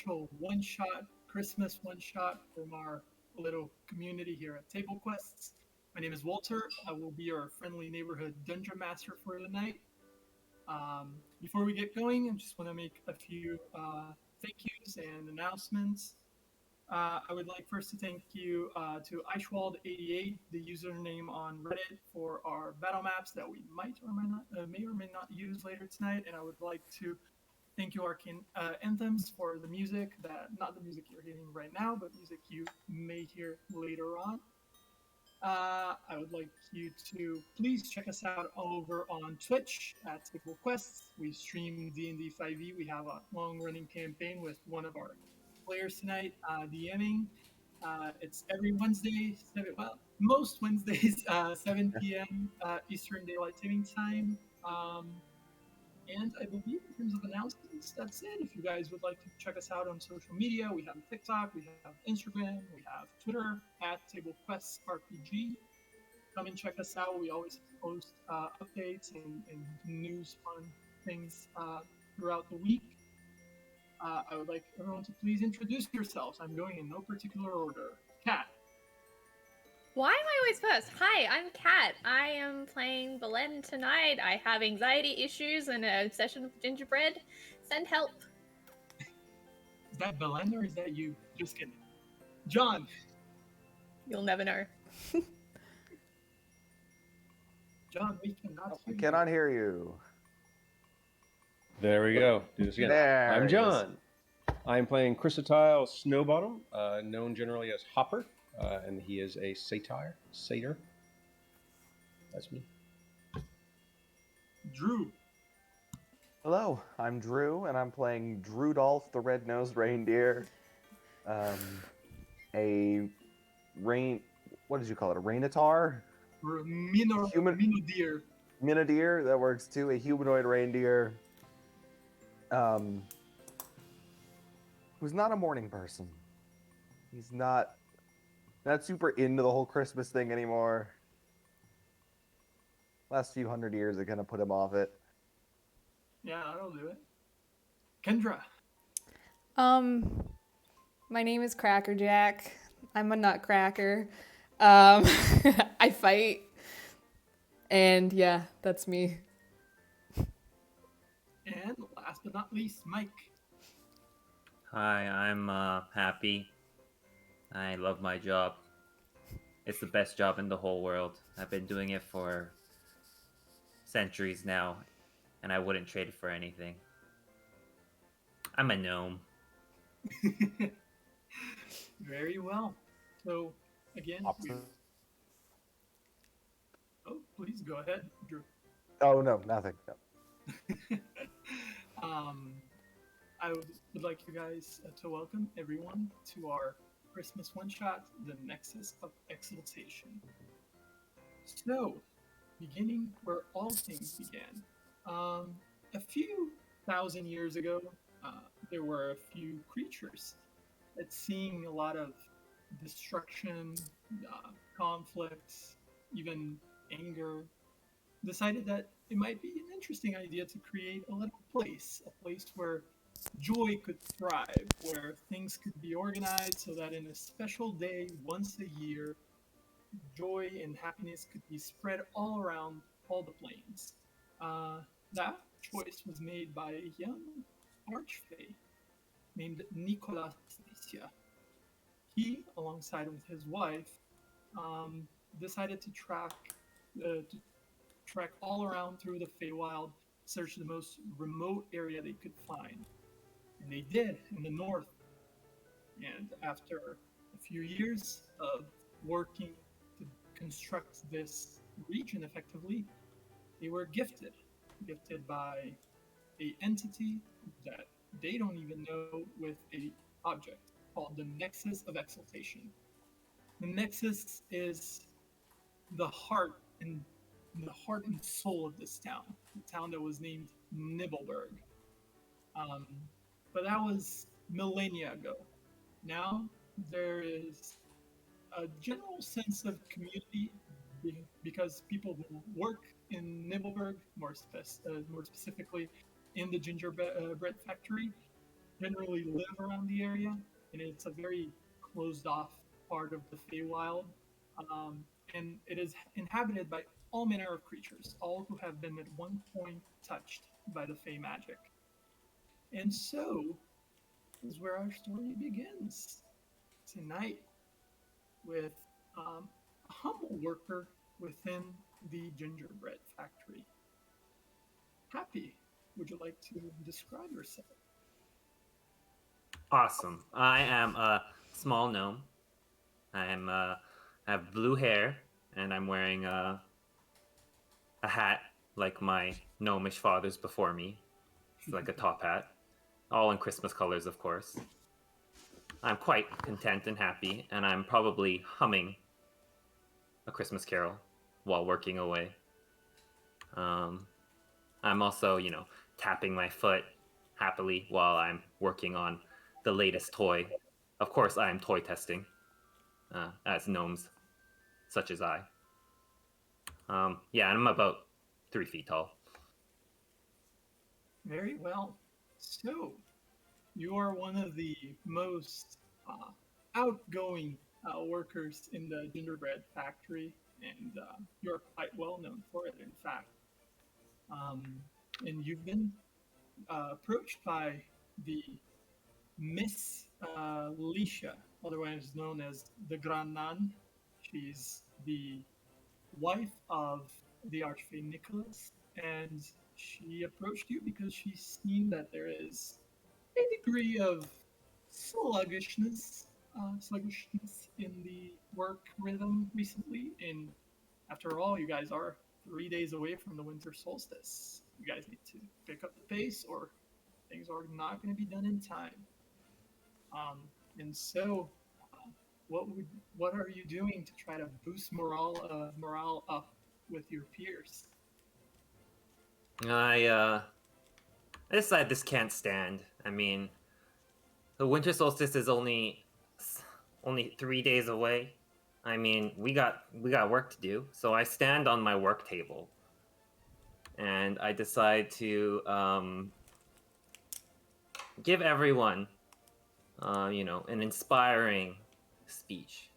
special one-shot, Christmas one-shot from our little community here at Table Quests. My name is Walter. I will be your friendly neighborhood dungeon master for the night. Before we get going, I just want to make a few thank yous and announcements. I would like first to thank you to Eichwald88, the username on Reddit for our battle maps that we might or may or may not use later tonight. And I would like to thank you, Arcane Anthems, for the music that not the music you're hearing right now, but music you may hear later on. I would like you to please check us out over on Twitch at Table Quests. We stream D&D 5e. We have a long-running campaign with one of our players tonight, DMing. It's every Wednesday, most Wednesdays, 7 p.m. Eastern Daylight Saving Time. And I believe in terms of announcements, that's it. If you guys would like to check us out on social media, we have TikTok, we have Instagram, we have Twitter at TableQuestsRPG. Come and check us out. We always post updates and news, fun things throughout the week. I would like everyone to please introduce yourselves. I'm going in no particular order. Kat. Why am I always first? Hi, I'm Kat. I am playing Belen tonight. I have anxiety issues and an obsession with gingerbread. Send help. Is that Belen or is that you? Just kidding. John. You'll never know. John, we cannot hear I cannot hear you. There we go. Do this again. There I'm it is. John. I'm playing Chrysotile Snowbottom, known generally as Hopper, and he is a satyr. That's me. Drew. Hello, I'm Drew, and I'm playing Drudolf, the red-nosed reindeer. What did you call it? A rainitar? Minodeer. Minodeer, that works too. A humanoid reindeer. Who's not a morning person. He's not super into the whole Christmas thing anymore. Last few hundred years have kind of put him off it. Yeah, that'll do it. Kendra. My name is Crackerjack. I'm a nutcracker. I fight. And yeah, that's me. And last but not least, Mike. Hi, I'm Happy. I love my job. It's the best job in the whole world. I've been doing it for centuries now, and I wouldn't trade it for anything. I'm a gnome. Very well. So, again, oh, please go ahead, Drew. Oh, no, nothing. No. I would like you guys to welcome everyone to our Christmas one-shot, The Nexus of Exaltation. So, beginning where all things began. A few thousand years ago, there were a few creatures that, seeing a lot of destruction, conflicts, even anger, decided that it might be an interesting idea to create a little place, a place where joy could thrive, where things could be organized so that in a special day once a year, joy and happiness could be spread all around all the plains. That choice was made by a young archfey named Nicolas Nicia. He, alongside with his wife, decided to track all around through the Feywild, search the most remote area they could find. And they did, in the north. And after a few years of working to construct this region effectively, they were gifted by a entity that they don't even know, with a object called the Nexus of Exaltation. The Nexus is the heart and soul of this town, the town that was named Nibbleberg. But that was millennia ago. Now there is a general sense of community because people who work in Nibbleberg, more specifically in the gingerbread factory, generally live around the area, and it's a very closed off part of the Feywild. Um, and it is inhabited by all manner of creatures, all who have been at one point touched by the Fey magic. And so is where our story begins tonight with a humble worker within the gingerbread factory. Happy, would you like to describe yourself? Awesome. I am a small gnome. I have blue hair, and I'm wearing a hat like my gnomish fathers before me. It's like a top hat, all in Christmas colors, of course. I'm quite content and happy, and I'm probably humming a Christmas carol while working away. I'm also, tapping my foot happily while I'm working on the latest toy. Of course, I am toy testing, as gnomes such as I. Yeah, I'm about 3 feet tall. Very well. So, you are one of the most outgoing workers in the gingerbread factory, and you're quite well known for it, in fact. Um, and you've been approached by the Miss Lisha, otherwise known as the Granan. She's the wife of the Archfey Nicholas, and she approached you because she's seen that there is a degree of sluggishness in the work rhythm recently. And after all, you guys are 3 days away from the winter solstice. You guys need to pick up the pace, or things are not going to be done in time. And so, uh, what are you doing to try to boost morale up with your peers? I decided this can't stand. I mean, the winter solstice is only 3 days away. I mean, we got work to do. So I stand on my work table, and I decide to give everyone, an inspiring speech,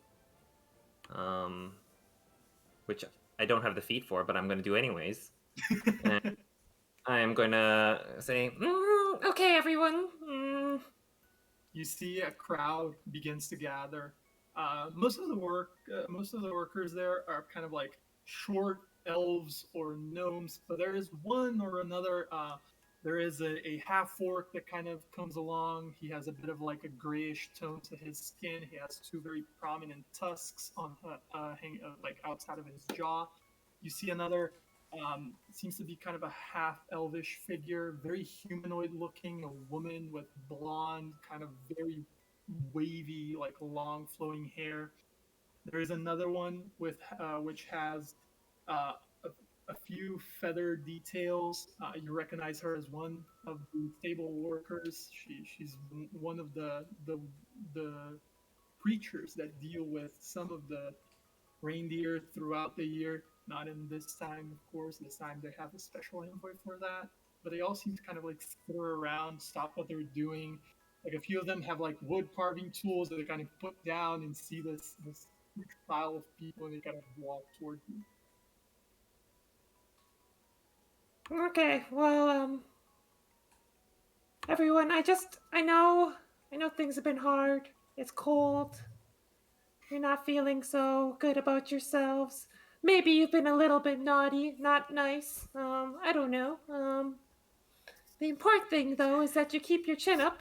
which I don't have the feet for, but I'm going to do anyways. And I am going to say, "Okay, everyone." You see a crowd begins to gather. Most of the workers there are kind of like short elves or gnomes, but there is one or another. There is a half orc that kind of comes along. He has a bit of like a grayish tone to his skin. He has two very prominent tusks on like outside of his jaw. You see another. Seems to be kind of a half elvish figure, very humanoid looking, a woman with blonde, kind of very wavy, like long flowing hair. There is another one with which has a few feather details. You recognize her as one of the stable workers. She's one of the creatures that deal with some of the reindeer throughout the year. Not in this time, of course. This time they have a special envoy for that. But they all seem to kind of like skitter around, stop what they're doing. Like a few of them have like wood carving tools that they kind of put down and see this huge pile of people, and they kind of walk towards you. Okay, well, everyone, I know things have been hard. It's cold. You're not feeling so good about yourselves. Maybe you've been a little bit naughty, not nice. I don't know. The important thing, though, is that you keep your chin up.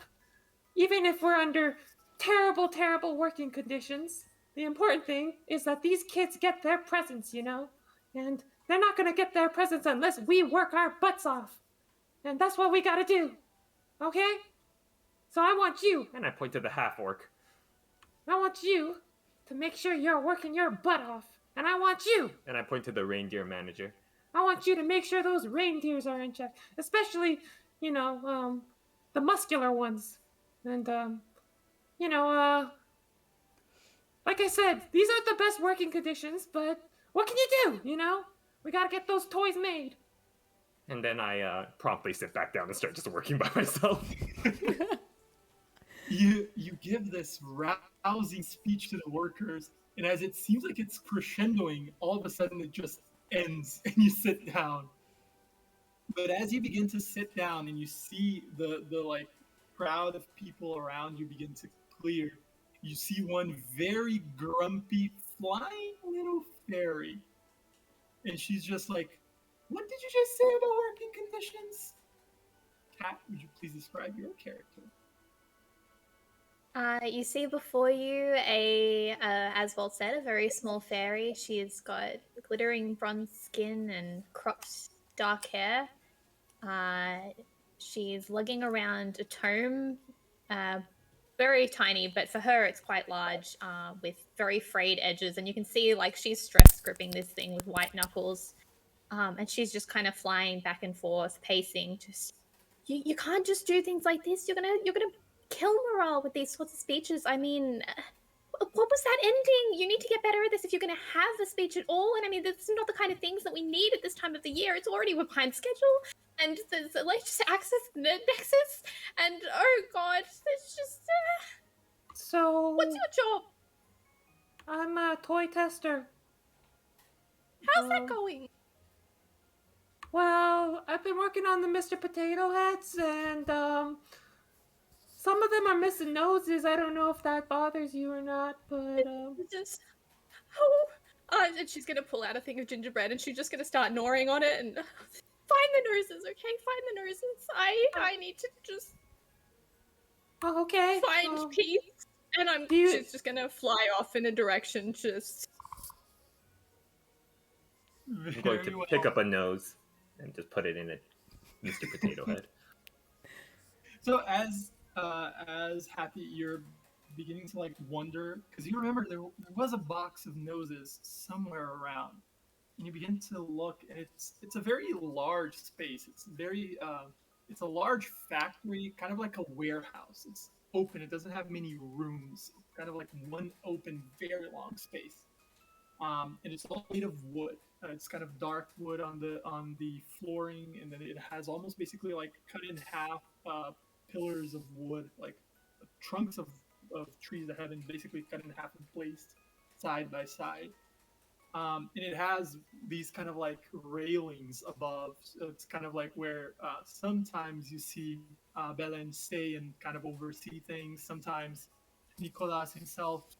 Even if we're under terrible, terrible working conditions, the important thing is that these kids get their presents, And they're not going to get their presents unless we work our butts off. And that's what we got to do. Okay? So I want you, And I point to the half orc. I want you to make sure you're working your butt off. And I want you, And I point to the reindeer manager. I want you to make sure those reindeers are in check. Especially, the muscular ones. And, like I said, these aren't the best working conditions, but what can you do, We gotta get those toys made. And then I promptly sit back down and start just working by myself. you give this rousing speech to the workers, and as it seems like it's crescendoing, all of a sudden it just ends, and you sit down. But as you begin to sit down and you see the like crowd of people around you begin to clear, you see one very grumpy flying little fairy, and she's just like, "What did you just say about working conditions?" Kat, would you please describe your character? You see before you as Walt said, a very small fairy. She's got glittering bronze skin and cropped dark hair. She's lugging around a tome, uh, very tiny, but for her it's quite large, with very frayed edges, and you can see like she's stress gripping this thing with white knuckles, and she's just kind of flying back and forth, pacing. Just you can't just do things like this. You're gonna kill morale with these sorts of speeches. I mean, what was that ending? You need to get better at this if you're going to have a speech at all. And I mean, this is not the kind of things that we need at this time of the year. It's already behind schedule. And there's like just access Nexus. And oh god, it's just. So, What's your job? I'm a toy tester. How's that going? Well, I've been working on the Mr. Potato Heads, and some of them are missing noses. I don't know if that bothers you or not, but Just. And she's gonna pull out a thing of gingerbread and she's just gonna start gnawing on it and find the noses, okay? Find the noses. I need to just okay. find peace. And she's just gonna fly off in a direction, just. I'm going to pick up a nose and just put it in a Mr. Potato Head. So as Happy, you're beginning to like wonder, because you remember there was a box of noses somewhere around, and you begin to look, and it's a very large space. It's a large factory, kind of like a warehouse. It's open. It doesn't have many rooms. It's kind of like one open, very long space. And it's all made of wood. It's kind of dark wood on the flooring, and then it has almost basically like cut in half pillars of wood, like trunks of trees that have been basically cut in half and placed side by side. And it has these kind of like railings above. So it's kind of like where sometimes you see Belen stay and kind of oversee things. Sometimes Nicolas himself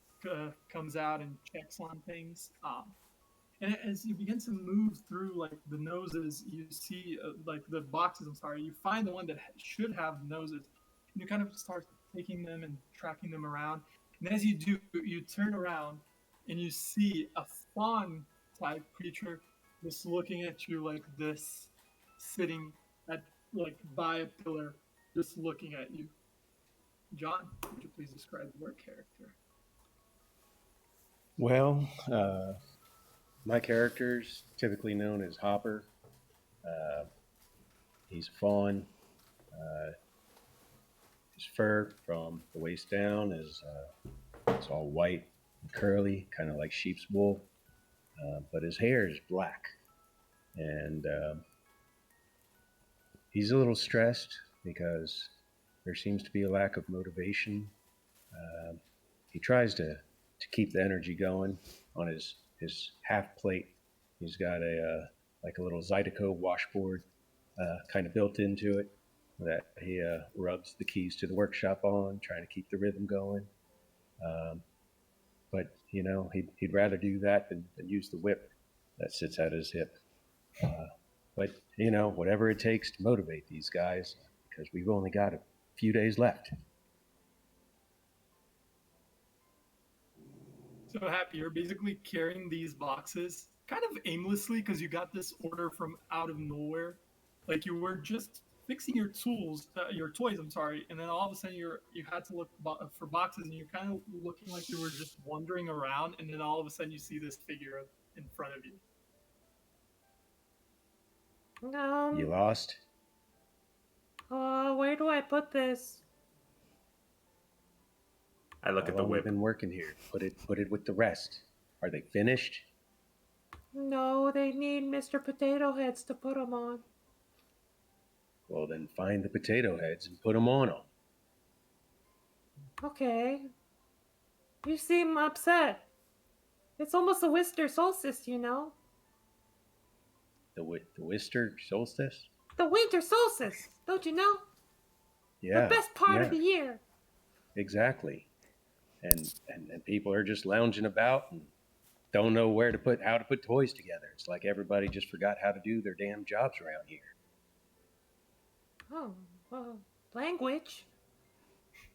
comes out and checks on things. And as you begin to move through like the noses, you see like the boxes. I'm sorry, you find the one that should have noses, and you kind of start taking them and tracking them around. And as you do, you turn around and you see a fawn type creature just looking at you like this, sitting at like by a pillar, just looking at you. John, would you please describe your character? Well, my character's typically known as Hopper. He's a fawn. His fur from the waist down is it's all white and curly, kind of like sheep's wool. But his hair is black. And he's a little stressed because there seems to be a lack of motivation. He tries to keep the energy going on his half plate. He's got a like a little Zydeco washboard kind of built into it that he rubs the keys to the workshop on, trying to keep the rhythm going. But you know, he'd rather do that than use the whip that sits at his hip. But you know, whatever it takes to motivate these guys, because we've only got a few days left. So Happy, you're basically carrying these boxes kind of aimlessly because you got this order from out of nowhere. Like you were just fixing your toys, I'm sorry, and then all of a sudden you had to look for boxes, and you're kind of looking like you were just wandering around, and then all of a sudden you see this figure in front of you. You lost? Where do I put this? I look at the whip. We've been working here. Put it with the rest. Are they finished? No, they need Mr. Potato Heads to put them on. Well, then find the potato heads and put them on them. Okay. You seem upset. It's almost the winter solstice, you know? The Wister solstice? The winter solstice, don't you know? The Yeah, best part of yeah, the year. exactly. And people are just lounging about and don't know how to put toys together. It's like everybody just forgot how to do their damn jobs around here. Oh, well, language.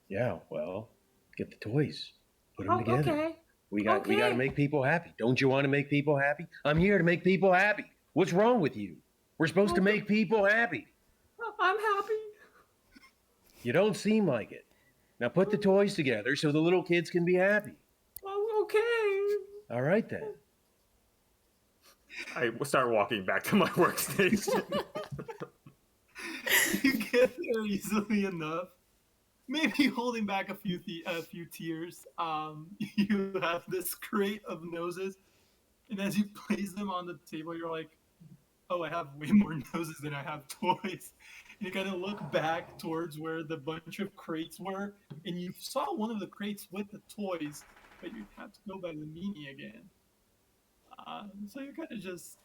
Yeah, well, get the toys, put them Oh, together. okay. We got to Okay. make people happy. Don't you want to make people happy? I'm here to make people happy. What's wrong with you? We're supposed to Okay. make people happy. I'm happy. You don't seem like it. Now put the toys together so the little kids can be happy. Oh, okay. All right then. I start walking back to my workstation. You get there easily enough. Maybe holding back a few tears. You have this crate of noses, and as you place them on the table, you're like, "Oh, I have way more noses than I have toys." And you kind of look back towards where the bunch of crates were, and you saw one of the crates with the toys, but you have to go by the meanie again. So you kind of just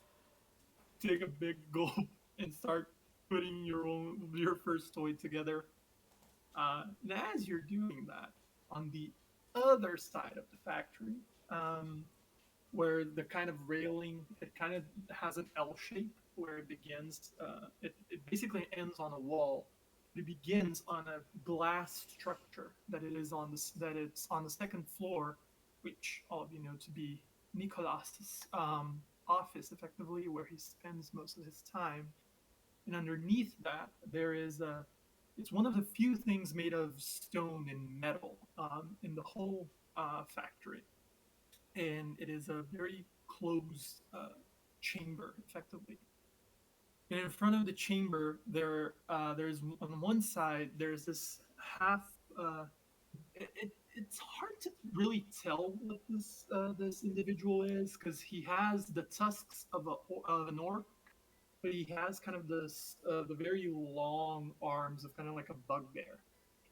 take a big gulp and start putting your first toy together. And as you're doing that, on the other side of the factory, where the kind of railing, it kind of has an L shape where it begins. It basically ends on a wall. It begins on a glass structure that it's on the second floor, which all of you know to be Nicolas's office, effectively, where he spends most of his time. And underneath that, there is a. It's one of the few things made of stone and metal in the whole factory, and it is a very closed chamber, effectively. And in front of the chamber, there's on one side there's this half. It's hard to really tell what this individual is because he has the tusks of an orc, but he has kind of the very long arms of kind of like a bugbear,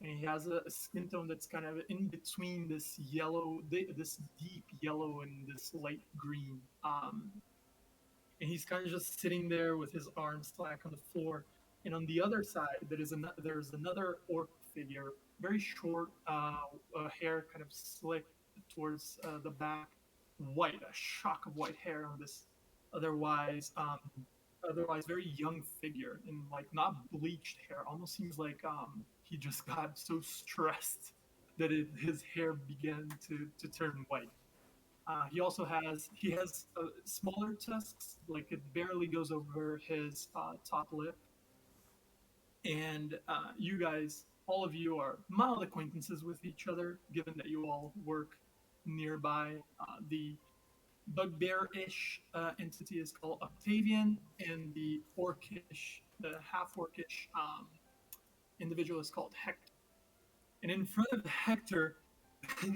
and he has a skin tone that's kind of in between this deep yellow and this light green. And he's kind of just sitting there with his arms slack on the floor. And on the other side, there's another orc figure, very short, hair kind of slick towards the back, white, a shock of white hair on this otherwise otherwise very young figure, and like not bleached hair. Almost seems like he just got so stressed that his hair began to turn white. He has smaller tusks, like it barely goes over his top lip. And you guys, all of you, are mild acquaintances with each other, given that you all work nearby. The bugbear-ish entity is called Octavian, and the half-orcish individual is called Hector. And in front of Hector,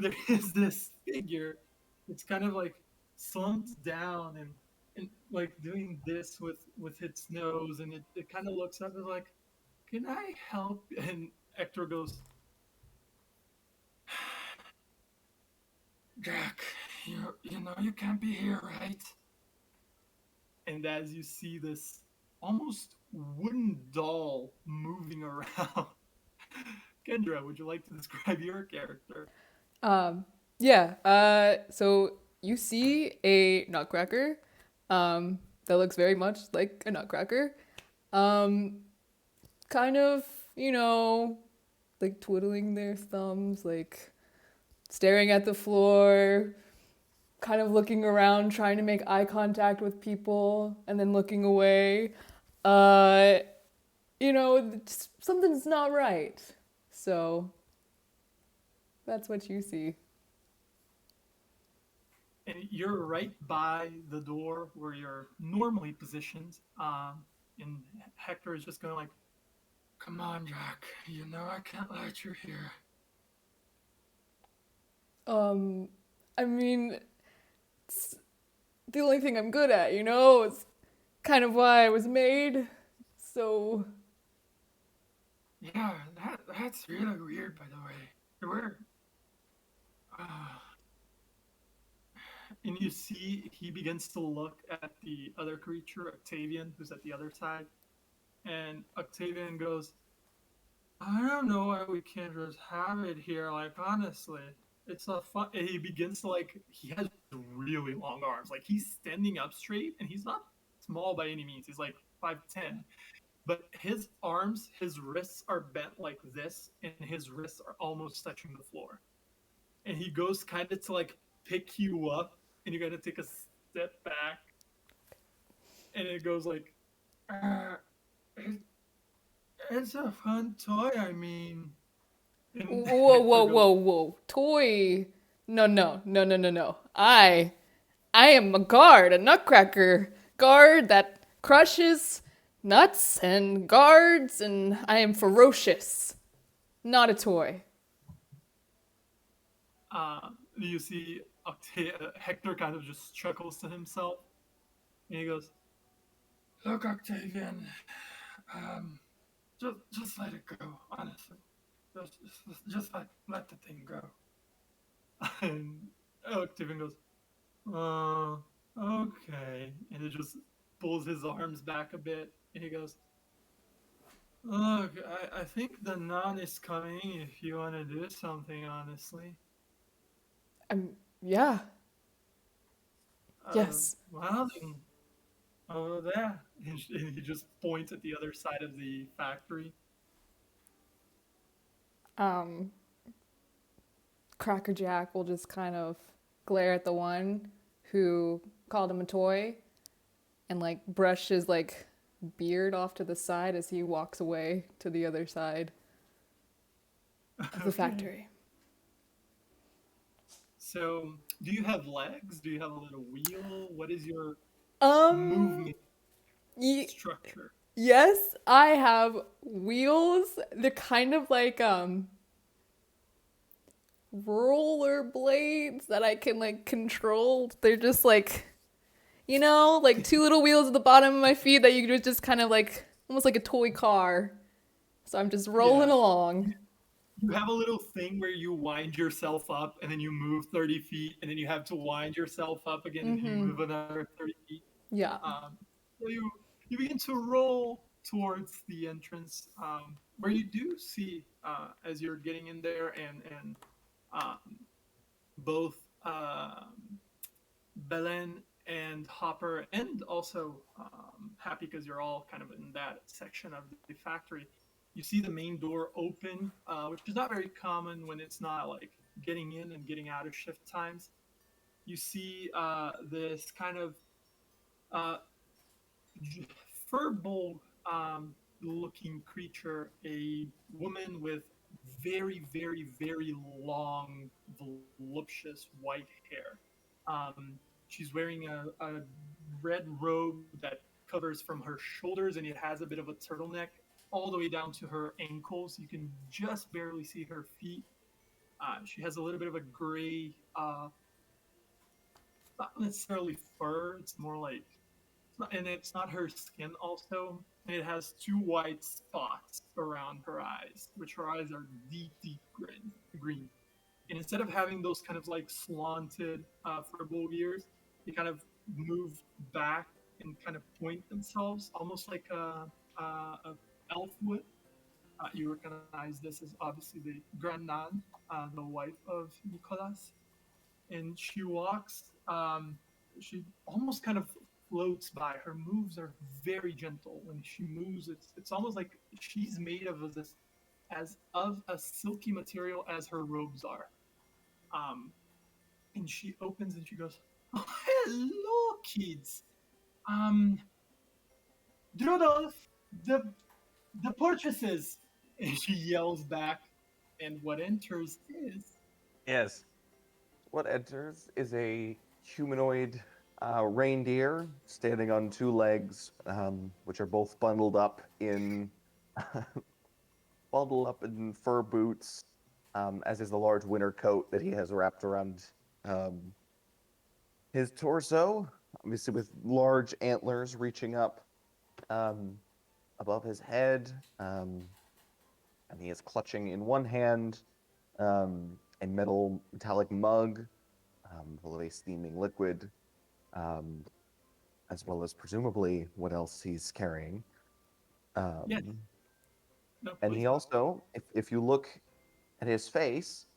there is this figure. It's kind of like slumped down and like doing this with its nose, and it kind of looks up and like, "Can I help?" And Hector goes, "Jack, you know you can't be here, right?" And as you see this almost wooden doll moving around, Kendra, would you like to describe your character? Yeah. So you see a nutcracker, that looks very much like a nutcracker. Um, kind of, like twiddling their thumbs, like staring at the floor, kind of looking around, trying to make eye contact with people, and then looking away. Uh, something's not right. So that's what you see. And you're right by the door where you're normally positioned. And Hector is just going like, "Come on, Jack. You know I can't let you here." I mean, it's the only thing I'm good at, It's kind of why I was made. So, Yeah, that's really weird, by the way. Where? Uh, and you see he begins to look at the other creature, Octavian, who's at the other side. And Octavian goes, I don't know why we can't just have it here. Like, honestly, it's a fun. And he begins to, like, he has really long arms. Like, he's standing up straight and he's not small by any means. He's like 5'10". But his arms, his wrists are bent like this, and his wrists are almost touching the floor. And he goes kind of to, like, pick you up, and you got to take a step back. And it goes like, it, it's a fun toy, I mean. And Whoa, whoa, Hector goes, whoa, whoa. Toy. No, no, no, no, no, no. I am a guard, a nutcracker. Guard that crushes nuts and guards, and I am ferocious. Not a toy. You see Hector kind of just chuckles to himself, and he goes, "Look, Octavian, just let it go. Honestly, just let the thing go." And Octavian goes, okay," and he just pulls his arms back a bit, and he goes, "Look, I think the nun is coming. If you want to do something, honestly." Yeah. Yes. Well, then, over there. And he just points at the other side of the factory. Cracker Jack will just kind of glare at the one who called him a toy and like brush his like beard off to the side as he walks away to the other side of the factory. So, do you have legs? Do you have a little wheel? What is your Um, movement structure? Yes, I have wheels. They're kind of like roller blades that I can like control. They're just like, like two little wheels at the bottom of my feet that you could just kind of like almost like a toy car. So I'm just rolling along. You have a little thing where you wind yourself up and then you move 30 feet and then you have to wind yourself up again and you move another 30 feet. Yeah. So you begin to roll towards the entrance, where you do see, as you're getting in there, and um, both Belen and Hopper, and also Happy, because you're all kind of in that section of the factory. You see the main door open, which is not very common when it's not like getting in and getting out of shift times. You see this kind of uh, furball looking creature, a woman with very, very, very long, voluptuous white hair. She's wearing a red robe that covers from her shoulders, and it has a bit of a turtleneck all the way down to her ankles. You can just barely see her feet. She has a little bit of a gray, not necessarily fur, it's more like, and it's not her skin also. It has two white spots around her eyes, which her eyes are deep, deep green. And instead of having those kind of like slanted furball ears, they kind of move back and kind of point themselves, almost like a elf would. You recognize this as obviously the Grand Nan, the wife of Nicolas. And she walks, she almost kind of floats by. Her moves are very gentle. When she moves, it's almost like she's made of this, as of a silky material as her robes are. And she opens and she goes, "Oh, hello, kids. Um, Drudolf, the purchases." And she yells back, and what enters is Yes. What enters is a humanoid reindeer standing on two legs, which are both bundled up in fur boots, as is the large winter coat that he has wrapped around his torso, obviously with large antlers reaching up above his head, and he is clutching in one hand a metal metallic mug full of a steaming liquid, as well as presumably what else he's carrying. Yeah. No, And please. he also, if you look at his face,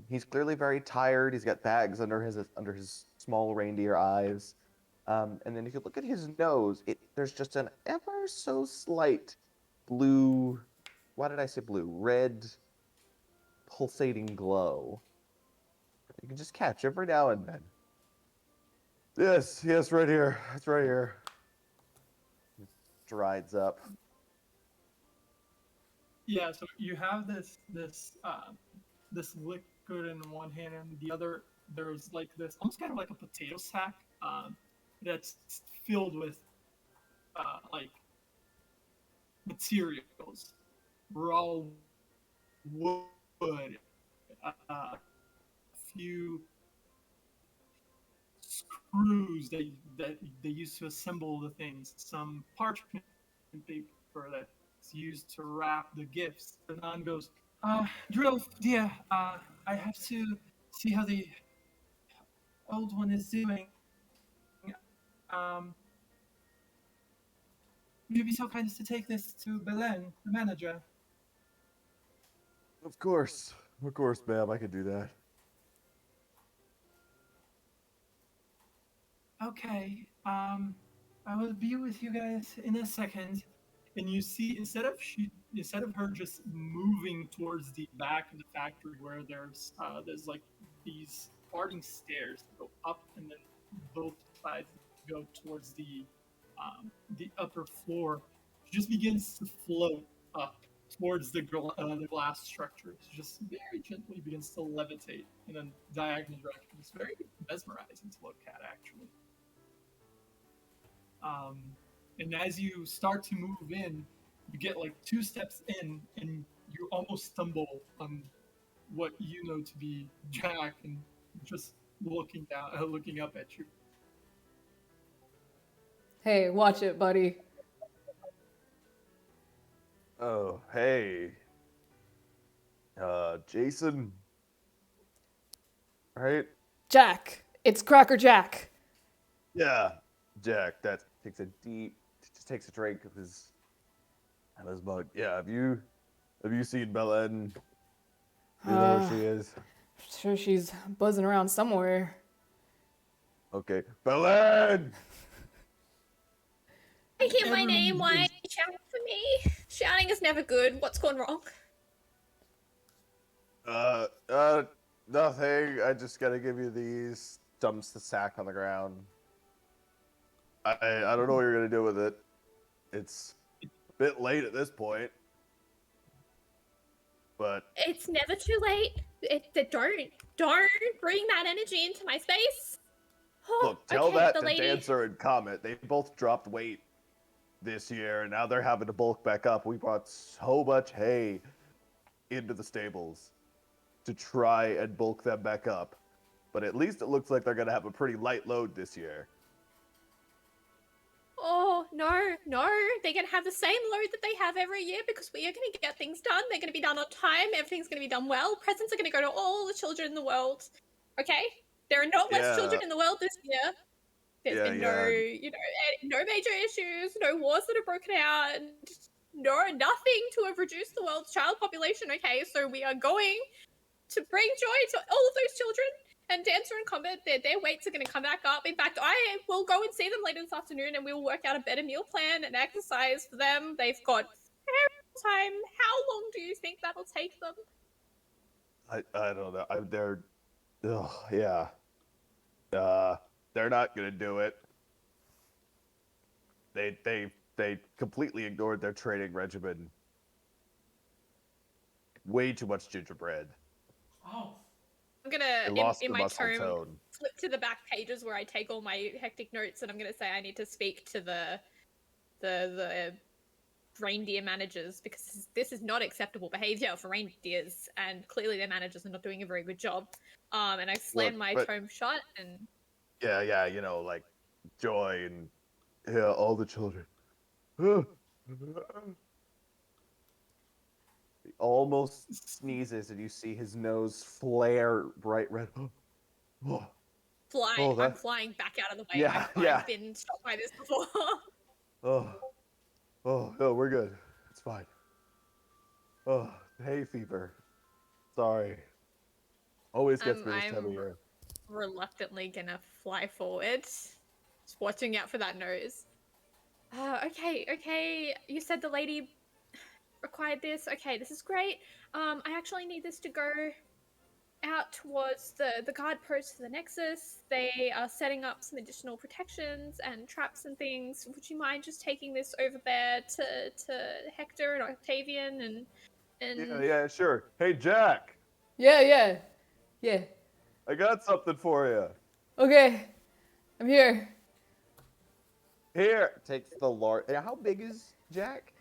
he's clearly very tired. He's got bags under his small reindeer eyes. And then if you look at his nose, there's just an ever so slight blue. Why did I say blue? Red, pulsating glow. You can just catch every now and then. Yes, right here. It's right here. It dries up. Yeah, so you have this liquid in one hand, and the other there's like this almost kind of like a potato sack that's filled with like materials, raw wood, a few screws that they use to assemble the things, some parchment paper that's used to wrap the gifts. And Nan goes, Drudolf, dear, I have to see how the old one is doing. Um, would you be so kind as to take this to Belen, the manager? Of course, ma'am. I could do that. Okay. I will be with you guys in a second. And you see, instead of her just moving towards the back of the factory where there's like these parting stairs that go up, and then both sides go towards the upper floor. She just begins to float up towards the glass structure. She just very gently begins to levitate in a diagonal direction. It's very mesmerizing to look at, actually. And as you start to move in, you get like 2 steps in, and you almost stumble on what you know to be Jack, and just looking up at you. Hey, watch it, buddy. Oh, hey. Jason. Right? Jack. It's Cracker Jack. Yeah. Jack, that just takes a drink of his mug. Yeah, have you seen Belen? Do you know where she is? Sure, she's buzzing around somewhere. Okay. Belen! I hear my Everyone name. Why are begins- you shouting for me? Shouting is never good. What's gone wrong? Nothing. I just gotta give you these. Dumps the sack on the ground. I don't know what you're gonna do with it. It's a bit late at this point. But It's never too late. Don't bring that energy into my space. Oh, look, tell okay, that the to lady. Dancer and Comet. They both dropped weight this year, and now they're having to bulk back up. We brought so much hay into the stables to try and bulk them back up. But at least it looks like they're gonna have a pretty light load this year. Oh, no. They're going to have the same load that they have every year because we are going to get things done. They're going to be done on time. Everything's going to be done well. Presents are going to go to all the children in the world. Okay? There are not less children in the world this year. There's been no major issues, no wars that have broken out, and nothing to have reduced the world's child population. Okay, so we are going to bring joy to all of those children. And Dancer and Comet, their weights are going to come back up. In fact, I will go and see them later this afternoon, and we will work out a better meal plan and exercise for them. They've got time. How long do you think that'll take them? I don't know. Yeah. They're not gonna do it. They completely ignored their training regimen. Way too much gingerbread. Oh, I'm They gonna, lost in the my muscle tome, tone. flip to the back pages where I take all my hectic notes, and I'm gonna say I need to speak to the reindeer managers because this is not acceptable behavior for reindeers, and clearly their managers are not doing a very good job. And I slam Look, my but- tome shut, and Yeah, like Joy and all the children. almost sneezes, and you see his nose flare bright red. Oh, I'm that. flying back out of the way. Yeah, I've been stopped by this before. Oh, no, we're good. It's fine. Oh, hay fever. Sorry. Always gets me this time of I'm year. reluctantly gonna fly forward, just watching out for that nose. Okay. You said the lady required this. Okay, this is great. I actually need this to go out towards the guard post for the Nexus. They are setting up some additional protections and traps and things. Would you mind just taking this over there to Hector and Octavian and Yeah, sure. Hey, Jack, Yeah. I got something for you. Okay. I'm here. Here. Takes the large. How big is Jack?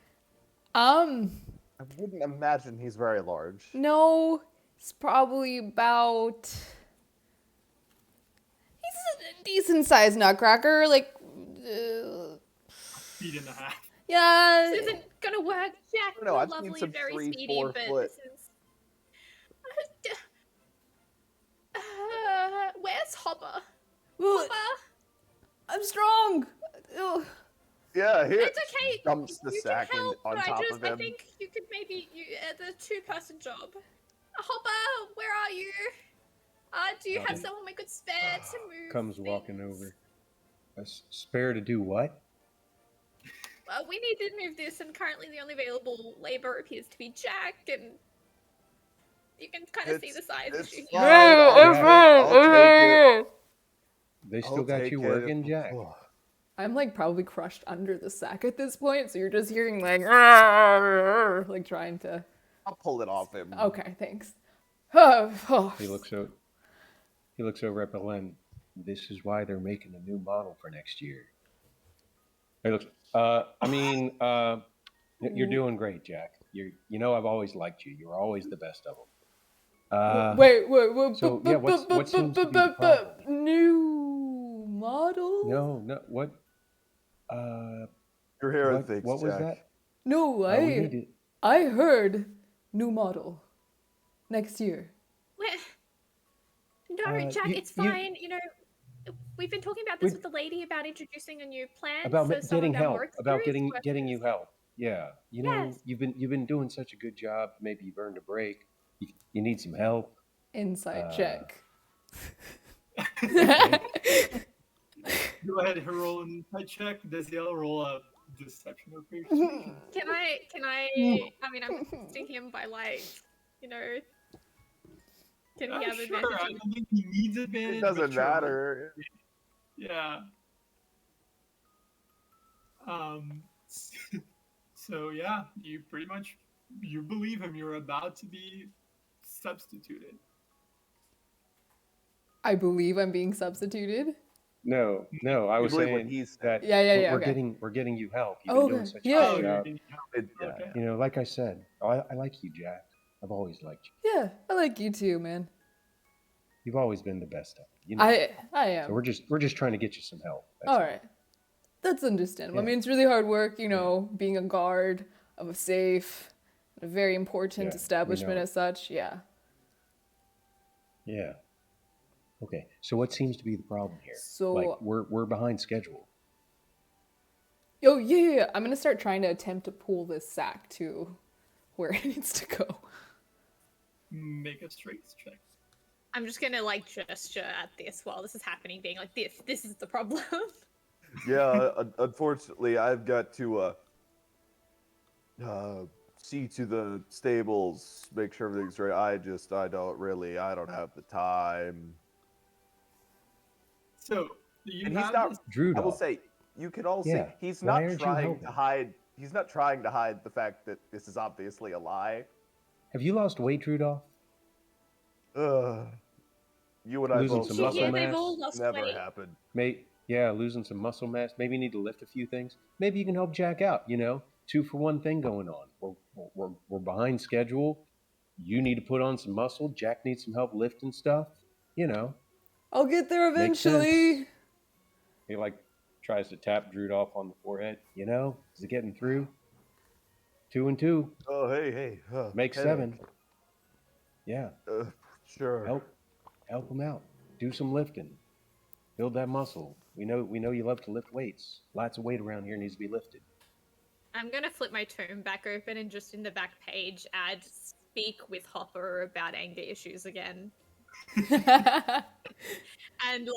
Um, I wouldn't imagine he's very large. no, it's probably about. He's a decent sized nutcracker, like. Feet and a half. Yeah. this isn't gonna work, Jack. No, You're I've seen lovely some and very 3, speedy, 4 but foot. this is. Where's Hopper? Well, Hopper? I'm strong. Ugh. Yeah, here. It's okay. Dumps the You sack can help, on but top I of him. think you could maybe the 2-person job. Hopper, where are you? Do you have someone we could spare to move? Comes things? walking over. A spare to do what? We need to move this, and currently the only available labor appears to be Jack, and you can kind of see the size It's issue fine. here. I'll take it. They still I'll got take you it. working, Jack? I'm like probably crushed under the sack at this point, so you're just hearing like, like trying to. I'll pull it off him. Okay, thanks. He looks over at Belen. This is why they're making a new model for next year. He looks. You're doing great, Jack. You know I've always liked you. You're always the best of them. Wait. So, yeah, what seems to be the problem? New model? No. What? You're hearing things, What was Jack. that? No, We need to. I heard new model next year. No, Jack, you- it's fine. You know, we've been talking about this with the lady about introducing a new plan About for some getting of our help. more About experienced getting you workers. help. Yeah, you know, Yes. you've been doing such a good job. Maybe you've earned a break. You need some help. Inside check. Go ahead and roll an insight check. Desiel, roll a deception or persuasion. Can I? I mean, I'm testing him by like, you know. Can he have Sure, advantage? I don't think he needs advantage. It but doesn't sure, matter. Yeah. So yeah, you pretty much believe him. You're about to be substituted. I believe I'm being substituted. No. I was believe what saying he said. that Yeah, we're okay. getting you help. You've Okay, been doing such a yeah. Oh, good you're job. getting help. Yeah. Okay. You know, like I said, I like you, Jack. I've always liked you. Yeah, I like you too, man. You've always been the best of me. You know? I am. So we're just trying to get you some help. That's All right. That's understandable. I Yeah. mean, it's really hard work, you know, being a guard of a safe, a very important Yeah, we establishment know. as such. Yeah. Yeah. Okay. So what seems to be the problem here? So- like we're behind schedule. Oh, yeah. I'm going to start trying to attempt to pull this sack to where it needs to go. Make a strength check. I'm just gonna like gesture at this while this is happening, being like, this is the problem. Yeah, unfortunately, I've got to see to the stables, make sure everything's right. I don't have the time. So you And have he's not. this. I will Drudolf. say, you can all Yeah, see he's why not aren't you trying helping? to hide. He's not trying to hide the fact that this is obviously a lie. Have you lost weight, Drudolf? You and I Losing both some know muscle Yeah, that they've mass? all lost never weight. happened. Losing some muscle mass. Maybe you need to lift a few things. Maybe you can help Jack out. You know, 2-for-1 thing going on. We're behind schedule. You need to put on some muscle. Jack needs some help lifting stuff. You know, I'll get there Makes sense. eventually. he like tries to tap Drudolf on the forehead. You know, is it getting through? 2 and 2 Oh, hey. make headache. 7. Yeah, Sure. help them out. Do some lifting. Build that muscle. We know you love to lift weights. Lots of weight around here needs to be lifted. I'm gonna flip my tome back open and just in the back page add speak with Hopper about anger issues again. And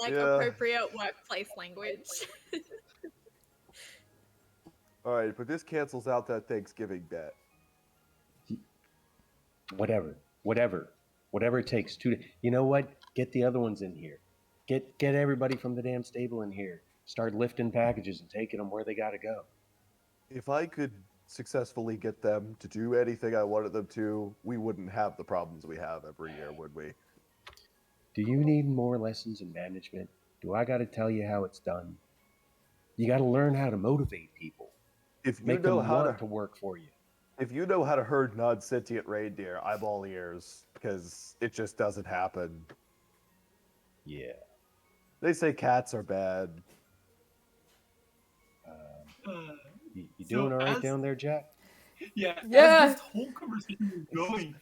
like Yeah. appropriate workplace language. All right, but this cancels out that Thanksgiving bet. Whatever it takes to. You know what? Get the other ones in here. Get everybody from the damn stable in here. Start lifting packages and taking them where they gotta go. If I could successfully get them to do anything I wanted them to, we wouldn't have the problems we have every year, would we? Do you need more lessons in management? Do I gotta tell you how it's done? You gotta learn how to motivate people. If you Make know them how want to to work for you. If you know how to herd non-sentient reindeer, I'm all ears, because it just doesn't happen. Yeah. They say cats are bad. You doing all right as- down there, Jack? Yeah. Yeah. As this whole conversation is going,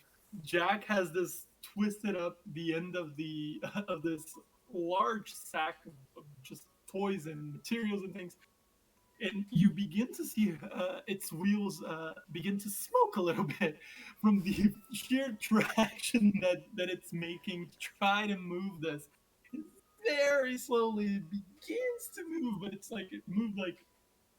Jack has this twisted up the end of the of this large sack of just toys and materials and things, and you begin to see its wheels begin to smoke a little bit from the sheer traction that it's making to try to move this. Very slowly it begins to move, but it's like it moved like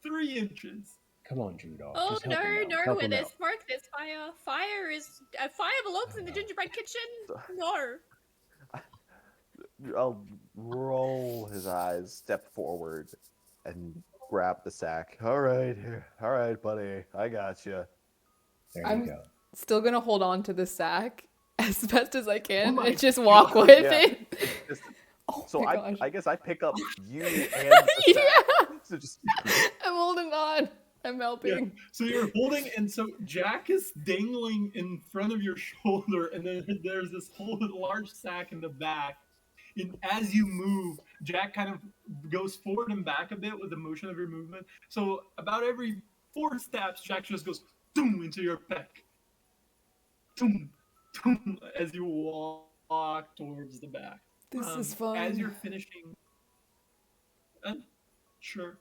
3 inches. Come on, Drudolf. Oh Just help him out. no, Help where him there's out. smoke, there's fire. Fire belongs in the gingerbread kitchen. No. I'll roll his eyes, step forward, and grab the sack. All right, buddy, I got you. There I'm you go. still gonna hold on to the sack as best as I can my and just walk God. with Yeah. it. Just- Oh so my gosh. I guess I pick up you and the sack. Yeah. So just I'm holding on. I'm helping. So you're holding, and so Jack is dangling in front of your shoulder, and then there's this whole large sack in the back. And as you move, Jack kind of goes forward and back a bit with the motion of your movement. So about every 4 steps, Jack just goes boom into your back. Boom, boom, as you walk towards the back. This is fun. As you're finishing, sure.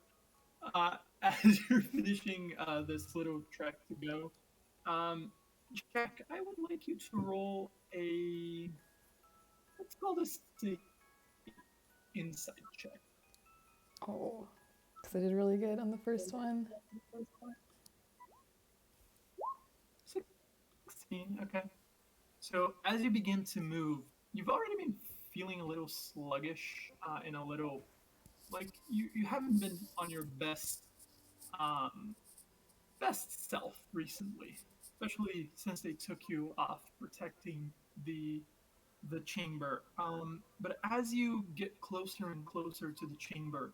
As you're finishing this little trek to go, Jack, I would like you to roll a, let's call this a insight check. Oh, because I did really good on the first one. 16, okay. So as you begin to move, you've already been feeling a little sluggish and a little, like you haven't been on your best self recently, especially since they took you off protecting the chamber. But as you get closer and closer to the chamber,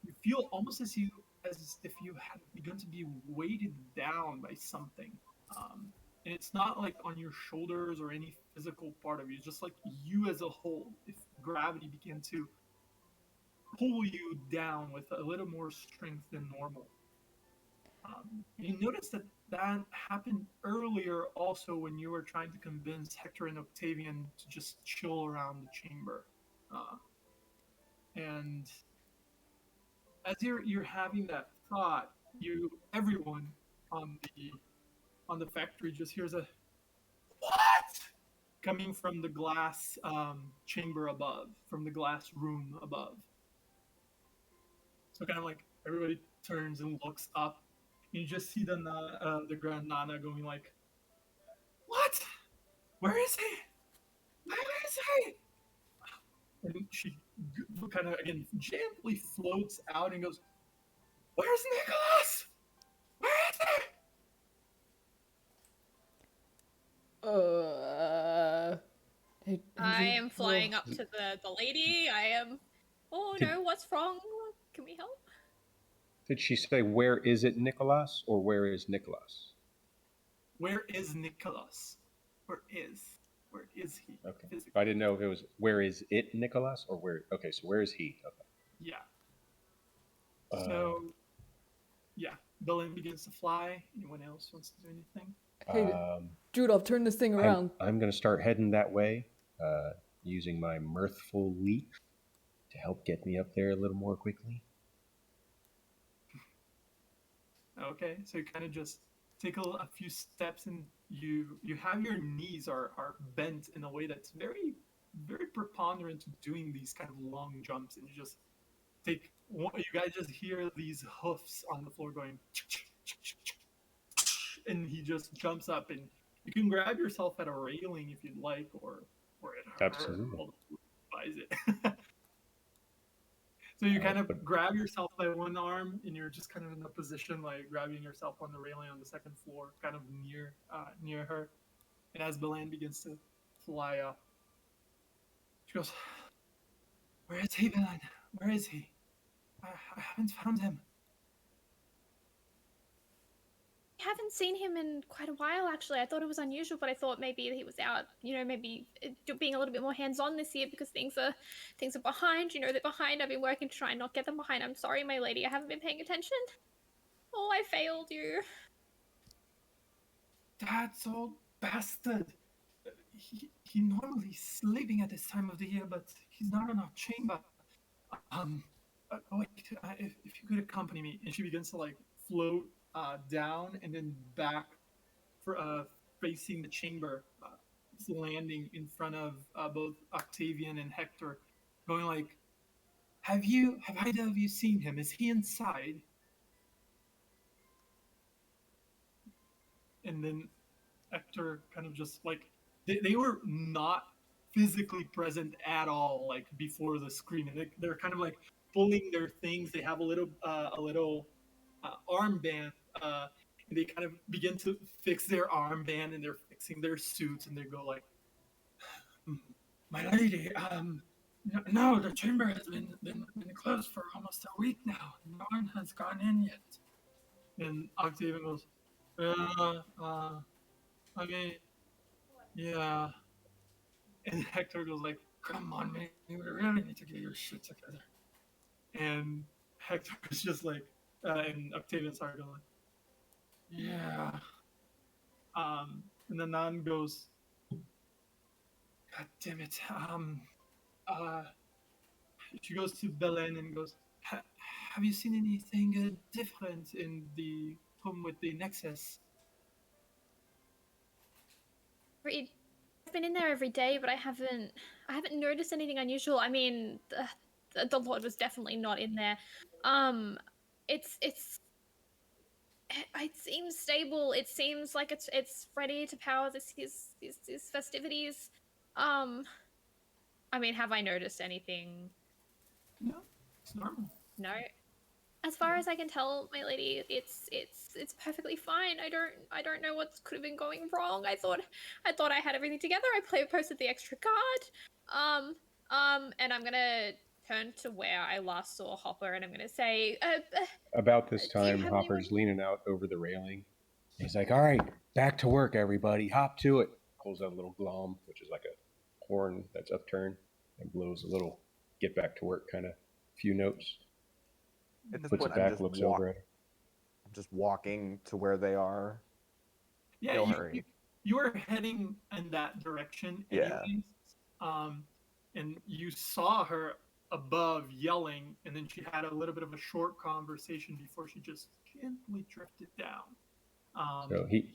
you feel almost as if you had begun to be weighted down by something. And it's not like on your shoulders or any physical part of you, it's just like you as a whole. If gravity began to pull you down with a little more strength than normal. You notice that happened earlier also when you were trying to convince Hector and Octavian to just chill around the chamber. And as you're having that thought, everyone on the factory just hears a what coming from the glass chamber above, from the glass room above. So kind of like everybody turns and looks up. And you just see the Grand Nana going like, "What? Where is he? Where is he?" And she kind of again gently floats out and goes, "Where's Nicholas? Where is he?" I am flying up to the lady. Oh no, what's wrong? Can we help? Did she say, where is it, Nicholas, or where is Nicholas? Where is Nicholas? Where is he? Okay. Physically? I didn't know if it was, where is it, Nicholas, or where, okay, so where is he? Okay. Yeah. So Belen begins to fly. Anyone else wants to do anything? Hey, Um, Drudolf, turn this thing around. I'm going to start heading that way, using my mirthful leap to help get me up there a little more quickly. Okay, so you kind of just take a few steps, and you have your knees are bent in a way that's very very preponderant to doing these kind of long jumps, and you just take one, you guys just hear these hoofs on the floor going, and he just jumps up, and you can grab yourself at a railing if you'd like, or at her. Absolutely. Although she buys it. So you kind of grab yourself by one arm, and you're just kind of in a position like grabbing yourself on the railing on the second floor, kind of near her. And as Belen begins to fly up, she goes, "Where is he, Belen? Where is he? I haven't found him." I haven't seen him in quite a while, actually. I thought it was unusual, but I thought maybe he was out, maybe being a little bit more hands-on this year because things are behind. They're behind. I've been working to try and not get them behind. I'm sorry, my lady. I haven't been paying attention. Oh, I failed you. That old bastard. He normally sleeping at this time of the year, but he's not in our chamber. Wait, if you could accompany me. And she begins to like float down and then back for facing the chamber, landing in front of both Octavian and Hector, going like, have either of you seen him? Is he inside?" And then Hector kind of just like, they were not physically present at all, like before the screen, and they're kind of like pulling their things. They have a little armband, and they kind of begin to fix their armband, and they're fixing their suits, and they go like, "My lady, no, the chamber has been closed for almost a week now. No one has gone in yet." And Octavian goes, I mean, yeah." And Hector goes like, "Come on, man, we really need to get your shit together." And Hector was just like, and Octavian started going, "Yeah." And the nun goes, "God damn it." Uh, she goes to Belen and goes, "Have you seen anything different in the home with the Nexus?" I've been in there every day, but I haven't noticed anything unusual. I mean, the Lord was definitely not in there. It's it seems stable. It seems like it's ready to power these festivities. I mean, have I noticed anything? No, it's normal. No. As far as I can tell, my lady, it's perfectly fine. I don't know what could have been going wrong. I thought I had everything together. I posted the extra card. And I'm gonna turn to where I last saw Hopper, and I'm gonna say, About this do you time, have Hopper's anyone? leaning out over the railing. He's like, "All right, back to work, everybody. Hop to it." Pulls out a little glom, which is like a horn that's upturned, and blows a little get back to work kind of few notes. At this Puts point, it back, looks over at her. I'm just walking to where they are. Yeah, No hurry. you were heading in that direction Yeah. anyways. And you saw her above yelling, and then she had a little bit of a short conversation before she just gently drifted down. So he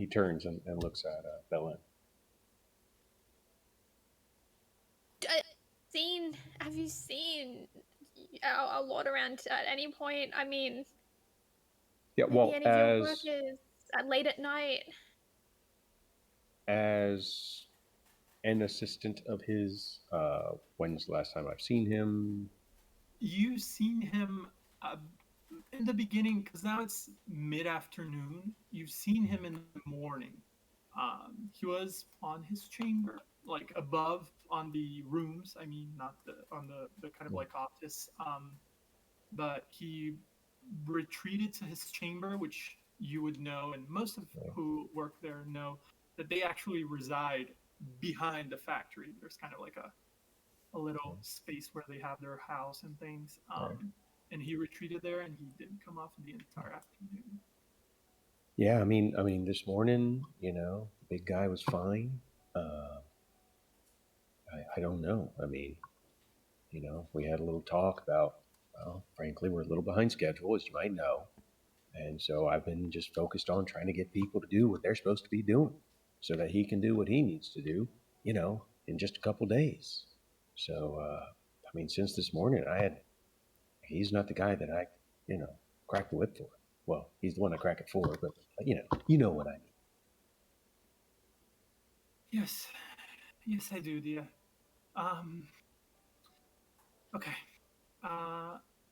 turns and looks at Belen. Have you seen a lot around at any point? I mean, Yeah, maybe well, any of your workers late at night. as an assistant of his, when's the last time I've seen him? You've seen him in the beginning, because now it's mid-afternoon. You've seen him in the morning. He was on his chamber, like above on the rooms. I mean, not on the kind of like office. But he retreated to his chamber, which you would know, and most of who work there know, that they actually reside behind the factory. There's kind of like a little space where they have their house and things. and he retreated there, and he didn't come off the entire afternoon. Yeah, I mean, this morning, the big guy was fine. I don't know. I mean, we had a little talk about, well, frankly, we're a little behind schedule, as you might know. And so I've been just focused on trying to get people to do what they're supposed to be doing so that he can do what he needs to do, in just a couple days. So, I mean, since this morning, he's not the guy that I, crack the whip for. Well, he's the one I crack it for, but, you know what I mean. Yes, yes, I do, dear. Okay.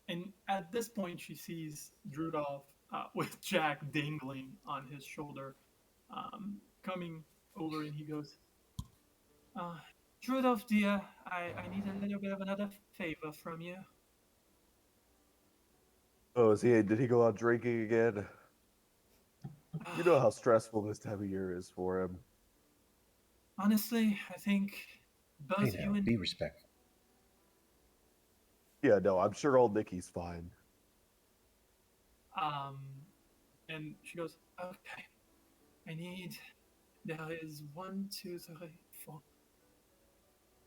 And at this point, she sees Drudolf with Jack dangling on his shoulder, coming over, and he goes, uh, Drudolf, dear, I need a little bit of another favor from you. Oh, did he go out drinking again? You know how stressful this time of year is for him. Honestly, I think both Hey, you now, and be respectful. Yeah, no, I'm sure old Nicky's fine. um, and she goes, okay, there is 1, 2, 3, 4.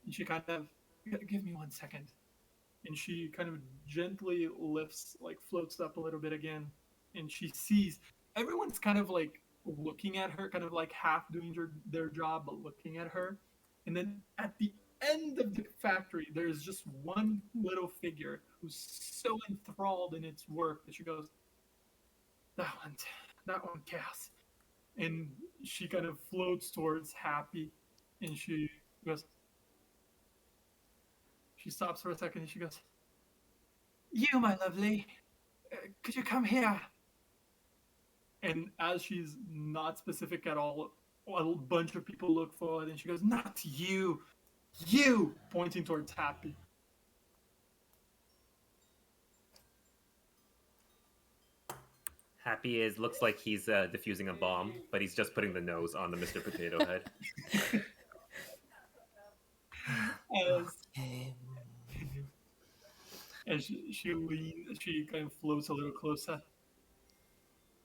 And she kind of, give me 1 second. And she kind of gently lifts, like floats up a little bit again. And she sees everyone's kind of like looking at her, kind of like half doing their job, but looking at her. And then at the end of the factory, there's just one little figure who's so enthralled in its work that she goes, that one cares. And she kind of floats towards Happy, and she goes, she stops for a second, and she goes, you, my lovely, could you come here? And as she's not specific at all, a bunch of people look forward, and she goes, not you, pointing towards Happy. Happy looks like he's defusing a bomb, but he's just putting the nose on the Mr. Potato Head. As she leans, she kind of floats a little closer.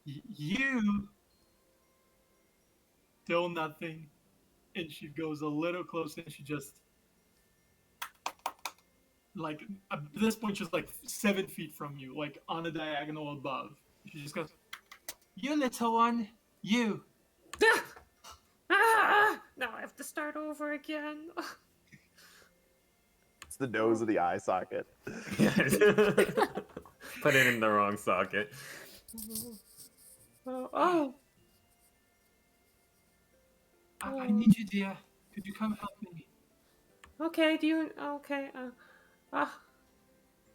You, still nothing. And she goes a little closer, and she just, like, at this point, she's like 7 feet from you, like on a diagonal above. She just goes, you little one, you. Now I have to start over again. It's the nose of the eye socket. Yes. Put it in the wrong socket. Oh. I need you, dear. Could you come help me? Okay, okay,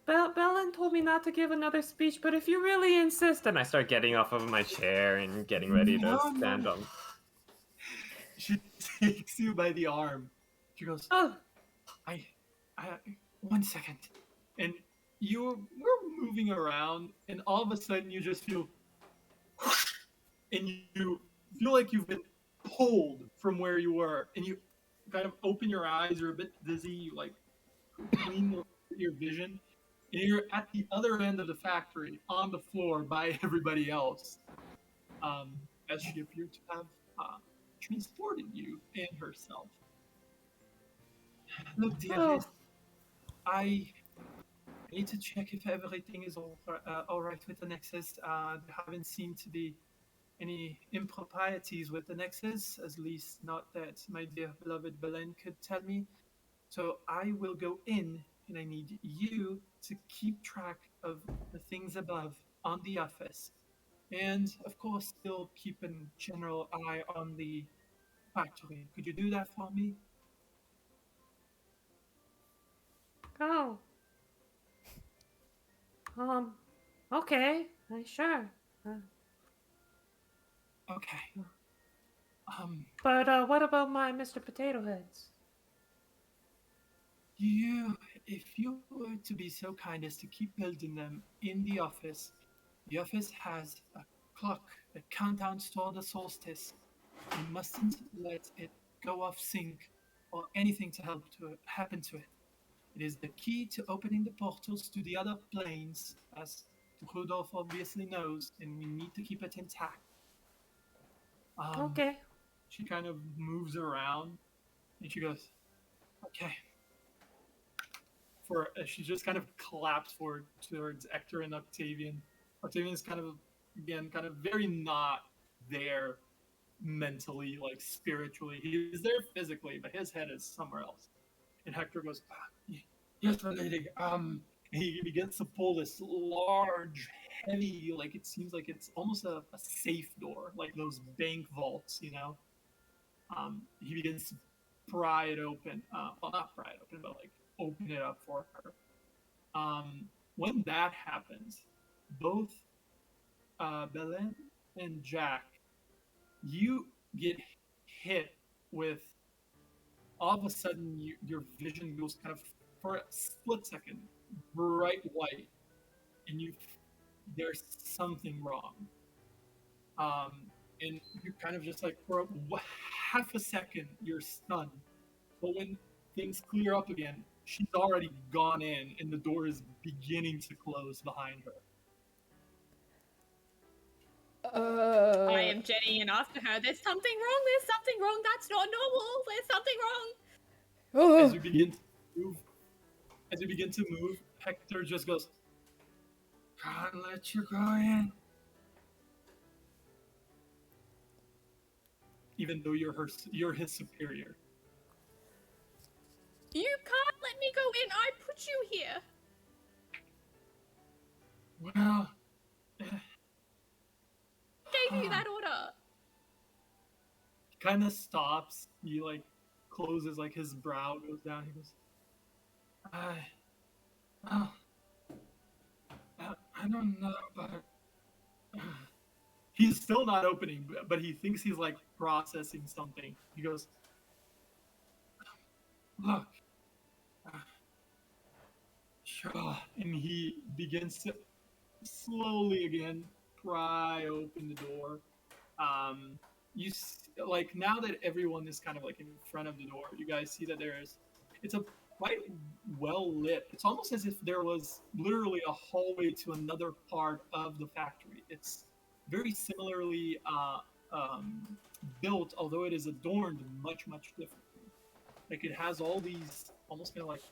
Belen told me not to give another speech, but if you really insist, Then I start getting off of my chair and getting ready to stand up. She takes you by the arm. She goes, oh, I 1 second. And we're moving around, and all of a sudden you just feel, and you feel like you've been pulled from where you were, and you kind of open your eyes, you're a bit dizzy, you like clean your vision, and you're at the other end of the factory on the floor by everybody else, as she appeared to have transported you and herself. Look, dear, oh. I need to check if everything is all right with the Nexus. There haven't seemed to be any improprieties with the Nexus, at least not that my dear beloved Belen could tell me. So I will go in, and I need you to keep track of the things above on the office. And, of course, still keep a general eye on the factory. Could you do that for me? Oh. Okay. Sure. Okay. But what about my Mr. Potato Heads? If you were to be so kind as to keep building them in the office has a clock, a countdown toward the solstice. You mustn't let it go off sync or anything to happen to it. It is the key to opening the portals to the other planes, as Drudolf obviously knows, and we need to keep it intact. Okay. She kind of moves around, and she goes, "Okay." She just kind of claps forward towards Hector and Octavian. Octavian is kind of very not there mentally, like spiritually. He is there physically, but his head is somewhere else. And Hector goes, "Yes, my lady." He begins to pull this large, heavy, like it seems like it's almost a safe door, like those bank vaults, you know. He begins to pry it open. Well, not pry it open, but like open it up for her. When that happens, both Belen and Jack, you get hit with all of a sudden your vision goes kind of for a split second bright white, and there's something wrong. And you kind of just like for half a second you're stunned, but when things clear up again, she's already gone in, and the door is beginning to close behind her. I am jetting in after her. There's something wrong. There's something wrong. That's not normal. There's something wrong. As you begin to move, Hector just goes, "Can't let you go in." Even though you're his superior. You can't let me go in. I put you here. Well, Gave you that order. he kind of stops. He like closes, like his brow goes down. He goes, I don't know, but he's still not opening, but he thinks he's like processing something. He goes, "Look, sure," and he begins to slowly again pry open the door. Like now that everyone is kind of like in front of the door, you guys see that it's a quite well lit. It's almost as if there was literally a hallway to another part of the factory. It's very similarly built, although it is adorned much differently. Like it has all these almost kind of like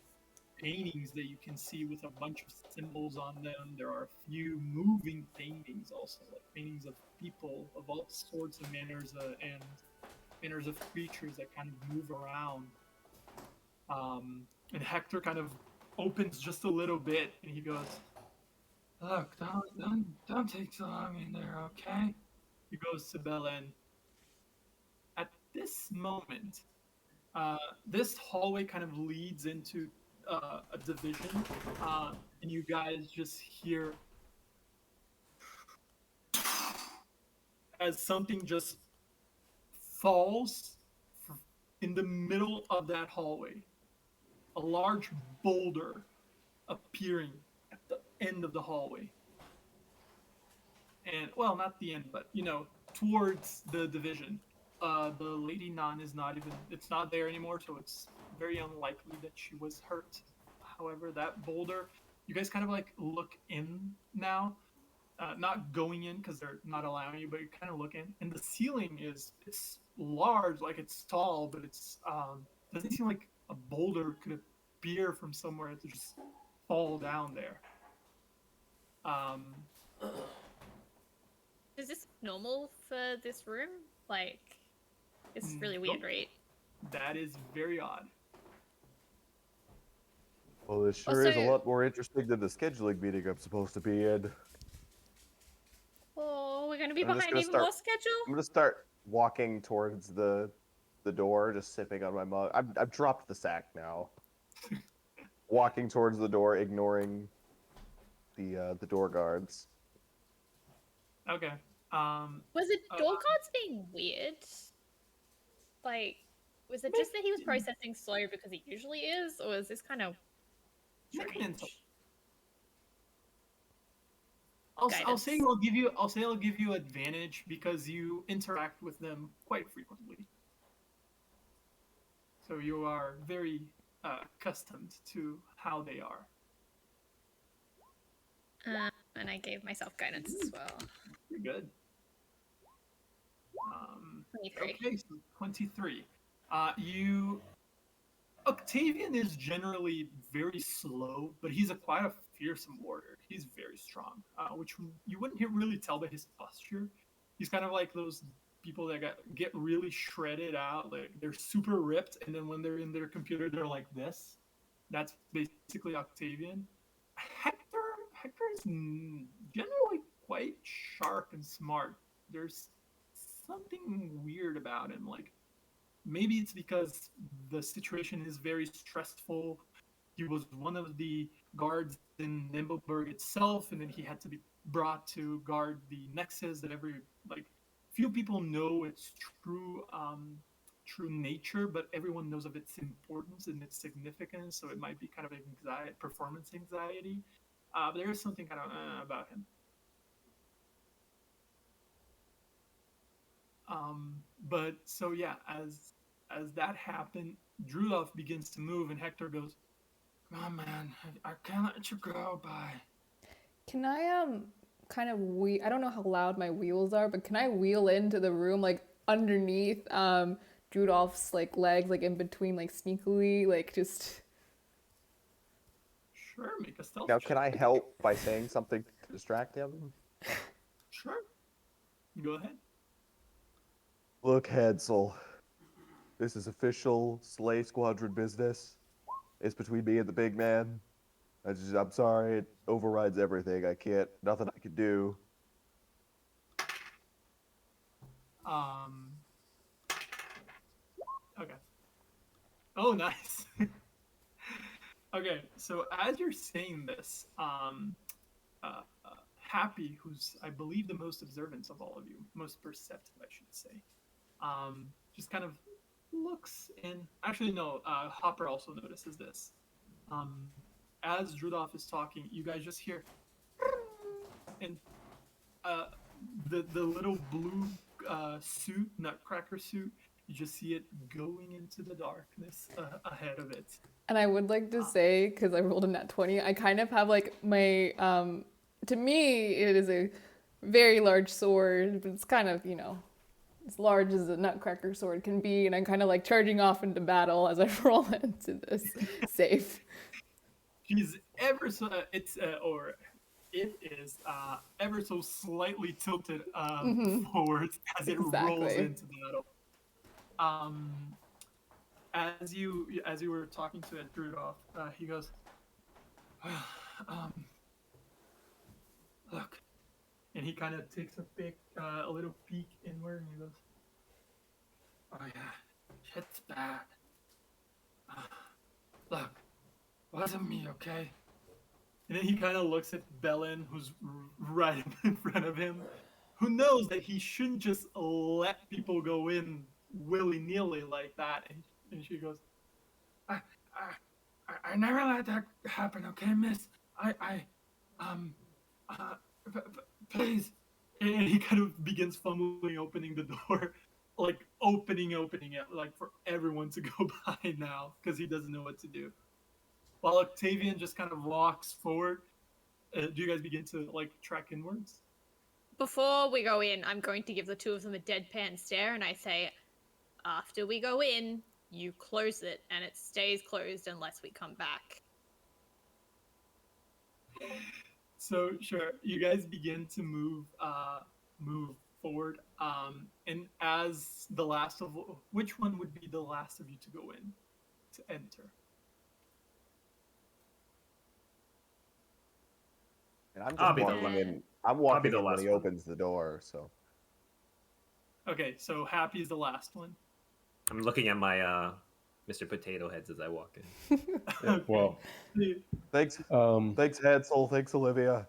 paintings that you can see with a bunch of symbols on them. There are a few moving paintings also, like paintings of people of all sorts of manners and manners of creatures that kind of move around. And Hector kind of opens just a little bit, and he goes, "Look, don't take so long in there, okay?" He goes to Belen. At this moment, this hallway kind of leads into a division, and you guys just hear as something just falls in the middle of that hallway. A large boulder appearing at the end of the hallway. And, well, not the end, but, towards the division. The Lady Nan is it's not there anymore, so it's very unlikely that she was hurt. However, that boulder, you guys kind of like look in now, not going in because they're not allowing you, but you kind of look in, and the ceiling it's large, like it's tall, but it's doesn't seem like a boulder could appear from somewhere to just fall down there. Is this normal for this room? Like, it's really weird, Nope. right? That is very odd. Well, this sure is a Also- lot more interesting than the scheduling meeting I'm supposed to be in. Oh, we're gonna be I'm just behind gonna even start- more schedule? I'm gonna start walking towards the door, just sipping on my mug. I've dropped the sack now. Walking towards the door, ignoring the door guards. Okay. Was it door cards being weird? Like, was it just that he was processing slow because he usually is, or is this kind of Make an insight. strange? I'll say I'll give you advantage because you interact with them quite frequently. So you are very accustomed to how they are. And I gave myself guidance as well. Pretty good. 23. Okay, so 23. Octavian is generally very slow, but he's quite a fearsome warrior. He's very strong, which you wouldn't really tell by his posture. He's kind of like those people that get really shredded out, like they're super ripped, and then when they're in their computer, they're like this. That's basically Octavian. Hector is generally quite sharp and smart. There's something weird about him, like maybe it's because the situation is very stressful. He was one of the guards in Nimbleburg itself, and then he had to be brought to guard the Nexus that few people know its true nature, but everyone knows of its importance and its significance. So it might be kind of anxiety, performance anxiety. But there is something kind of about him. But so yeah, as that happened, Drudolf begins to move, and Hector goes, "Come on, man, I can't let you go by." Can I kind of I don't know how loud my wheels are, but can I wheel into the room like underneath Drudolf's like legs, like in between, like sneakily, like just. Sure, make a stealth Now, check. can I help by saying something to distract him? Sure. Go ahead. Look, Hansel, this is official Slay Squadron business. It's between me and the big man. I'm sorry, it overrides everything. Nothing I can do. Okay. Oh, nice. Okay, so as you're saying this, Happy, who's I believe the most observant of all of you, most perceptive, I should say, just kind of looks in. Actually, no. Hopper also notices this. As Drudolf is talking, you guys just hear, and the little blue suit, Nutcracker suit. You just see it going into the darkness ahead of it. And I would like to say, because I rolled a nat 20, I kind of have like my, to me, it is a very large sword, but it's kind of, as large as a Nutcracker sword can be, and I'm kind of like charging off into battle as I roll into this safe. She's ever so, it is ever so slightly tilted forwards as it rolls into battle. As you were talking to Drudolf, he goes, look, and he kind of takes a little peek inward, and he goes, oh yeah, shit's bad. Look, wasn't me, okay? And then he kind of looks at Belen, who's right in front of him, who knows that he shouldn't just let people go in willy-nilly like that. And she goes, I never let that happen, okay, miss? Please. And he kind of begins fumbling opening the door, like opening it, like for everyone to go by now, because he doesn't know what to do. While Octavian just kind of walks forward, do you guys begin to like track inwards? Before we go in, I'm going to give the two of them a deadpan stare, and I say, after we go in, you close it, and it stays closed unless we come back. So sure, you guys begin to move forward. And as the last of which one would be the last of you to go in, to enter? And I'm I'll just be the walking la- in. I'm walking the in when last he one. opens the door. So Okay, so Happy is the last one. I'm looking at my Mr. Potato Heads as I walk in. Okay. Well, thanks, Hansel. Thanks, Olivia.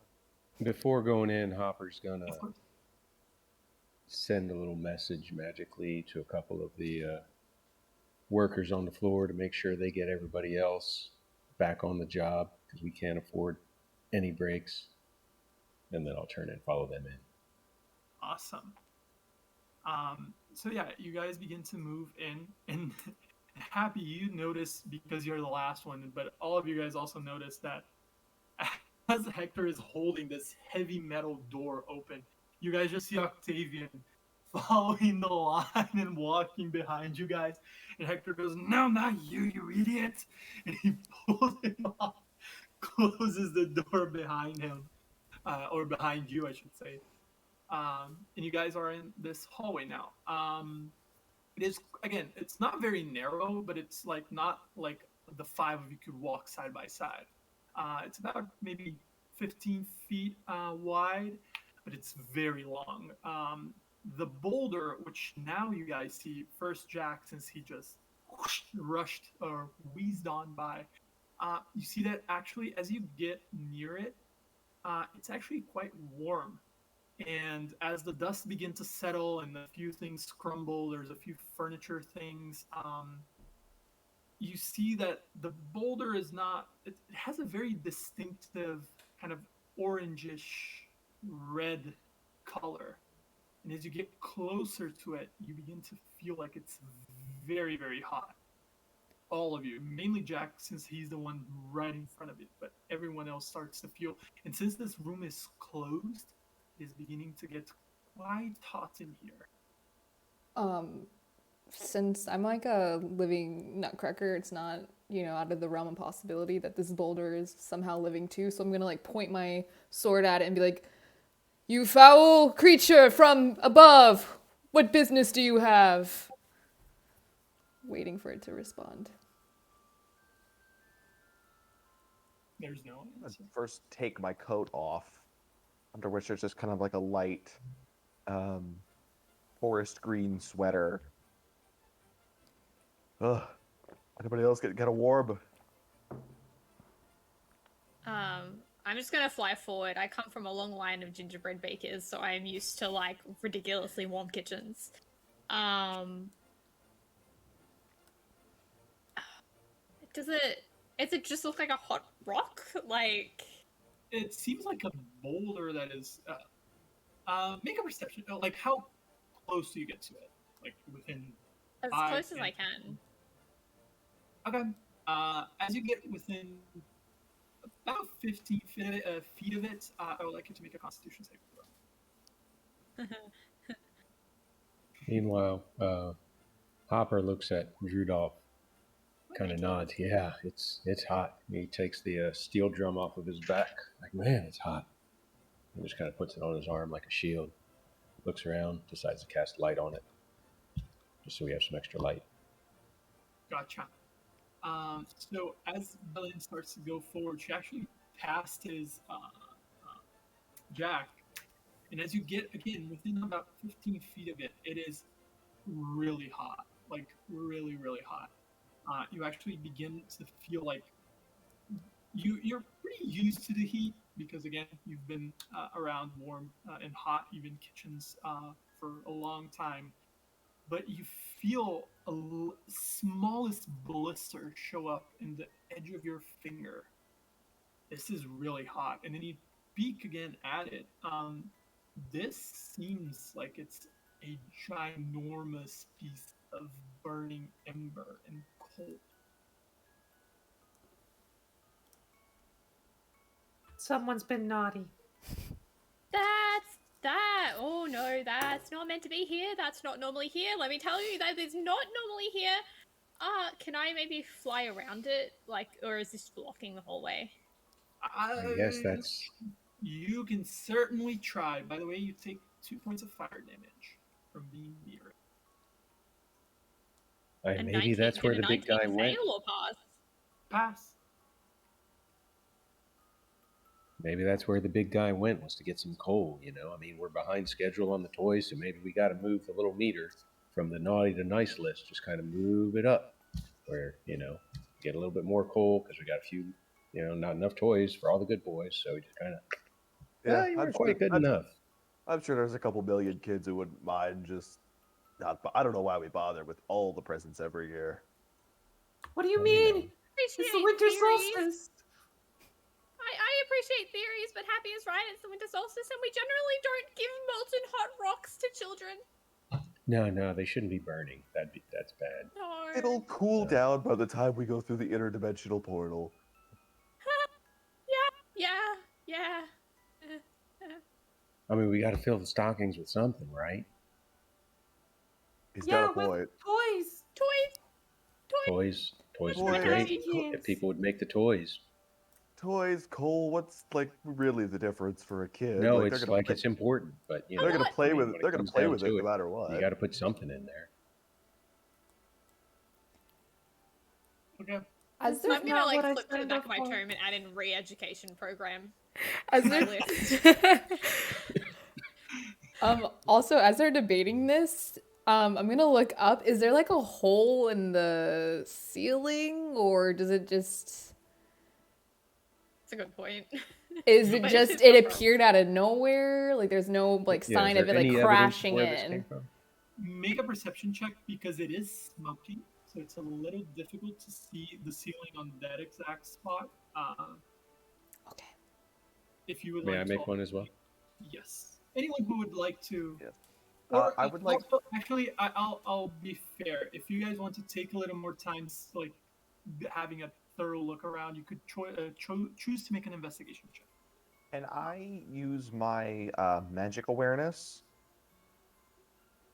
before going in, Hopper's gonna send a little message magically to a couple of the workers on the floor to make sure they get everybody else back on the job, because we can't afford any breaks. And then I'll turn and follow them in. Awesome. So yeah, you guys begin to move in, and Happy, you notice because you're the last one, but all of you guys also notice that as Hector is holding this heavy metal door open, you guys just see Octavian following the line and walking behind you guys. And Hector goes, "No, not you, you idiot!" And he pulls him off, closes the door behind him, or behind you, I should say. And you guys are in this hallway now. It is, again, it's not very narrow, but it's like not like the five of you could walk side by side. It's about maybe 15 feet wide, but it's very long. The boulder, which now you guys see, first Jack, since he just rushed or wheezed on by, you see that actually as you get near it, it's actually quite warm. And as the dust begins to settle and a few things crumble, there's a few furniture things. You see that the boulder is not, it has a very distinctive kind of orangish red color. And as you get closer to it, you begin to feel like it's very, very hot. All of you, mainly Jack, since he's the one right in front of it, but everyone else starts to feel. And since this room is closed, it is beginning to get quite hot in here. Since I'm like a living nutcracker, it's not, out of the realm of possibility that this boulder is somehow living too. So I'm gonna like point my sword at it and be like, "You foul creature from above, what business do you have?" Waiting for it to respond. There's no I'd answer. first take my coat off, under which there's just kind of like a light forest green sweater. Ugh. Anybody else get a warm? I'm just gonna fly forward. I come from a long line of gingerbread bakers, so I am used to like ridiculously warm kitchens. Does it just look like a hot rock? Like, It seems like a boulder that is. Make a perception. Like, how close do you get to it? Like within. as 5, close as 10. I can. Okay. As you get within about 15 feet of it, I would like you to make a Constitution saving throw. Meanwhile, Hopper looks at Drudolf, kind of nods. Yeah, it's hot. He takes the steel drum off of his back. Like, man, it's hot. He just kind of puts it on his arm like a shield. Looks around, decides to cast light on it, just so we have some extra light. Gotcha. So as Belen starts to go forward, she actually passed his Jack, and as you get again within about 15 feet of it, it is really hot, like really, really hot. You actually begin to feel like you're pretty used to the heat because again you've been around warm and hot even kitchens for a long time, but you feel smallest blister show up in the edge of your finger. This is really hot, and then you peek again at it. This seems like it's a ginormous piece of burning ember and coal. Someone's been naughty. Oh no, that's not meant to be here. That's not normally here. Let me tell you, that is not normally here. Can I maybe fly around it? Like, or is this blocking the hallway? I guess that's. You can certainly try. By the way, you take 2 points of fire damage from being near it. And Maybe that's where the big guy went. Fail or pass? Pass. Maybe that's where the big guy went, was to get some coal, I mean, we're behind schedule on the toys, so maybe we got to move the little meter from the naughty to nice list, just kind of move it up where, get a little bit more coal because we got a few, not enough toys for all the good boys, so we just kind of, you weren't quite good enough. I'm sure there's a couple million kids who wouldn't mind just not. I don't know why we bother with all the presents every year. What do you mean? It's the winter solstice. I appreciate theories, but Happy is right. It's the winter solstice, and we generally don't give molten hot rocks to children. No, they shouldn't be burning. That's bad. No. It'll cool down by the time we go through the interdimensional portal. Yeah. I mean, we got to fill the stockings with something, right? He's Yeah, got a with point. toys. Toys would be Toys. great Yes. if people would make the toys. Toys, Cole. What's like really the difference for a kid? No, like, it's like it's important, but you know, they're gonna play with when it. They're gonna comes play down with it to no matter what. You got to put something in there. Okay. As This they're, is I'm gonna not like what I flip to the signed back up of my for. tome and add in re-education program. as My they're list. also as they're debating this, I'm gonna look up. Is there like a hole in the ceiling, or does it just? That's a good point. Is it But just it's it not appeared out of nowhere? Like there's no like Yeah, sign is of there it like any evidence crashing where this came in. from? Make a perception check because it is smoky, so it's a little difficult to see the ceiling on that exact spot. Okay. If you would May like I make to, one as well? yes. Anyone who would like to, Yes. or I would like. also, actually, I'll be fair. If you guys want to take a little more time, like having a thorough look around, you could choose to make an investigation check. Can I use my magic awareness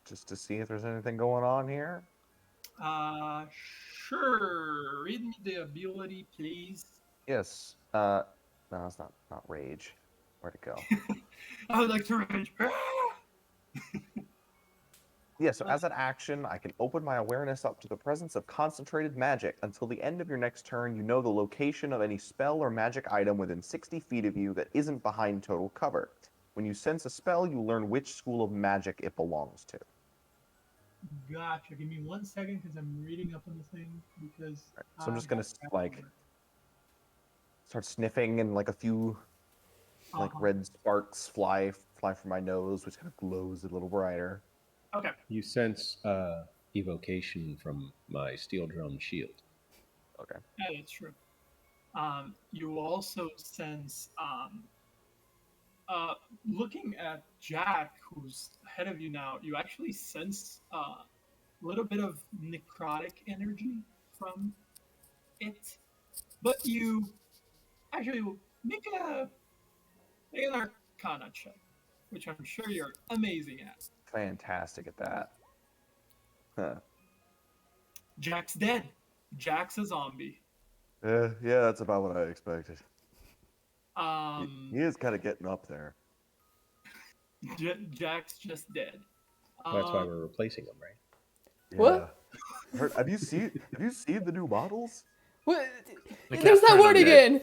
just to see if there's anything going on here? Sure. Read me the ability, please. Yes. No, it's not rage. Where'd it go? I would like to rage. Yeah, so as an action, I can open my awareness up to the presence of concentrated magic. Until the end of your next turn, you know the location of any spell or magic item within 60 feet of you that isn't behind total cover. When you sense a spell, you learn which school of magic it belongs to. Gotcha. Give me 1 second because I'm reading up on the thing because. So I'm just gonna start sniffing, and like a few red sparks fly from my nose, which kind of glows a little brighter. Okay. You sense evocation from my steel drum shield. Okay. Yeah, that's true. You also sense, looking at Jack, who's ahead of you now, you actually sense a little bit of necrotic energy from it. But you actually will make an Arcana check, which I'm sure you're amazing at. Fantastic at that. Huh. Jack's dead. Jack's a zombie. Yeah, that's about what I expected. He is kind of getting up there. Jack's just dead. That's why we're replacing him, right? Yeah. What? Have you seen the new models? What? The There's that captain word of again.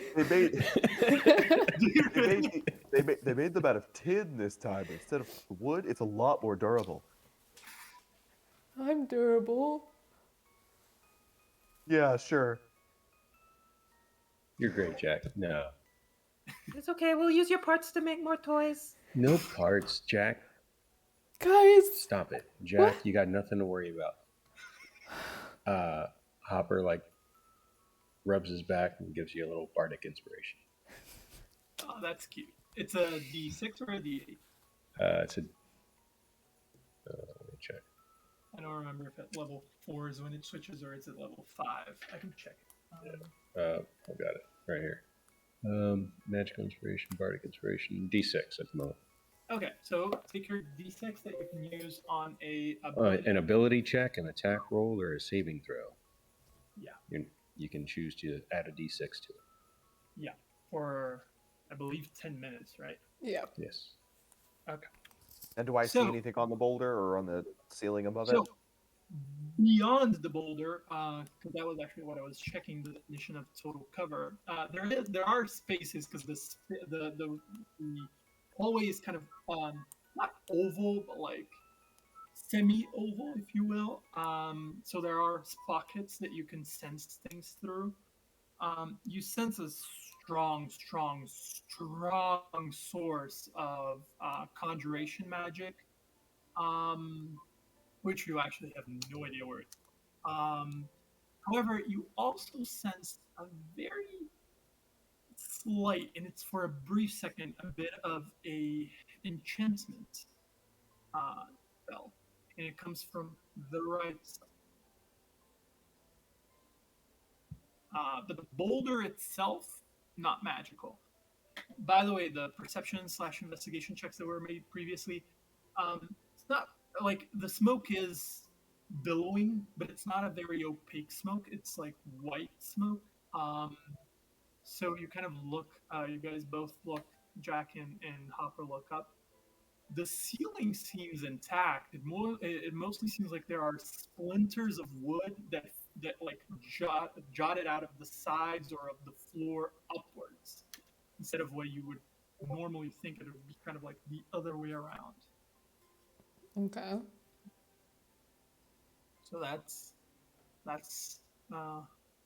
They made them out of tin this time instead of wood. It's a lot more durable. I'm durable. Yeah, sure. You're great, Jack. No. It's okay. We'll use your parts to make more toys. No parts, Jack. Guys. Stop it. Jack, What? you got nothing to worry about. Hopper, like, rubs his back and gives you a little bardic inspiration. Oh, that's cute. It's a D6 or a D8? It's a... let me check. I don't remember if at level 4 is when it switches or it's at level 5. I can check it. I've got it right here. Magical inspiration, bardic inspiration, D6 at the moment. Okay, so take your D6 that you can use on An ability check, an attack roll, or a saving throw. Yeah. You can choose to add a D6 to it. Yeah, for I believe 10 minutes, right? Yeah. Yes. Okay. And do I see So- anything on the boulder or on the ceiling above So it? beyond the boulder, because that was actually what I was checking the definition of total cover. There are spaces because the hallway is kind of not oval but like semi-oval, if you will. So there are pockets that you can sense things through. You sense a strong source of conjuration magic, which you actually have no idea where it's. However, you also sense a very slight, and it's for a brief second, a bit of a enchantment spell. and it comes from the right side. But the boulder itself, not magical. By the way, the perception/investigation checks that were made previously, it's not like the smoke is billowing, but it's not a very opaque smoke. It's like white smoke. Um, so you kind of look, you guys both look, Jack and Hopper look up. The ceiling seems intact. It mostly seems like there are splinters of wood that like jotted out of the sides or of the floor upwards, instead of what you would normally think it would be kind of like the other way around. Okay. So that's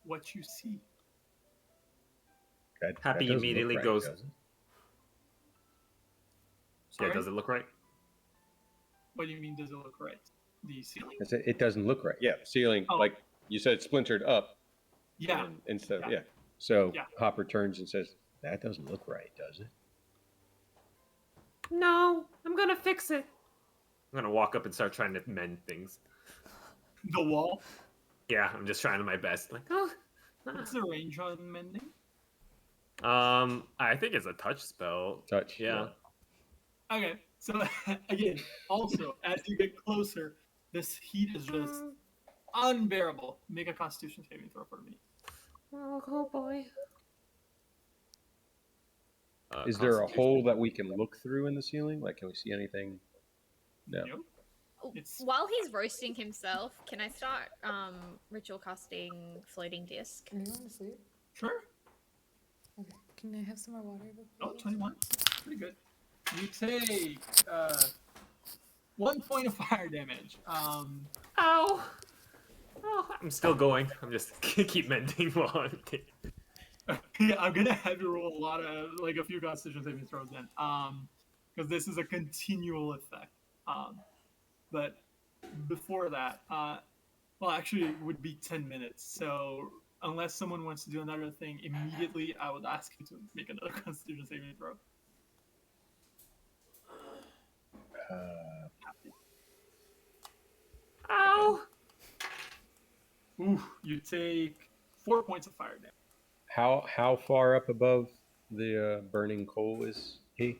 what you see. Happy doesn't look immediately right, goes- does it? Sorry? Yeah, does it look right? What do you mean? Does it look right? The ceiling? I said it doesn't look right. Yeah, ceiling, Oh. like you said, splintered up. Yeah. And instead, Yeah. yeah. So Yeah. Hopper turns and says, "That doesn't look right, does it?" No, I'm gonna fix it. I'm gonna walk up and start trying to mend things. The wall. Yeah, I'm just trying my best. Like, Oh, What's the range on mending? I think it's a touch spell. Touch. Yeah. Okay, so again, also as you get closer, this heat is just unbearable. Make a Constitution saving throw for me. oh boy. Is there a Constitution. hole that we can look through in the ceiling? Like, can we see anything? No. Nope. It's- While he's roasting himself, can I start ritual casting floating disc? Are you going to sleep? Sure. Okay. Can I have some more water? Oh, 21. Pretty good. You take 1 point of fire damage. Ow. Oh, I'm still going. I'm just keep mending while I'm Yeah, I'm gonna have you roll a few Constitution saving throws then, because this is a continual effect. But before that, well, actually, it would be 10 minutes. So unless someone wants to do another thing immediately, I would ask you to make another Constitution saving throw. ow. Ooh, you take 4 points of fire damage. How far up above the burning coal is he?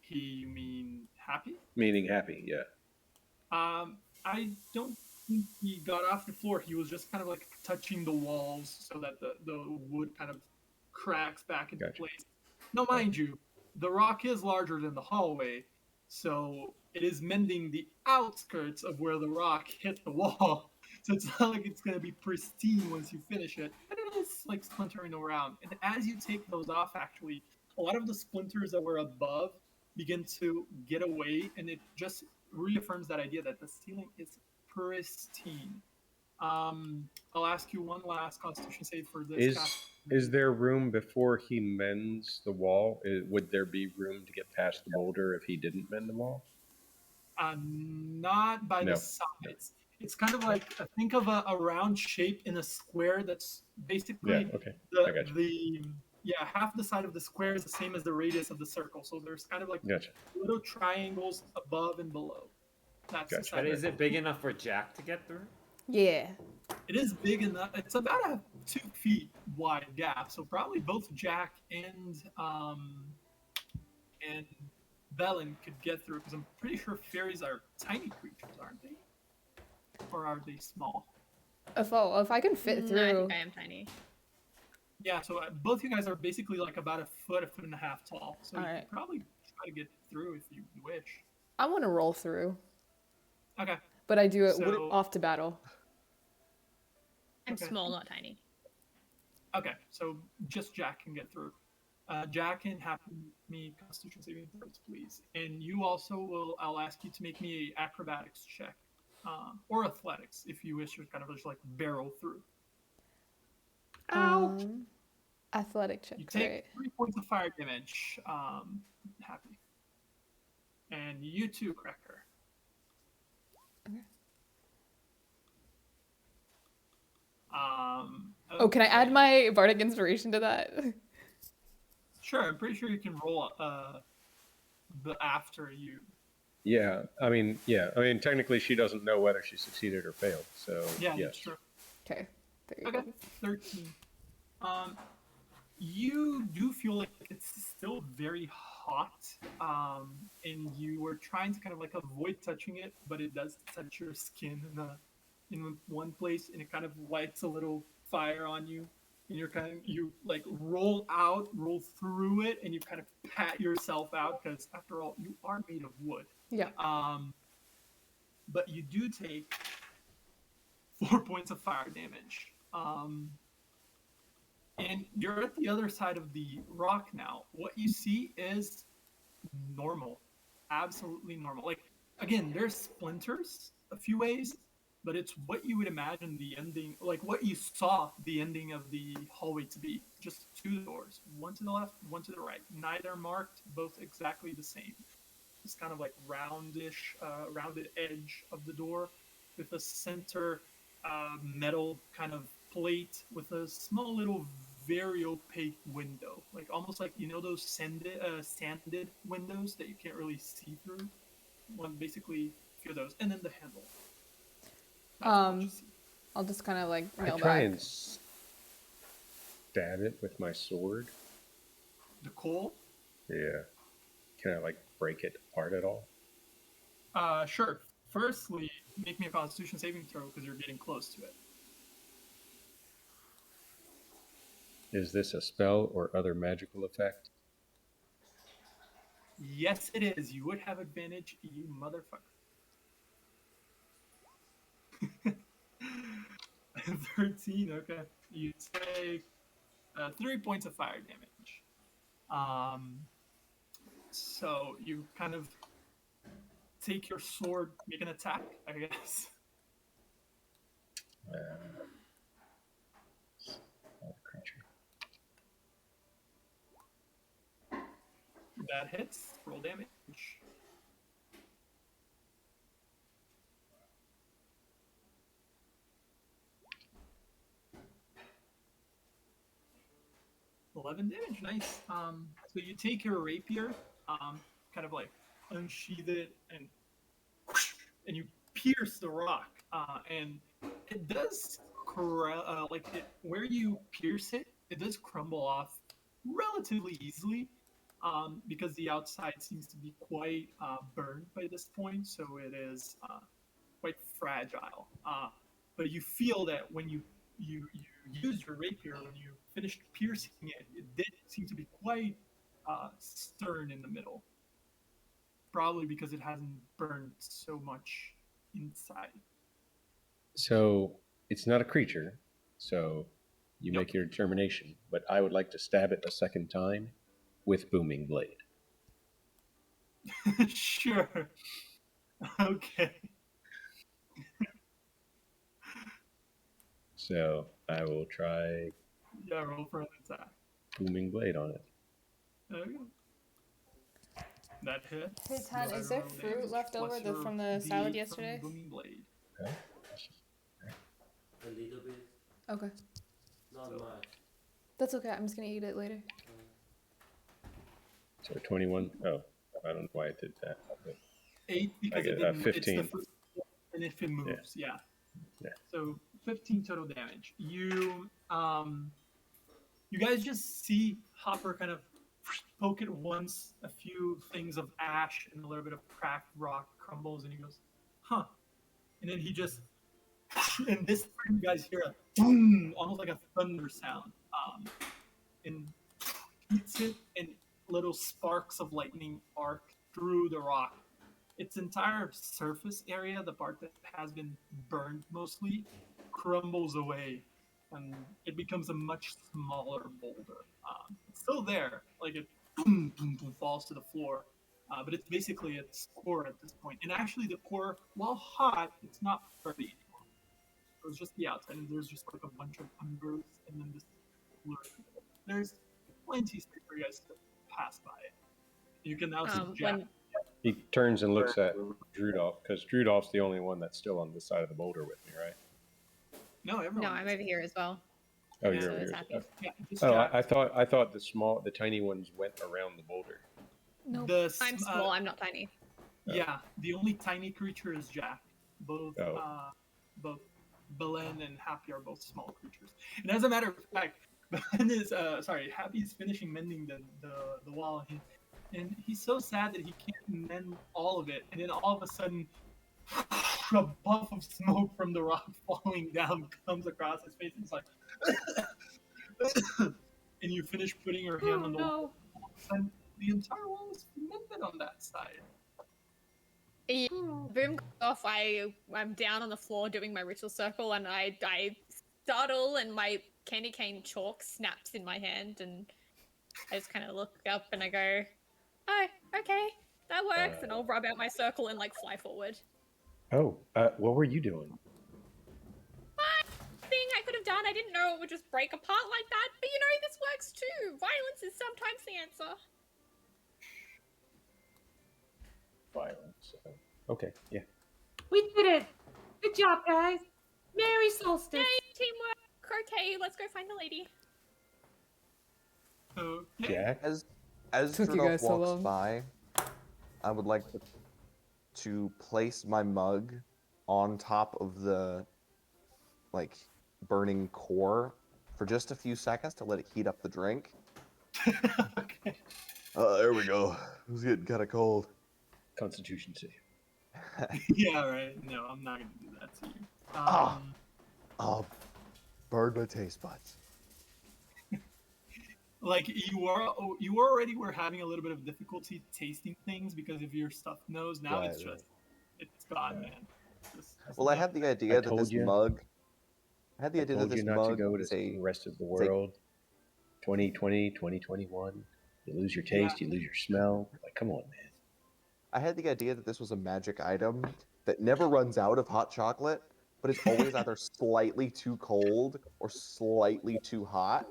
You mean Happy? Meaning Happy, yeah. I don't think he got off the floor. He was just kind of like touching the walls so that the wood kind of cracks back into Gotcha. place. Now, mind you, the rock is larger than the hallway, so it is mending the outskirts of where the rock hit the wall. So it's not like it's going to be pristine once you finish it, but it is like splintering around. And as you take those off, actually, a lot of the splinters that were above begin to get away, and it just reaffirms that idea that the ceiling is pristine. I'll ask you one last Constitution save for this. Is there room before he mends the wall? Would there be room to get past the boulder if he didn't mend the wall? Not by No. the sides. It's kind of like, think of a round shape in a square that's basically Yeah, okay. I got you. half the side of the square is the same as the radius of the circle. So there's kind of like Gotcha. little triangles above and below. That's the Gotcha. side But of is it big enough for Jack to get through? Yeah. It is big enough. It's about a 2 feet wide gap. So probably both Jack and Bellin could get through, because I'm pretty sure fairies are tiny creatures, aren't they? Or are they small? If I can fit No, I through. think I am tiny. Yeah, so both you guys are basically like about a foot and a half tall. So you Alright. could probably try to get through if you wish. I want to roll through, Okay. but I do it So- off to battle. I'm Okay. small, not tiny. Okay, so just Jack can get through. Jack can have me Constitution saving throws, please. And you also I'll ask you to make me a acrobatics check. Or athletics, if you wish to kind of just like barrel through. Ow. Athletic check. You take Right. 3 points of fire damage. Happy. And you too, Cracker. Okay. Okay. Oh, can I add my bardic inspiration to that? Sure, I'm pretty sure you can roll the after you Yeah, I mean, technically she doesn't know whether she succeeded or failed. So Yeah, yes. that's true. Okay. There you Okay, go. 13. You do feel like it's still very hot, and you were trying to kind of like avoid touching it, but it does touch your skin in one place, and it kind of lights a little fire on you, and you like roll through it, and you kind of pat yourself out because after all, you are made of wood. Yeah. But you do take 4 points of fire damage. And you're at the other side of the rock now. What you see is normal, absolutely normal. Like, again, there's splinters a few ways, but it's what you would imagine the ending, like what you saw the ending of the hallway to be. Just two doors, one to the left, one to the right. Neither marked, both exactly the same. This kind of like rounded edge of the door with a center metal kind of plate with a small little very opaque window, like almost like those sanded windows that you can't really see through. One basically a few of those, and then the handle. That's what you see. I'll just kind of like I kneel try back. and stab it with my sword. The coal? Yeah. Can I like break it apart at all? Sure. Firstly, make me a Constitution saving throw because you're getting close to it. Is this a spell or other magical effect? Yes, it is. You would have advantage, you motherfucker. 13, okay. You take 3 points of fire damage. So you kind of take your sword, make an attack, I guess. Creature. That hits. Roll damage. 11 damage, nice. So you take your rapier, kind of like unsheath it, and you pierce the rock, and it does where you pierce it, it does crumble off relatively easily, because the outside seems to be quite burned by this point, so it is quite fragile. But you feel that when you used your rapier, when you finished piercing it, it did seem to be quite stern in the middle. Probably because it hasn't burned so much inside. So it's not a creature. So you Yep. make your determination. But I would like to stab it a second time with booming blade. Sure. Okay. So I will try Yeah, roll for an attack. booming blade on it. Okay. That hits. Hey, Tad, Go is ahead there and roll fruit damage, left over plus from the your salad D8 yesterday? from Booming Blade. Okay. A little bit, Okay. not So- much. That's okay. I'm just gonna eat it later. So 21. Oh, I don't know why I did that. But 8 because get, it didn't. 15. It's the first, and if it moves, yeah. Yeah. So 15 total damage. You guys just see Hopper kind of poke it once, a few things of ash and a little bit of cracked rock crumbles, and he goes, "Huh," and then he just, and this time you guys hear a boom, almost like a thunder sound, and hits it, and little sparks of lightning arc through the rock. Its entire surface area, the part that has been burned mostly, crumbles away, and it becomes a much smaller boulder. It's still there, like it boom, boom, boom, falls to the floor, but it's basically its core at this point. And actually, the core, while hot, it's not dirty anymore. It was just the outside, and there's just like a bunch of embers, and then this blur. There's plenty of space for you guys to pass by it. You can now see Jack. When he turns and looks at Drudolf, because Drudolf's the only one that's still on this side of the boulder with me, right? No, everyone. no, I'm over here as well. Oh, Yeah, you're so over it's here. happy. Yeah, just Oh, Jack. I thought the tiny ones went around the boulder. No. The I'm small. I'm not tiny. Yeah, the only tiny creature is Jack. Both Oh. both Belen and Happy are both small creatures. And as a matter of fact, Belen is Happy's finishing mending the wall, and he's so sad that he can't mend all of it. And then all of a sudden, a puff of smoke from the rock falling down comes across his face, and it's like, and you finish putting your hand Oh on the wall. no. All of a sudden, the entire wall is mended on that side. Yeah, boom goes off. I'm down on the floor doing my ritual circle, and I startle, and my candy cane chalk snaps in my hand, and I just kind of look up and I go, "Oh, okay, that works." And I'll rub out my circle and like fly forward. Oh, what were you doing? Thing I could have done. I didn't know it would just break apart like that. But you know, this works too. Violence is sometimes the answer. Violence. Okay, yeah. We did it! Good job, guys! Merry Solstice! Yay, teamwork. Okay, let's go find the lady. Okay. Jack? As Took you Drudolf guys so walks long. by, I would like to place my mug on top of the like burning core for just a few seconds to let it heat up the drink. Okay. There we go. It was getting kind of cold. Constitution save. Yeah, right. No, I'm not gonna do that to you. Oh, burned my taste buds. Like you already were having a little bit of difficulty tasting things because of your stuffed nose. Now Right, it's right. just it's gone, man. Just Well, I no. had the idea that told this you. mug. I had the I idea that told you this not to mug go to is the rest of the is a- world. 2020, 2021. You lose your taste, you lose your smell. Like, come on, man. I had the idea that this was a magic item that never runs out of hot chocolate, but it's always either slightly too cold or slightly too hot,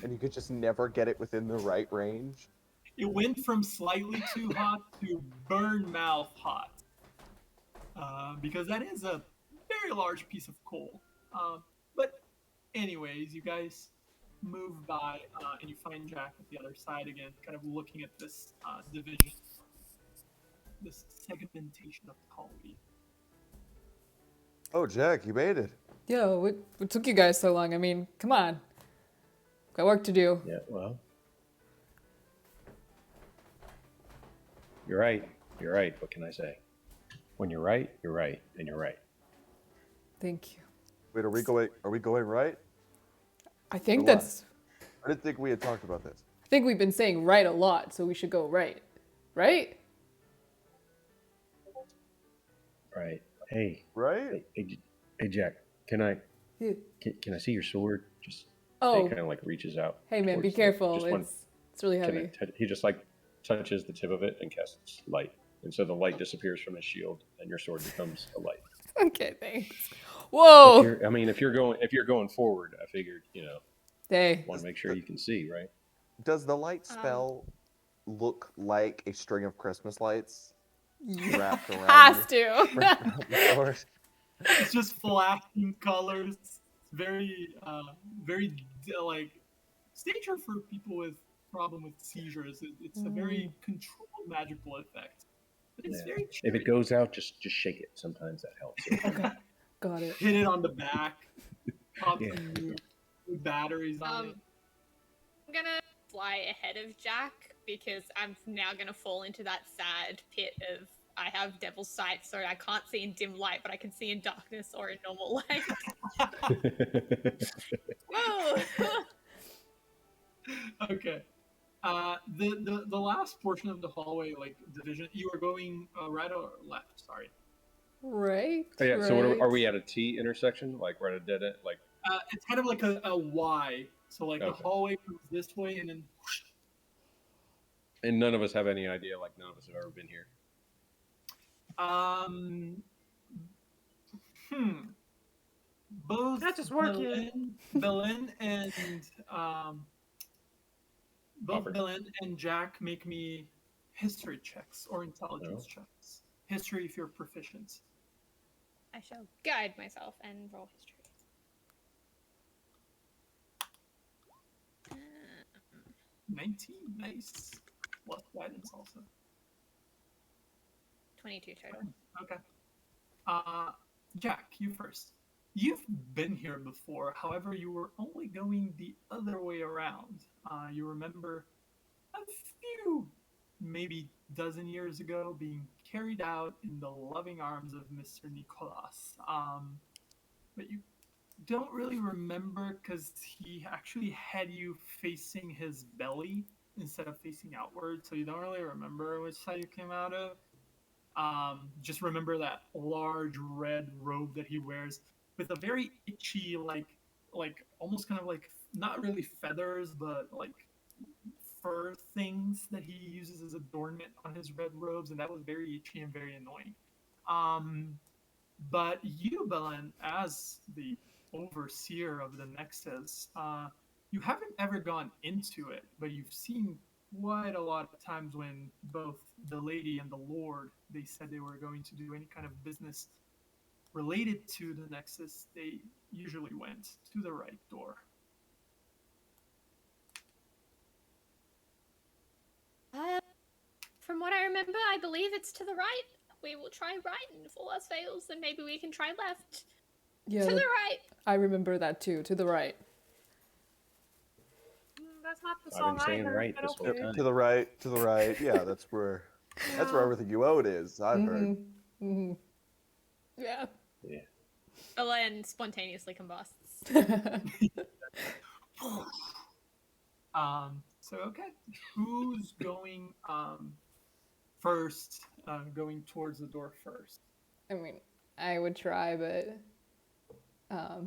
and you could just never get it within the right range. It went from slightly too hot to burn mouth hot. Because that is a very large piece of coal. But anyways, you guys move by and you find Jack at the other side again, kind of looking at this division, this segmentation of the hallway. Oh, Jack, you made it. Yo, what took you guys so long? I mean, come on. Got work to do. Yeah, well. You're right. You're right. What can I say? When you're right, and you're right. Thank you. Wait, are we going right? I think Or that's. I didn't think we had talked about this. I think we've been saying right a lot, so we should go right. Right? Right. Hey. Right? Hey, Jack. Can I Yeah. can I see your sword? Just Oh. he kind of like reaches out. Hey man, be towards careful. just one- It's really can heavy. he just like touches the tip of it and casts light, and so the light disappears from his shield, and your sword becomes a light. Okay, thanks. Whoa. If you're going forward, I figured Hey. want to make sure you can see, right? Does the light spell look like a string of Christmas lights wrapped around? Has the to. sword? It's just flashing colors. It's very, like danger for people with problem with seizures. It's a very controlled magical effect. But it's Yeah. very If cheery. it goes out, just shake it. Sometimes that helps. Okay. Got it. Hit it on the back. Pop Yeah. some new batteries on it. I'm gonna fly ahead of Jack because I'm now gonna fall into that sad pit of I have devil's sight, so I can't see in dim light, but I can see in darkness or in normal light. Whoa! Okay. The last portion of the hallway, like division, you are going right or left? Sorry. Right. Oh, yeah. So right. are we at a T intersection, like right at a dead end? Like It's kind of like a Y. So like the Okay. hallway comes this way, and then and none of us have any idea. Like none of us have ever been here. Both That just work here. Belen and both Robert. Belen and Jack make me history checks or intelligence checks. History if you're proficient. I shall guide myself and roll history. 19, nice. Plus guidance also. 22 total. Okay. Jack, you first. You've been here before, however, you were only going the other way around. You remember a few, maybe dozen years ago, being carried out in the loving arms of Mr. Nicolas. But you don't really remember because he actually had you facing his belly instead of facing outward, so you don't really remember which side you came out of. Just remember that large red robe that he wears with a very itchy, like almost kind of like not really feathers, but like fur things that he uses as adornment on his red robes, and that was very itchy and very annoying. Um, but you, Belen, as the overseer of the Nexus, you haven't ever gone into it, but you've seen quite a lot of times when both the lady and the lord, they said they were going to do any kind of business related to the Nexus, they usually went to the right door. From what I remember, I believe it's to the right. We will try right, and if all else fails, then maybe we can try left. Yeah, To the right. I remember that too. To the right. That's not the I've song been I saying heard, right but this whole okay. time. To the right, to the right. Yeah, that's where everything you owed is. I've heard. Mm-hmm. Yeah. Yeah. Belen spontaneously combusts. So okay, who's going first? Going towards the door first. I mean, I would try, but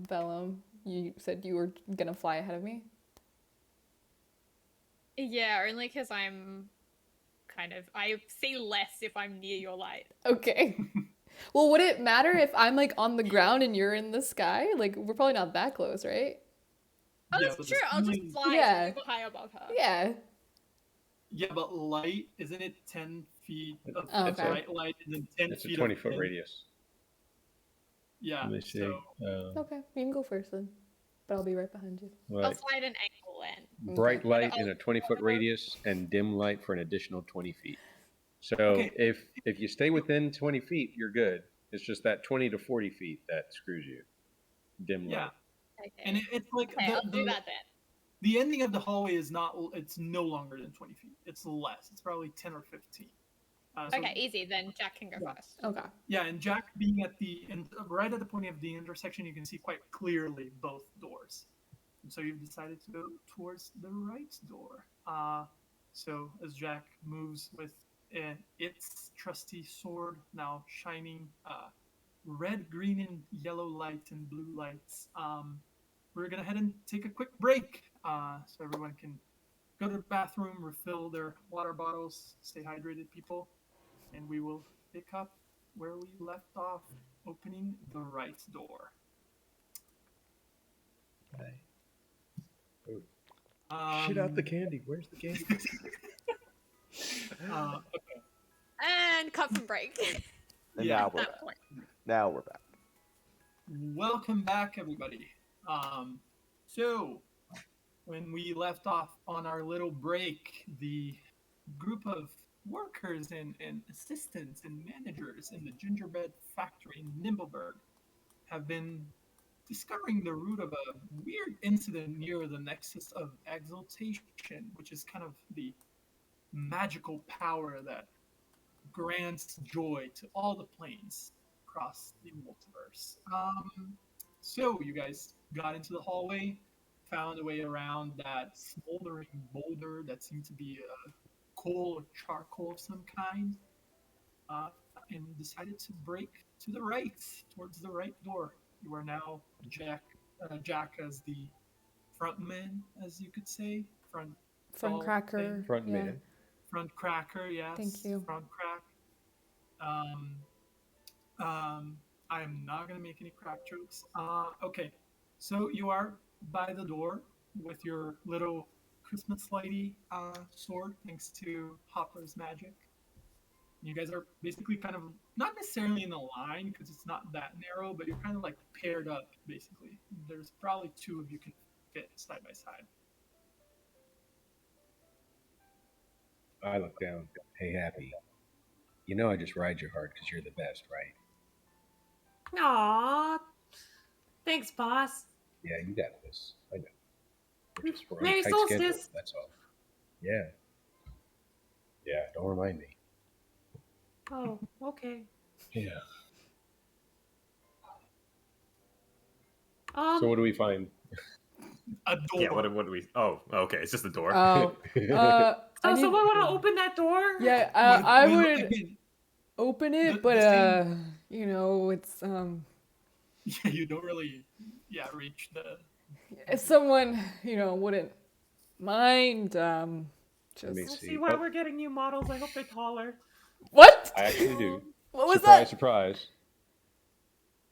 Bellum, you said you were gonna fly ahead of me. Yeah, only because I see less if I'm near your light. Okay. Well, would it matter if I'm like on the ground and you're in the sky? Like, we're probably not that close, right? Oh, Yeah, that's but true. the I'll just ceiling- fly Yeah. super high above her. Yeah. Yeah, but light, isn't it 10 feet of Oh, okay. bright light and then 10 It's a feet 20-foot of radius. Yeah, Let me see. so Okay, you can go first then, but I'll be right behind you. I'll Right. slide an angle in. Bright light I'll- in a 20-foot radius and dim light for an additional 20 feet. So Okay. if you stay within 20 feet, you're good. It's just that 20 to 40 feet that screws you. Dim light. yeah. Okay. And it's like Okay, I'll do that then. the ending of the hallway is not, it's no longer than 20 feet. It's less. It's probably 10 or 15. So- Okay, easy. Then Jack can go Yeah. first. Okay. Yeah, and Jack being at right at the point of the intersection, you can see quite clearly both doors. And so you've decided to go towards the right door. So as Jack moves with its trusty sword, now shining red, green, and yellow light and blue lights, we're gonna head and take a quick break so everyone can go to the bathroom, refill their water bottles, stay hydrated, people, and we will pick up where we left off, opening the right door. Shit out the candy. Where's the candy? Okay. And cut from break. And Yeah, now we're that back. point. Now we're back. Welcome back, everybody. So, when we left off on our little break, the group of workers and assistants and managers in the gingerbread factory in Nimbleburg have been discovering the root of a weird incident near the Nexus of Exaltation, which is kind of the magical power that grants joy to all the planes across the multiverse. So you guys got into the hallway, found a way around that smoldering boulder that seemed to be a coal or charcoal of some kind, uh, and decided to break to the right, towards the right door. You are now Jack as the front man, as you could say, front Front tall cracker. thing. Front yeah. man. Front cracker, yes. Thank you. Front crack. I am not gonna make any crack jokes. Okay, so you are by the door with your little Christmas lighty sword, thanks to Hopper's magic. You guys are basically kind of not necessarily in a line because it's not that narrow, but you're kind of like paired up basically. There's probably two of you can fit side by side. I look down. Hey, Happy. You know I just ride your heart because you're the best, right? Aww. Thanks, boss. Yeah, you got this. I know. We're on a Merry tight schedule, solstice. that's all. Yeah. Yeah, don't remind me. Oh, okay. Yeah. Um, So what do we find? A door. Yeah, what do we? Oh, okay, it's just a door. Oh, I need, someone want to open that door? yeah, With- I with- would again, open it, the but same- you know, it's yeah, you don't really, reach the. if someone wouldn't mind, Let just me We'll see. see why Oh, we're getting new models. I hope they're taller. what? I actually do. What was Surprise, that? surprise.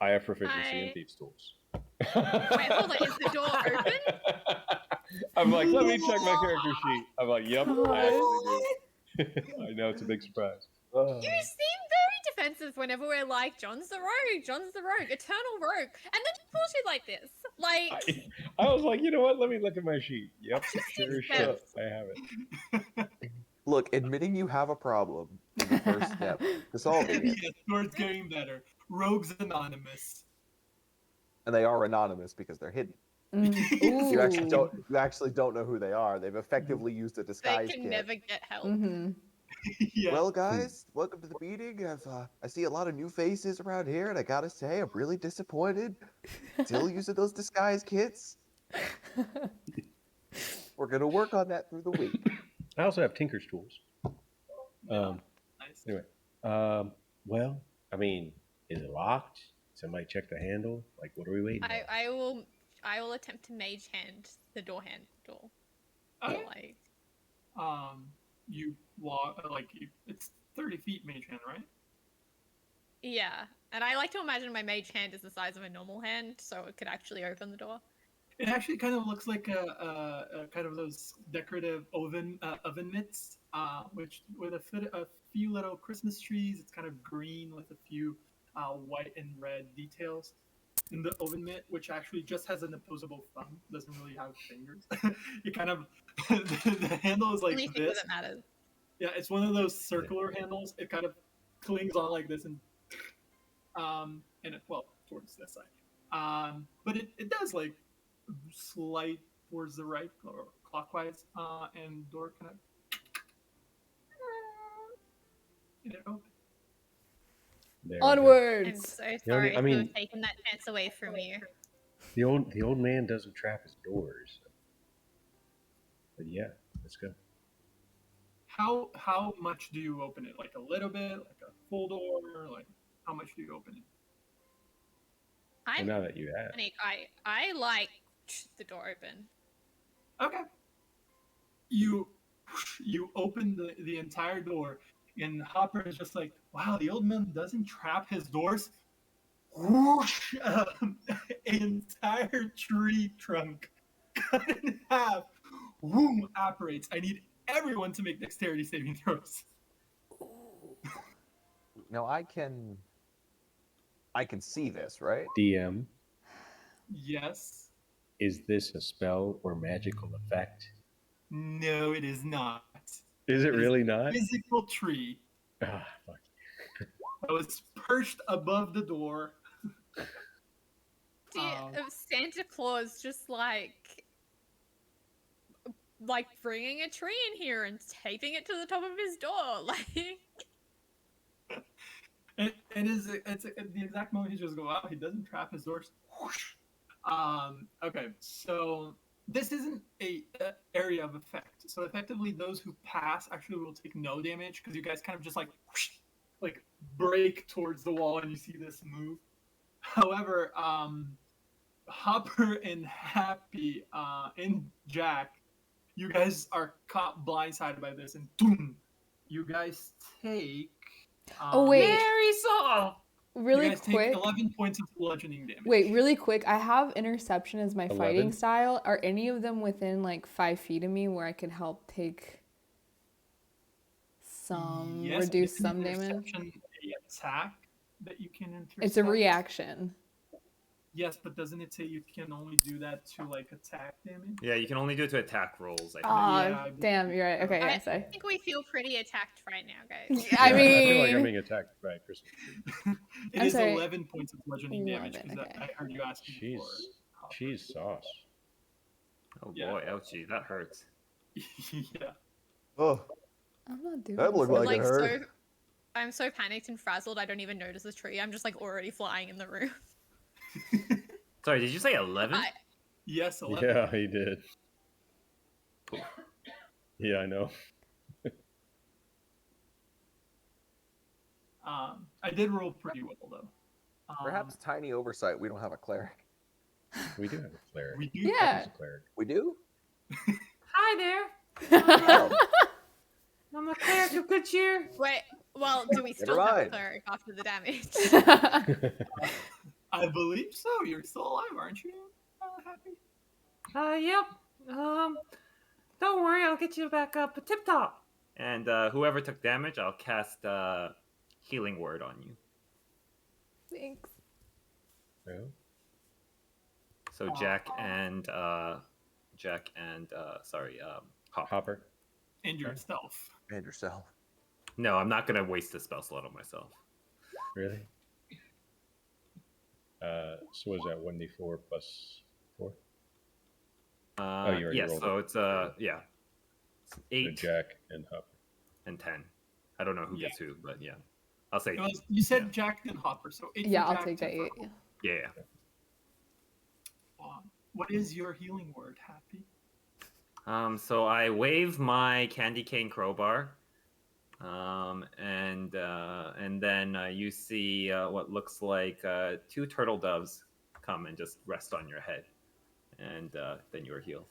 I have proficiency in I- thieves' tools. Wait, hold on. Is the door open? I'm like, let me check my character sheet. I'm like, yep, I actually do. I know, it's a big surprise. You seem very defensive whenever we're like, John's the rogue, eternal rogue. And then you pull shit like this. Like, I was like, you know what? Let me look at my sheet. Yep, sure as shit. sense. I have it. Look, admitting you have a problem is the first step to solving it. Yes, it's getting better. Rogues Anonymous. And they are anonymous because they're hidden. Ooh. You actually don't know who they are. They've effectively used a they disguise can kit. never get help. Mm-hmm. Yeah. Well, guys, welcome to the meeting. I see a lot of new faces around here, and I gotta say, I'm really disappointed. Still using those disguise kits. We're gonna work on that through the week. I also have Tinker's tools. Nice. Anyway, well, I mean, is it locked? Somebody check the handle? Like, what are we waiting on? I will attempt to mage hand the door handle. Okay. Like, You walk it's 30 feet mage hand, right? yeah. And I like to imagine my mage hand is the size of a normal hand, so it could actually open the door. It actually kind of looks like a kind of those decorative oven mitts, which with a few little Christmas trees. It's kind of green with a few white and red details. In the oven mitt, which actually just has an opposable thumb, doesn't really have fingers. It kind of the handle is like Only finger this. that matters. Yeah, it's one of those circular handles. It kind of clings on like this and towards this side. But it does like slide towards the right or clockwise, and door kind of and it opens. There we go. I'm Onwards. so only- sorry I to mean- have taken that chance away from you. The old man doesn't trap his doors. But yeah, let's go. How much do you open it? Like a little bit, like a full door, like how much do you open it? Well, I'm now that you ask. I like the door open. Okay. You open the entire door, and Hopper is just like, wow, the old man doesn't trap his doors. Whoosh! Entire tree trunk cut in half. Boom! Operates. I need everyone to make dexterity saving throws. Now I can see this, right? DM, Yes. is this a spell or magical effect? No, it is not. Is it It is really a not? physical tree Ah, fuck. that was perched above the door. Santa Claus just like bringing a tree in here and taping it to the top of his door, like. It's at the exact moment he just go out. He doesn't trap his doors. Whoosh. Okay, so this isn't a area of effect. So effectively, those who pass actually will take no damage because you guys kind of just like whoosh, like break towards the wall and you see this move. However, Hopper and Happy and Jack, you guys are caught blindsided by this, and boom, you guys take. Oh, wait. Merry soul. Really you guys quick. take 11 points of bludgeoning damage. Wait, really quick. I have interception as my 11? fighting style. Are any of them within like 5 feet of me where I could help take some, Yes, reduce it's an some damage? interception attack that you can intercept. It's a reaction. Yes, but doesn't it say you can only do that to like attack damage? Yeah, you can only do it to attack rolls. I think. Aw, I damn, you're right. Okay, I yes, I. think we feel pretty attacked right now, guys. I Yeah, I feel like I'm mean, being attacked by a Christmas tree. It I'm is sorry. 11 points of bludgeoning damage 11, because okay. I heard you asking for. Cheese sauce. Oh Yeah. boy, ouchie, that hurts. Yeah. Oh, I'm not doing that looked this. like it hurt. I'm so panicked and frazzled I don't even notice the tree. I'm just like already flying in the room. Sorry, did you say 11? Yes, 11. Yeah, he did. Yeah, I know. I did roll pretty well though. Perhaps tiny oversight. We don't have a cleric. We do have a cleric. We do. Yeah. He's a cleric. We do? Hi there. Oh, I'm a cleric of good cheer. Wait, well, do we still Never have a mind. cleric after the damage? I believe so. You're still alive, aren't you? Happy? Yep. Don't worry, I'll get you back up tip top. And whoever took damage, I'll cast Healing Word on you. Thanks. Oh, So Jack and Hopper. And yourself. and yourself. No, I'm not gonna waste a spell slot on myself. Really? So was that 1d4 plus 4? you already Yeah, rolled so it. it's yeah, it's So 8 Jack and Hopper. and 10. I don't know who gets who, but yeah, I'll say You said yeah. Jack and Hopper, so 8 Yeah, for I'll Jack, take 10 that for 8. Hopper. Yeah. What is your healing word, Happy? So I wave my candy cane crowbar, and then you see what looks like 2 turtle doves come and just rest on your head, and then you are healed.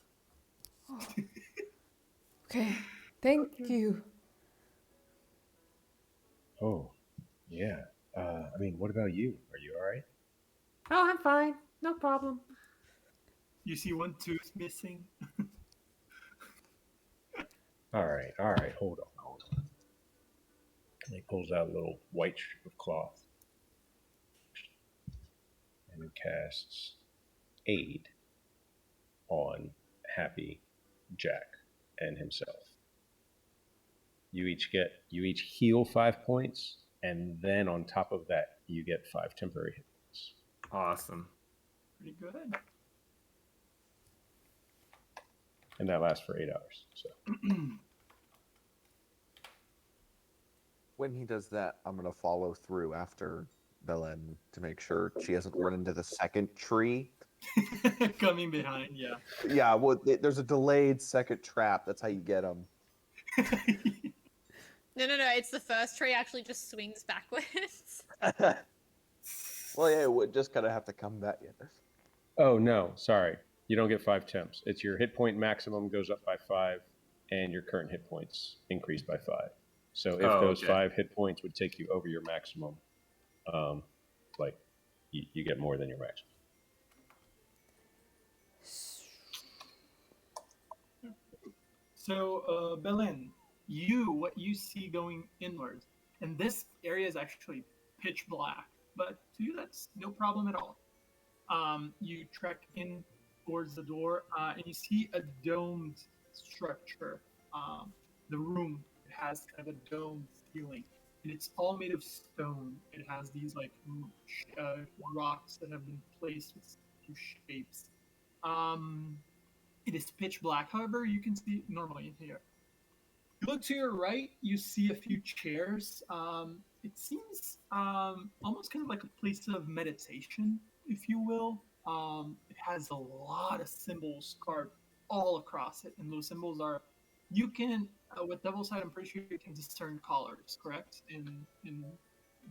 Okay. Thank you. Oh, yeah. I mean, what about you? Are you all right? Oh, I'm fine. No problem. You see one tooth missing. All right. Hold on. And he pulls out a little white strip of cloth and he casts Aid on Happy, Jack, and himself. You each heal 5 points, and then on top of that, you get 5 temporary hit points. Awesome. Pretty good. And that lasts for 8 hours. So When he does that, I'm going to follow through after Belen to make sure she hasn't run into the second tree. Coming behind, yeah. Yeah, well, there's a delayed second trap. That's how you get them. No, it's the first tree actually just swings backwards. Well, yeah, it would just kind of have to come back. oh no, sorry, you don't get 5 temps. It's your hit point maximum goes up by 5, and your current hit points increase by 5. So if those 5 hit points would take you over your maximum, you get more than your maximum. So, Belen, what you see going inwards, and this area is actually pitch black, but to you that's no problem at all. You trek in towards the door, and you see a domed structure. The room has kind of a domed ceiling, and it's all made of stone. It has these like rocks that have been placed with two shapes. It is pitch black. However, you can see normally in here. You look to your right, you see a few chairs. It seems almost kind of like a place of meditation, if you will. It has a lot of symbols carved all across it, and those symbols are, you can, with Devil's Sight, I'm pretty sure you can discern colors, correct? In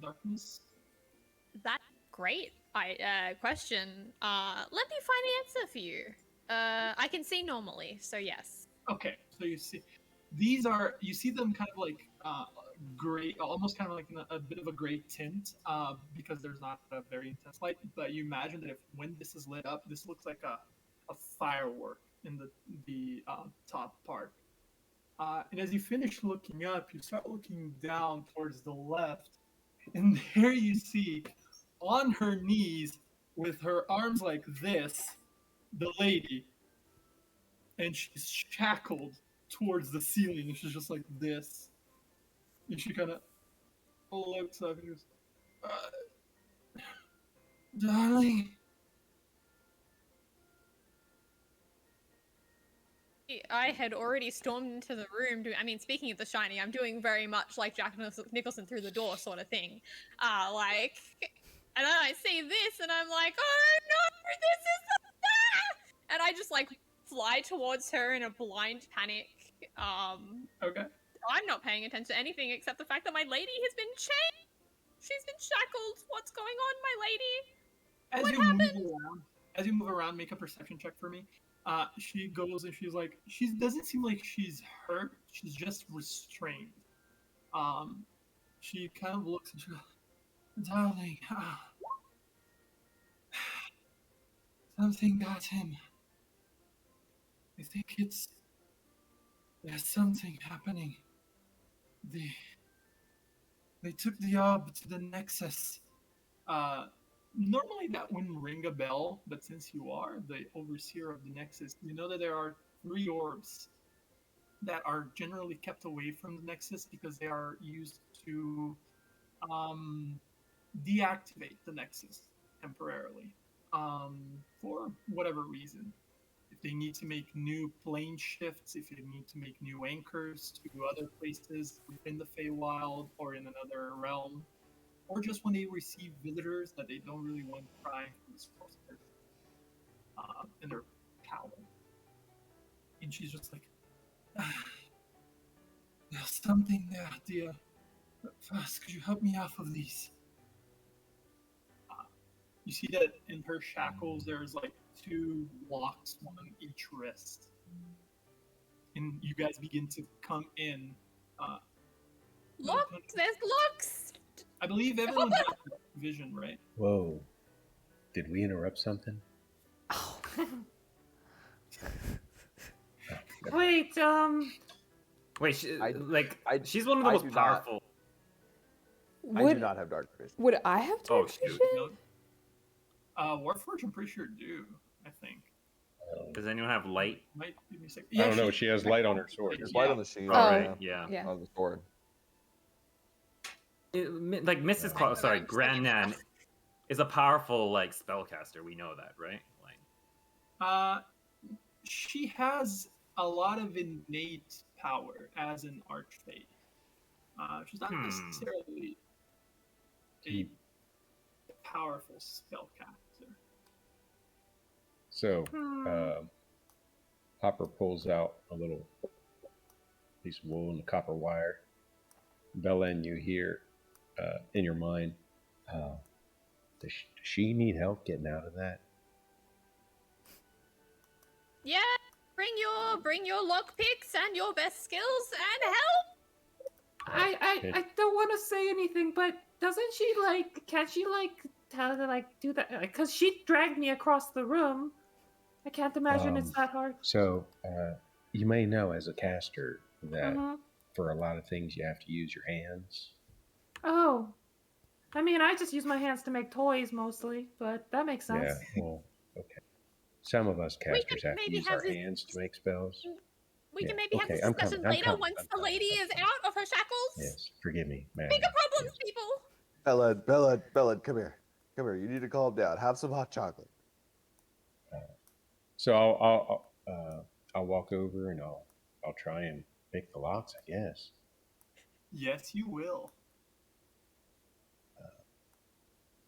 darkness? That's great. Question. Let me find the answer for you. I can see normally, so yes. Okay, so you see, you see them kind of like gray, almost kind of like a bit of a gray tint, because there's not a very intense light. But you imagine that when this is lit up, this looks like a firework in the top part. And as you finish looking up, you start looking down towards the left, and there you see, on her knees, with her arms like this, the lady, and she's shackled towards the ceiling, and she's just like this. And she kind of looks up and goes, darling. I had already stormed into the room. Speaking of The Shining, I'm doing very much like Jack Nicholson through the door sort of thing. And then I see this, and I'm like, oh no, this is the... And I just like fly towards her in a blind panic. Okay. I'm not paying attention to anything except the fact that my lady has been chained. She's been shackled. What's going on, my lady? What happened? As you move around, make a perception check for me. She goes and she's like, she doesn't seem like she's hurt. She's just restrained. She kind of looks and she goes, darling, something got him. I think there's something happening. They took the orb to the Nexus. Normally that wouldn't ring a bell, but since you are the overseer of the Nexus, you know that there are 3 orbs that are generally kept away from the Nexus because they are used to deactivate the Nexus temporarily for whatever reason. If they need to make new plane shifts, if they need to make new anchors to other places within the Feywild or in another realm, or just when they receive visitors that they don't really want prying from the sorcerers, and they're cowering. And she's just like, there's something there, dear. But first, could you help me off of these? You see that in her shackles, there's like 2 locks, one on each wrist. And you guys begin to come in. Look, there's locks! I believe everyone has vision, right? Whoa. Did we interrupt something? Wait, Wait, she's one of the I most do not. powerful. I Would do not have dark vision. would I have Oh, dark shoot. vision? Warforged, I'm pretty sure do. I think. Does anyone have light? Might give me a second. I don't know. She has light on her sword. There's light on the shield. All Oh. right, yeah. Yeah. On the sword. Like Mrs. Grand Nan is a powerful like spellcaster. We know that, right? Like, She has a lot of innate power as an archfey. She's not necessarily a powerful spellcaster. So, Hopper pulls out a little piece of wool and a copper wire. Bella, and you hear in your mind, does she need help getting out of that? Yeah, bring your lockpicks and your best skills and help. I don't want to say anything, but doesn't she can't she tell her to do that? Because she dragged me across the room. I can't imagine it's that hard. So, you may know as a caster that for a lot of things you have to use your hands. Oh. I mean, I just use my hands to make toys mostly, but that makes sense. Yeah, well, okay. Some of us casters have to maybe use have our this- hands to make spells. We can Yeah, maybe have okay, this I'm discussion coming, I'm later coming, once I'm the coming, lady I'm is out of her shackles. Yes, forgive me, man. Bigger problems, Yes. people. Bella, come here. Come here. You need to calm down. Have some hot chocolate. So I'll walk over and I'll try and pick the locks, I guess. Yes, you will.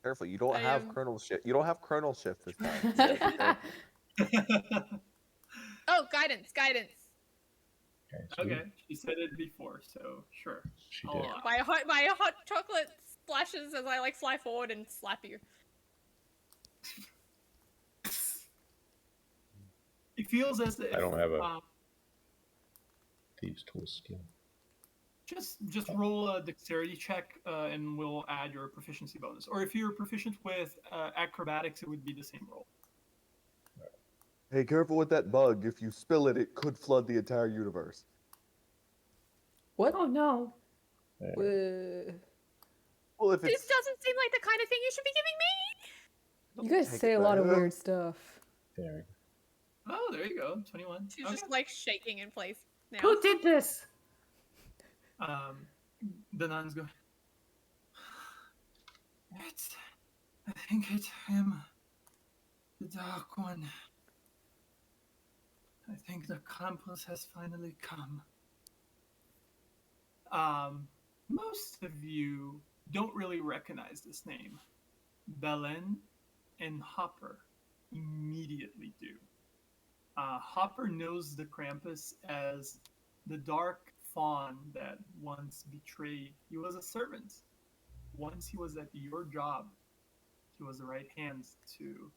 Careful, you don't I have am- Colonel Shift. You don't have Colonel Shift this time. Oh, guidance. Okay, so Okay, she said it before, so sure. she I'll did. allow. My hot chocolate splashes as I fly forward and slap you. It feels as if I don't have a thieves' tool skill. just roll a dexterity check, and we'll add your proficiency bonus. Or if you're proficient with acrobatics, it would be the same roll. Hey, careful with that bug. If you spill it, it could flood the entire universe. What? Oh no. Well, if This it's doesn't seem like the kind of thing you should be giving me. You guys Take say it a lot of back. weird stuff. There. Oh, there you go. 21. She's Okay. just like shaking in place now. Who did this? The nun's going. I think it's him. The Dark One. I think the Krampus has finally come. Most of you don't really recognize this name. Belen and Hopper immediately do. Hopper knows the Krampus as the dark fawn that once betrayed. He was a servant. Once he was at your job. He was the right hand to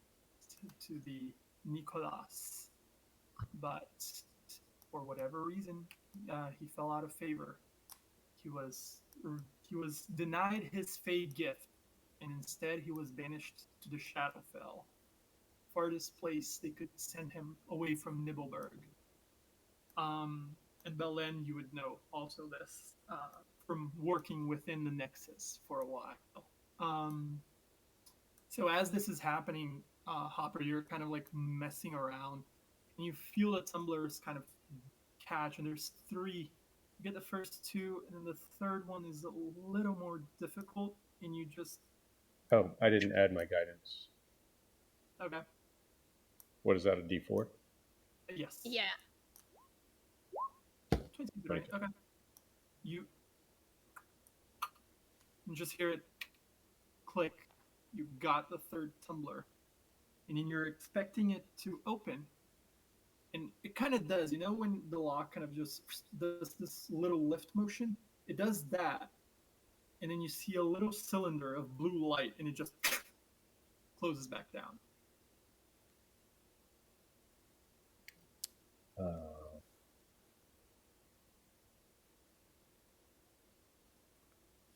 the Nicholas. But for whatever reason, he fell out of favor. He was denied his Fey gift, and instead he was banished to the Shadowfell, farthest place they could send him away from Nibelberg. And Belen, you would know also this from working within the Nexus for a while. So as this is happening, Hopper, you're kind of like messing around, and you feel the tumblers kind of catch, and there's 3. You get the first 2, and then the third one is a little more difficult, and you just... Oh, I didn't add my guidance. Okay. What is that, a D4? Yes. Yeah. 22, right? Okay. You just hear it click. You got the third tumbler, and then you're expecting it to open, and it kind of does. You know when the lock kind of just does this little lift motion? It does that, and then you see a little cylinder of blue light, and it just closes back down.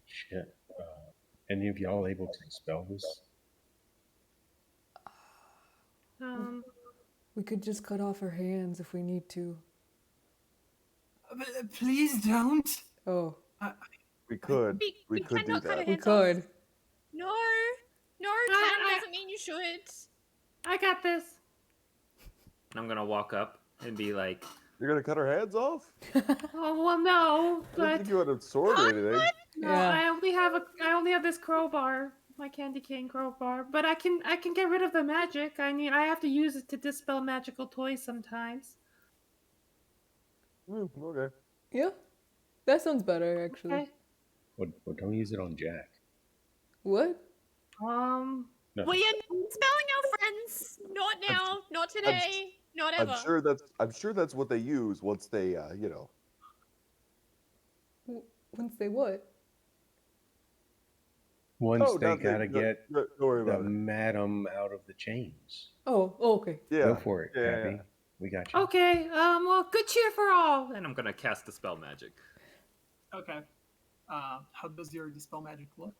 Shit. Any of y'all able to dispel this? We could just cut off her hands if we need to. Please don't. Oh, We could. We could do cannot cut her that. we hands could. off. No, can doesn't mean you should. I got this. I'm gonna walk up and be like, You're gonna cut her hands off? Oh well, no, I didn't but think you had a sword or anything. no, Yeah. I only have this crowbar, my candy cane crowbar. But I can get rid of the magic. I have to use it to dispel magical toys sometimes. Okay. Yeah, that sounds better actually. Okay. Well, don't use it on Jack. What? No. We are not spelling our friends. Not now. Not today. Not ever. I'm sure that's what they use once they Once they what? Once they nothing. gotta get Don't worry the about it. madam out of the chains. Oh, okay. Yeah. Go for it, Yeah, Happy. yeah. We got you. Okay. Well, good cheer for all. and I'm gonna cast Dispel Magic. Okay. How does your dispel magic look?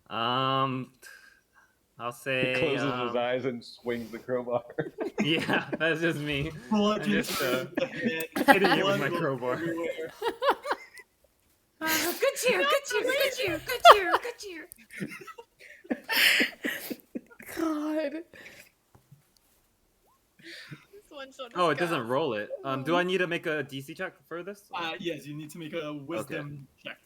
I'll He say. closes his eyes and swings the crowbar. Yeah, that's just me. I'm just hitting it with my crowbar. Good cheer. Good cheer. Good cheer. Good cheer. Good cheer. God. This one shot Oh, is it doesn't gone. roll it. Do I need to make a DC check for this? Yes, you need to make a wisdom check.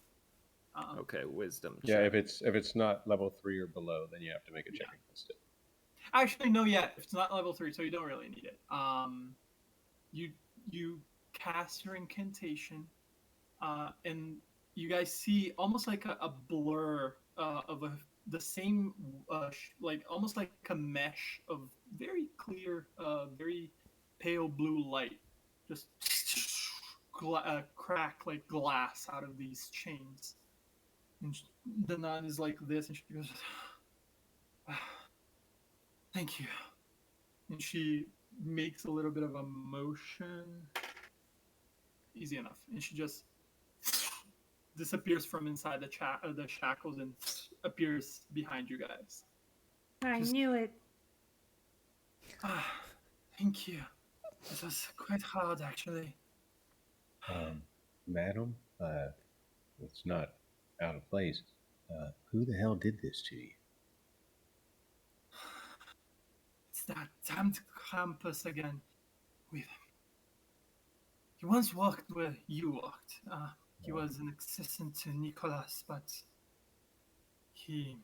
Okay, wisdom. Yeah, check. if it's not level 3 or below, then you have to make a check against it. Actually, no, yeah, it's not level 3, so you don't really need it. You cast your incantation, and you guys see almost like a blur of the same, like almost like a mesh of very clear, very pale blue light, just crack like glass out of these chains. And the nun is like this, and she goes, "Thank you." And she makes a little bit of a motion. Easy enough. And she just disappears from inside the shackles and appears behind you guys. I knew it. Thank you. It was quite hard, actually. Madam, it's not out of place. Who the hell did this to you? It's that damned Krampus again. He once worked where you worked. He was an assistant to Nicholas, but he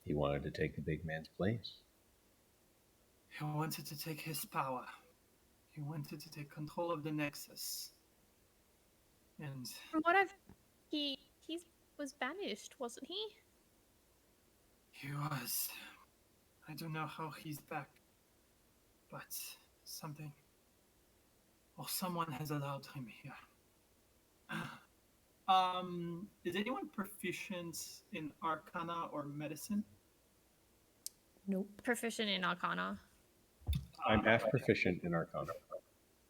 wanted to take the big man's place. wanted to take his power. He wanted to take control of the Nexus. And From what he was banished, wasn't he? he was. I don't know how he's back, but something or someone has allowed him here. Is anyone proficient in Arcana or Medicine? Nope. Proficient in Arcana. I'm half proficient in Arcana.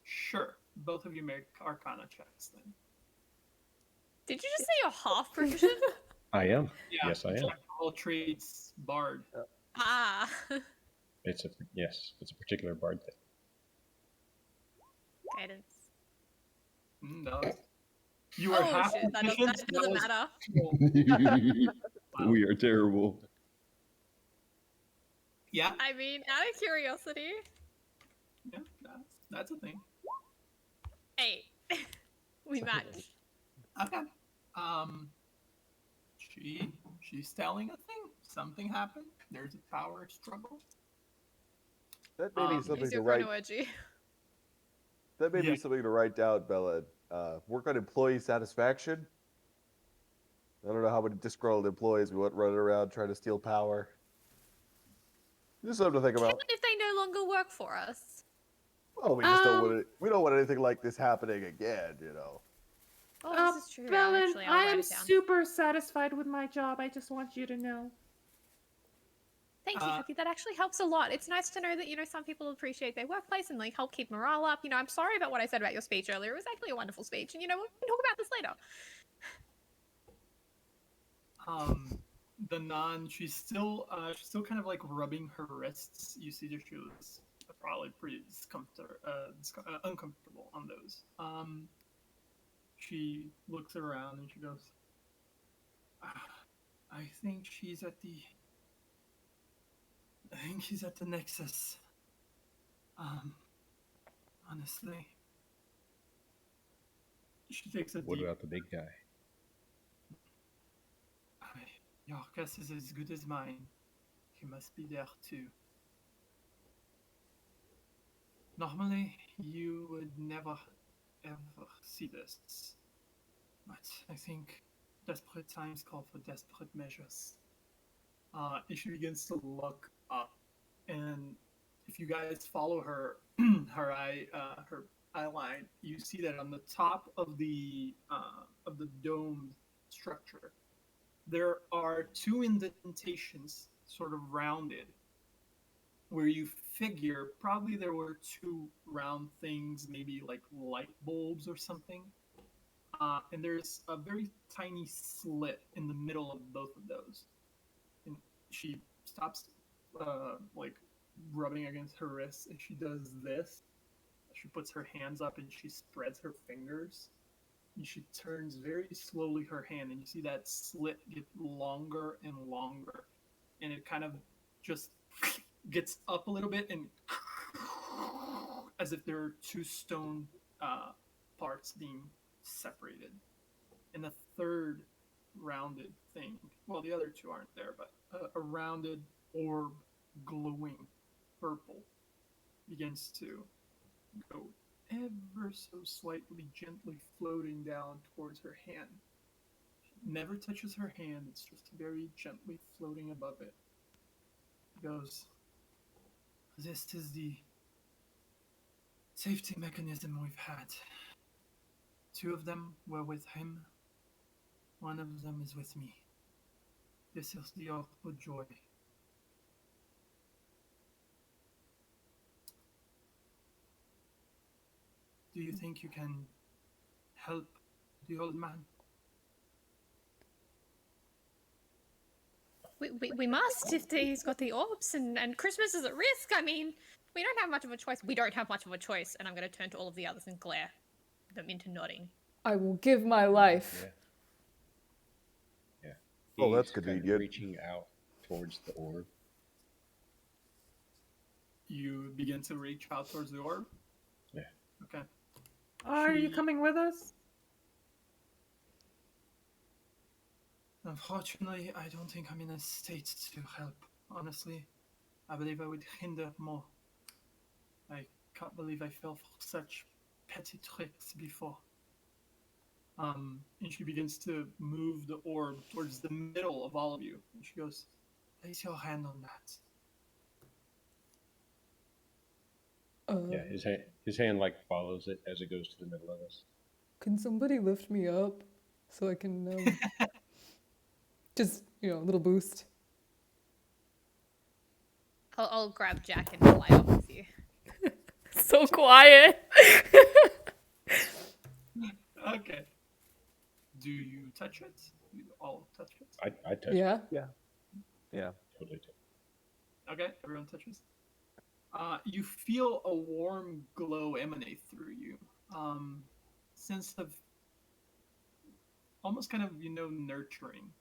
Sure. Both of you make Arcana checks then. Did you just say you're half proficient? I am. Yeah, Yes, I am. Jack of all trades, Bard. Ah. It's a particular bard thing. Guidance. No. You were half shit, that proficient. doesn't matter. Wow. We are terrible. Yeah, I mean, out of curiosity. yeah, that's a thing. Hey. We match. Okay. She's telling a thing. Something happened. There's a power struggle. That may be something Use to your write. chronology. That may Yeah. be something to write down, Bella. Work on employee satisfaction. I don't know how many disgruntled employees we want running around trying to steal power. Just something to think Even about. if they no longer work for us. Well, we just don't want it. We don't want anything like this happening again, you know. Oh, this is true. Bellin, Actually, I'll I write am it down. super satisfied with my job. I just want you to know. Thank you, Happy. That actually helps a lot. It's nice to know that, some people appreciate their workplace and like help keep morale up. I'm sorry about what I said about your speech earlier. It was actually a wonderful speech. And we can talk about this later. The nun, she's still kind of like rubbing her wrists. You see that she was probably pretty uncomfortable on those. She looks around and she goes, I think she's at the Nexus. Honestly. She takes a What deep... about the big guy? Your guess is as good as mine. He must be there too. Normally, you would never, ever see this. But I think desperate times call for desperate measures. And she begins to look up, and if you guys follow her, her eye line, you see that on the top of the dome structure, there are two indentations, sort of rounded, where you figure probably there were two round things, maybe like light bulbs or something. And there's a very tiny slit in the middle of both of those. And she stops, like, rubbing against her wrist, and she does this. She puts her hands up and she spreads her fingers. And she turns very slowly her hand, and you see that slit get longer and longer. And it kind of just gets up a little bit, and as if there are two stone parts being separated. And the third rounded thing, well, the other two aren't there, but a rounded orb, glowing purple, begins to go ever so slightly, gently floating down towards her hand. It never touches her hand, it's just very gently floating above it. It goes, this is the safety mechanism we've had. Two of them were with him. One of them is with me. This is the Orb of Joy. Do you think you can help the old man? We must if he's got the orbs and Christmas is at risk. I mean, we don't have much of a choice. We don't have much of a choice, and I'm going to turn to all of the others and glare them into nodding. I will give my life. Yeah. Oh, that's He's kind of convenient. reaching out towards the orb. You begin to reach out towards the orb. Yeah. Okay. Are you She- coming with us? Unfortunately, I don't think I'm in a state to help. Honestly, I believe I would hinder more. I can't believe I fell for such petty tricks before. And she begins to move the orb towards the middle of all of you. And she goes, place your hand on that. Yeah, his hand like follows it as it goes to the middle of us. Can somebody lift me up so I can just a little boost? I'll grab Jack and fly off with you. So quiet. Okay. Do you touch it? You all touch it? I touch Yeah. Yeah. totally touch. Okay, everyone touches. You feel a warm glow emanate through you. Sense of almost kind of nurturing.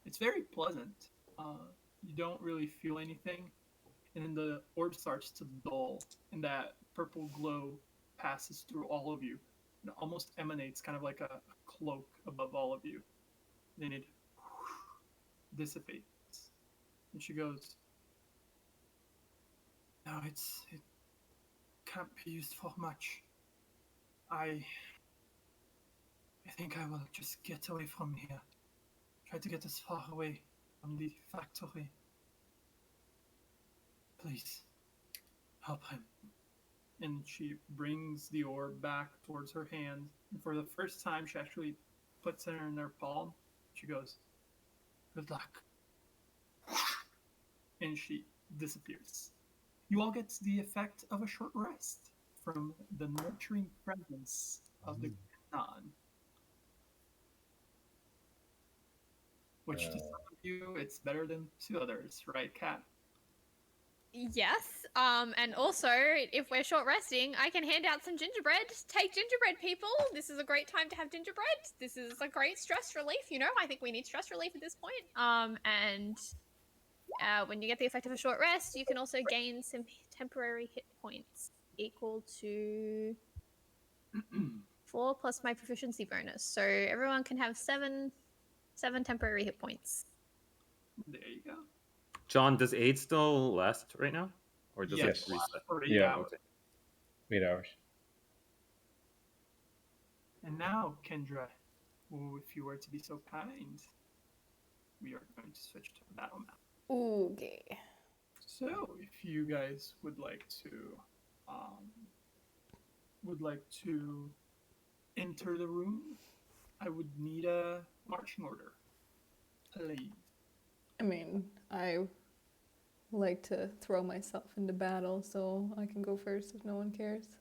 It's very pleasant. You don't really feel anything, and then the orb starts to dull, and that purple glow passes through all of you. It almost emanates kind of like a cloak above all of you. Then it dissipates, and she goes, "No, it can't be used for much. I think I will just get away from here. Try to get as far away from the factory. Please, help him." And she brings the orb back towards her hand. And for the first time, she actually puts it in her palm. She goes, "Good luck." And she disappears. You all get the effect of a short rest from the nurturing presence of the non. Which to some of you, it's better than to others, right, Kat? Yes. And also, if we're short resting, I can hand out some gingerbread. Take gingerbread, people. This is a great time to have gingerbread. This is a great stress relief. I think we need stress relief at this point. And when you get the effect of a short rest, you can also gain some temporary hit points equal to 4 plus my proficiency bonus. So everyone can have seven temporary hit points. There you go. John, does aid still last right now, or does Yes. it reset? For 8 Yeah. hours. 8 hours. And now, Kendra, if you were to be so kind, we are going to switch to the battle map. Okay. So, if you guys would like to enter the room, I would need a marching order, please. I mean, I like to throw myself into battle, so I can go first if no one cares.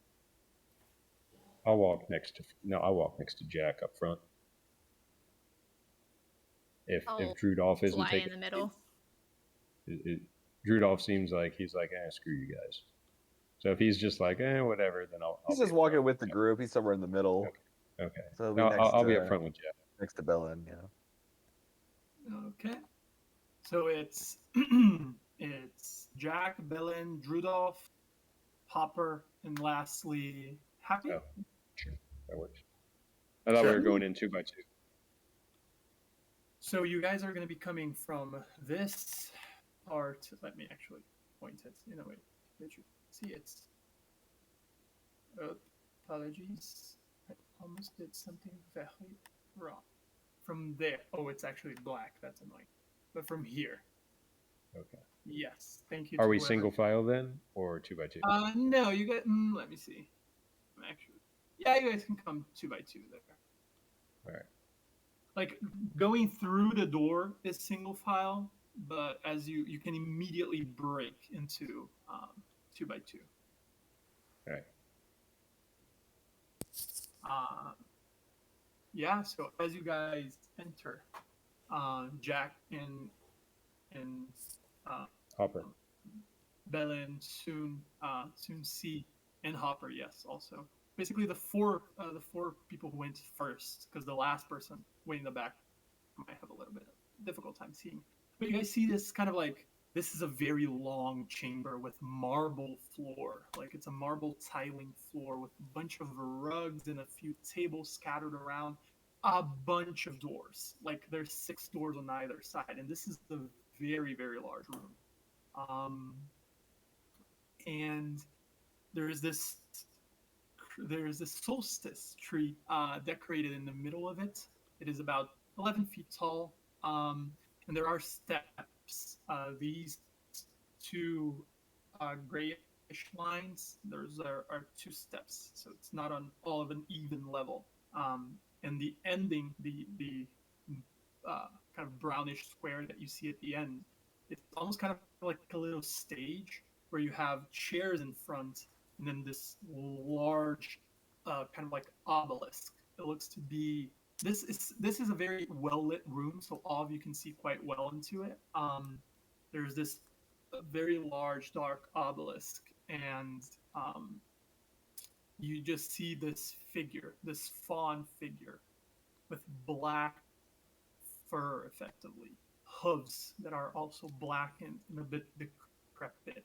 I'll walk next to Jack up front. If Drudolf isn't Fly in taking the middle. Drudolf seems like he's like, screw you guys. So if he's just like, whatever, then I'll He's be just up walking front. with the group. He's somewhere in the middle. Okay. So it'll No, be next I'll be to- up front with Jack. next to Bellin, yeah. Okay. So it's it's Jack, Bellin, Drudolf, Hopper, and lastly Happy. Oh, sure. That works. I thought we were going in 2 by 2. So you guys are going to be coming from this part. Let me actually point it in a way that you see it. Apologies. I almost did something very wrong. From there. Oh, it's actually black. That's annoying. But from here. Okay. Yes. Thank you. Are to we whoever- single file then, or 2 by 2? No, you get. Let me see. Actually, yeah, you guys can come 2 by 2 there. All right. Like going through the door is single file, but as you can immediately break into 2 by 2. All right. Yeah. So as you guys enter, Jack and Hopper. Bellin soon see, and Hopper, yes, also. Basically, the four people who went first, because the last person way in the back might have a little bit of difficult time seeing. But you guys see this kind of like This is a very long chamber with marble floor. Like it's a marble tiling floor with a bunch of rugs and a few tables scattered around. A bunch of doors. Like there's 6 doors on either side, and this is a very, very large room. And there's this there's this solstice tree decorated in the middle of it. It is about 11 feet tall, and there are steps. These 2 grayish lines, those are 2 steps, so it's not on all of an even level. And the ending, the kind of brownish square that you see at the end, it's almost kind of like a little stage where you have chairs in front and then this large kind of like obelisk. It looks to be this is a very well lit room, so all of you can see quite well into it. There's this very large dark obelisk, and you just see this figure, this fawn figure, with black fur, effectively hooves that are also blackened and a bit decrepit,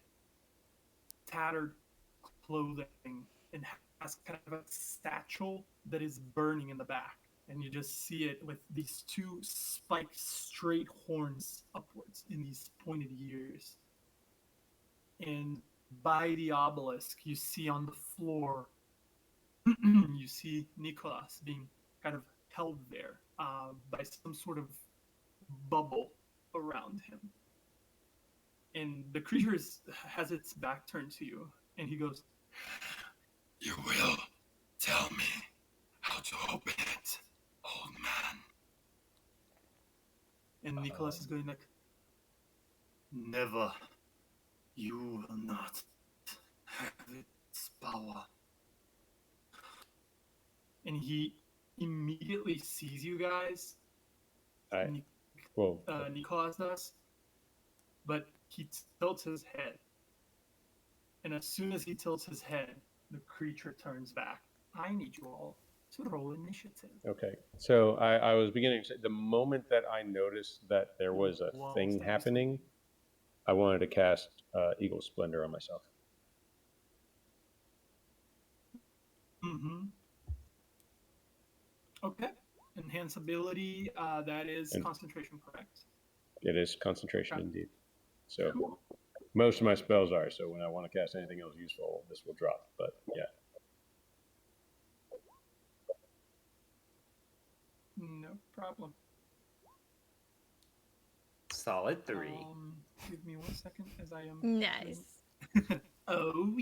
tattered clothing, and has kind of a satchel that is burning in the back. And you just see it with these 2 spiked straight horns upwards in these pointed ears. And by the obelisk, you see on the floor, you see Nicholas being kind of held there by some sort of bubble around him. And the creature has its back turned to you, and he goes, "You will tell me how to open it, old man." And Nicholas is going like, "Never. You will not have its power." And he immediately sees you guys. Nicholas does. But he tilts his head. And as soon as he tilts his head, the creature turns back. I need you all to roll initiative. Okay, so I was beginning to say, the moment that I noticed that there was a thing happening, I wanted to cast Eagle Splendor on myself. Mm-hmm. Okay. Enhance ability, that is concentration, correct? It is concentration indeed. So most of my spells are, so when I want to cast anything else useful, this will drop, but yeah. No problem. Solid 3. Give me 1 second as I am... Nice. Oh,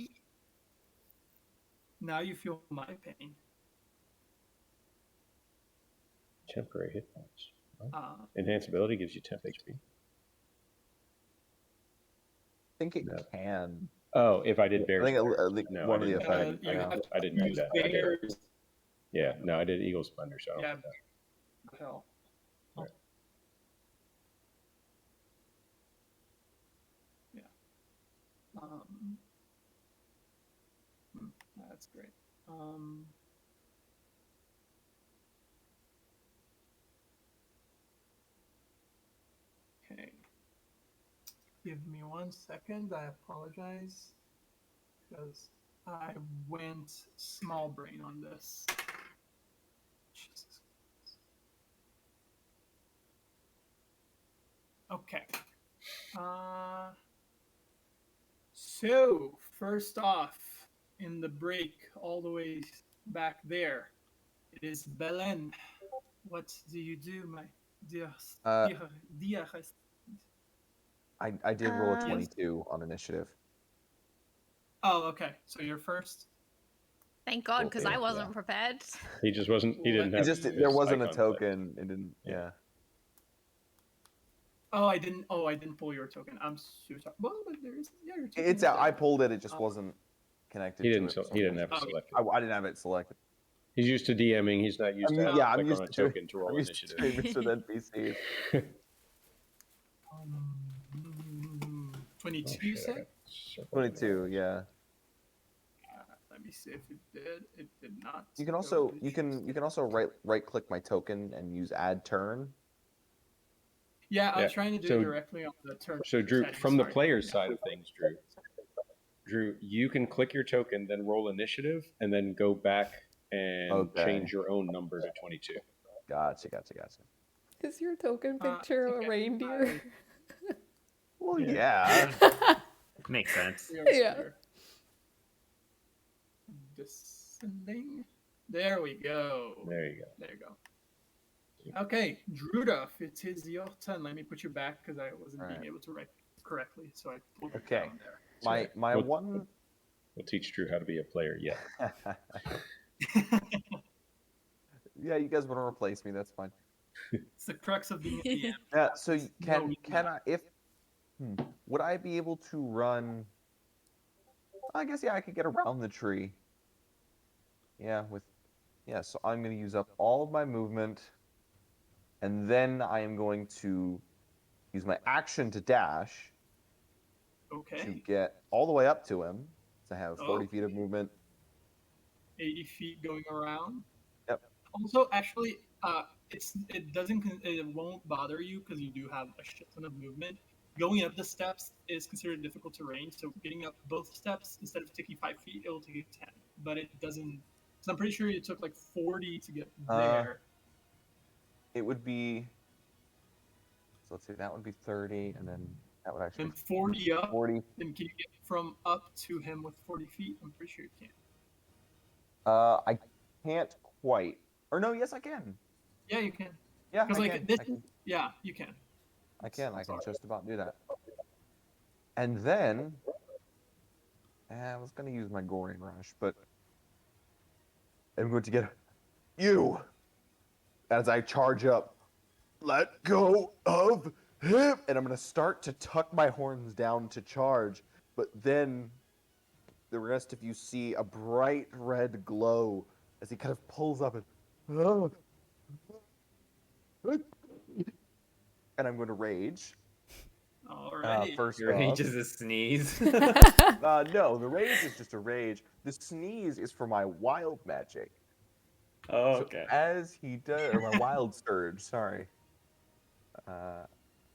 now you feel my pain. Temporary hit points. Enhance ability gives you temp HP. I think it can. Oh, if I did bears. I think no, one of the effects. I didn't do that. I did Eagle Splendor. So yeah. Hell. Right. Yeah. That's great. Okay. Give me 1 second. I apologize because I went small brain on this. Jesus. Okay. So first off, in the break, all the way back there, it is Belen. What do you do, my dear? I did roll a 22 on initiative. Oh, okay. So you're first. Thank God, because I wasn't prepared. He just wasn't. He didn't have. There wasn't a token. It didn't. Yeah. Oh, I didn't pull your token. I'm so sorry. Well, but there is. Yeah, your token. It's out. I pulled it. It just wasn't connected. He didn't. To it he didn't have it selected. I didn't have it selected. He's used to DMing. He's not used to. Yeah, I'm used on a to token to roll I'm used initiative. to doing this with NPCs. 22, you said? 22, yeah. Let me see if it did. It did not. You can also right click my token and use add turn. Yeah, I was Yeah, trying to do so- it directly on the turn. So Drew, setting, from the sorry. player's side of things, Drew, you can click your token, then roll initiative, and then go back and Okay. change your own number to 22. Gotcha. Is your token I picture think a reindeer? Well, Yeah. yeah. Makes sense. We are Yeah. square. Descending. There we go. There you go. There you go. Okay, Drudolf, it is your turn. Let me put you back because I wasn't All being right. able to write correctly, so I pulled it Okay. down there. My What- one. We'll teach Drew how to be a player. Yeah. Yeah, you guys want to replace me? That's fine. It's the crux of being a DM. Yeah. So No, can I if would I be able to run? I guess I could get around the tree. Yeah. So I'm going to use up all of my movement, and then I am going to use my action to dash to Okay, get all the way up to him. To have 40 feet of Okay. movement. 80 feet going around. Yep. Also, actually, it won't bother you because you do have a shit ton of movement. Going up the steps is considered difficult terrain, so getting up both steps instead of taking 5 feet, it'll take you 10. But it doesn't. So I'm pretty sure it took like 40 to get there. It would be. So let's see. That would be 30, and then that would actually And 40 up. 40. Then can you get from up to him with 40 feet? I'm pretty sure you can. I can't quite. Or no, yes, I can. Yeah, you can. Yeah, Because I like can. this, I can. yeah, you can. I can Sorry. just about do that. And then, I was going to use my Goring Rush, but I'm going to get you as I charge up. Let go of him! And I'm going to start to tuck my horns down to charge, but then the rest of you see a bright red glow as he kind of pulls up and... And I'm going to rage. Alrighty. First Your off. age is a sneeze. No, the rage is just a rage. The sneeze is for my wild magic. Oh, So okay. as he does, or my wild surge, sorry. I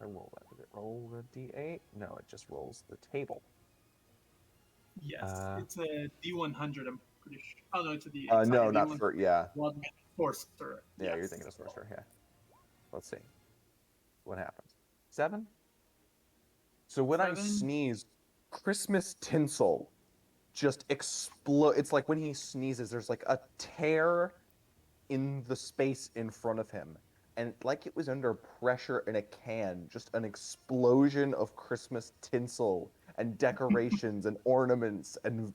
roll that. Does it roll the d8? No, it just rolls the table. Yes, Uh, it's a D100. I'm pretty sure. Oh no, it's a D8. No, sorry, not D100. for, yeah. Wild Magic Sorcerer. Yeah, yes. you're thinking of sorcerer, yeah. Let's see. What happens? 7? So when I 7. sneeze, Christmas tinsel just explode. It's like when he sneezes, there's like a tear in the space in front of him. And like it was under pressure in a can, just an explosion of Christmas tinsel and decorations and ornaments and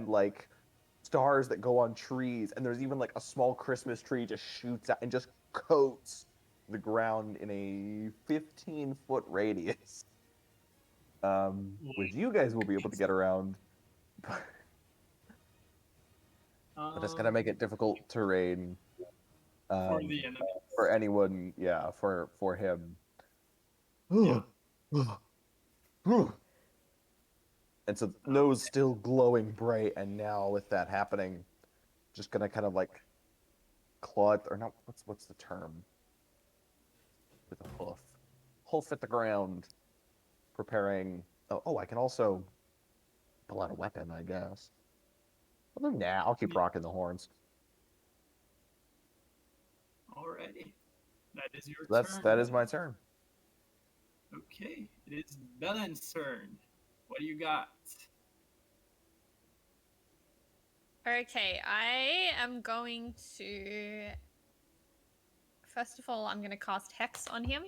like stars that go on trees. And there's even like a small Christmas tree just shoots out and just coats the ground in a 15-foot radius. Which you guys will be able to get around. But that's gonna make it difficult terrain. For the enemy. For anyone, yeah, for him. Yeah. And so nose still glowing bright, and now with that happening, just gonna kind of like claw it, or not. What's the term? With a hoof at the ground, preparing. Oh, I can also pull out a weapon, I guess. Although, nah, I'll keep rocking the horns. Alrighty. That is your turn. That is my turn. Okay. It is Belen's turn. What do you got? Okay, I am going to. First of all, I'm going to cast Hex on him.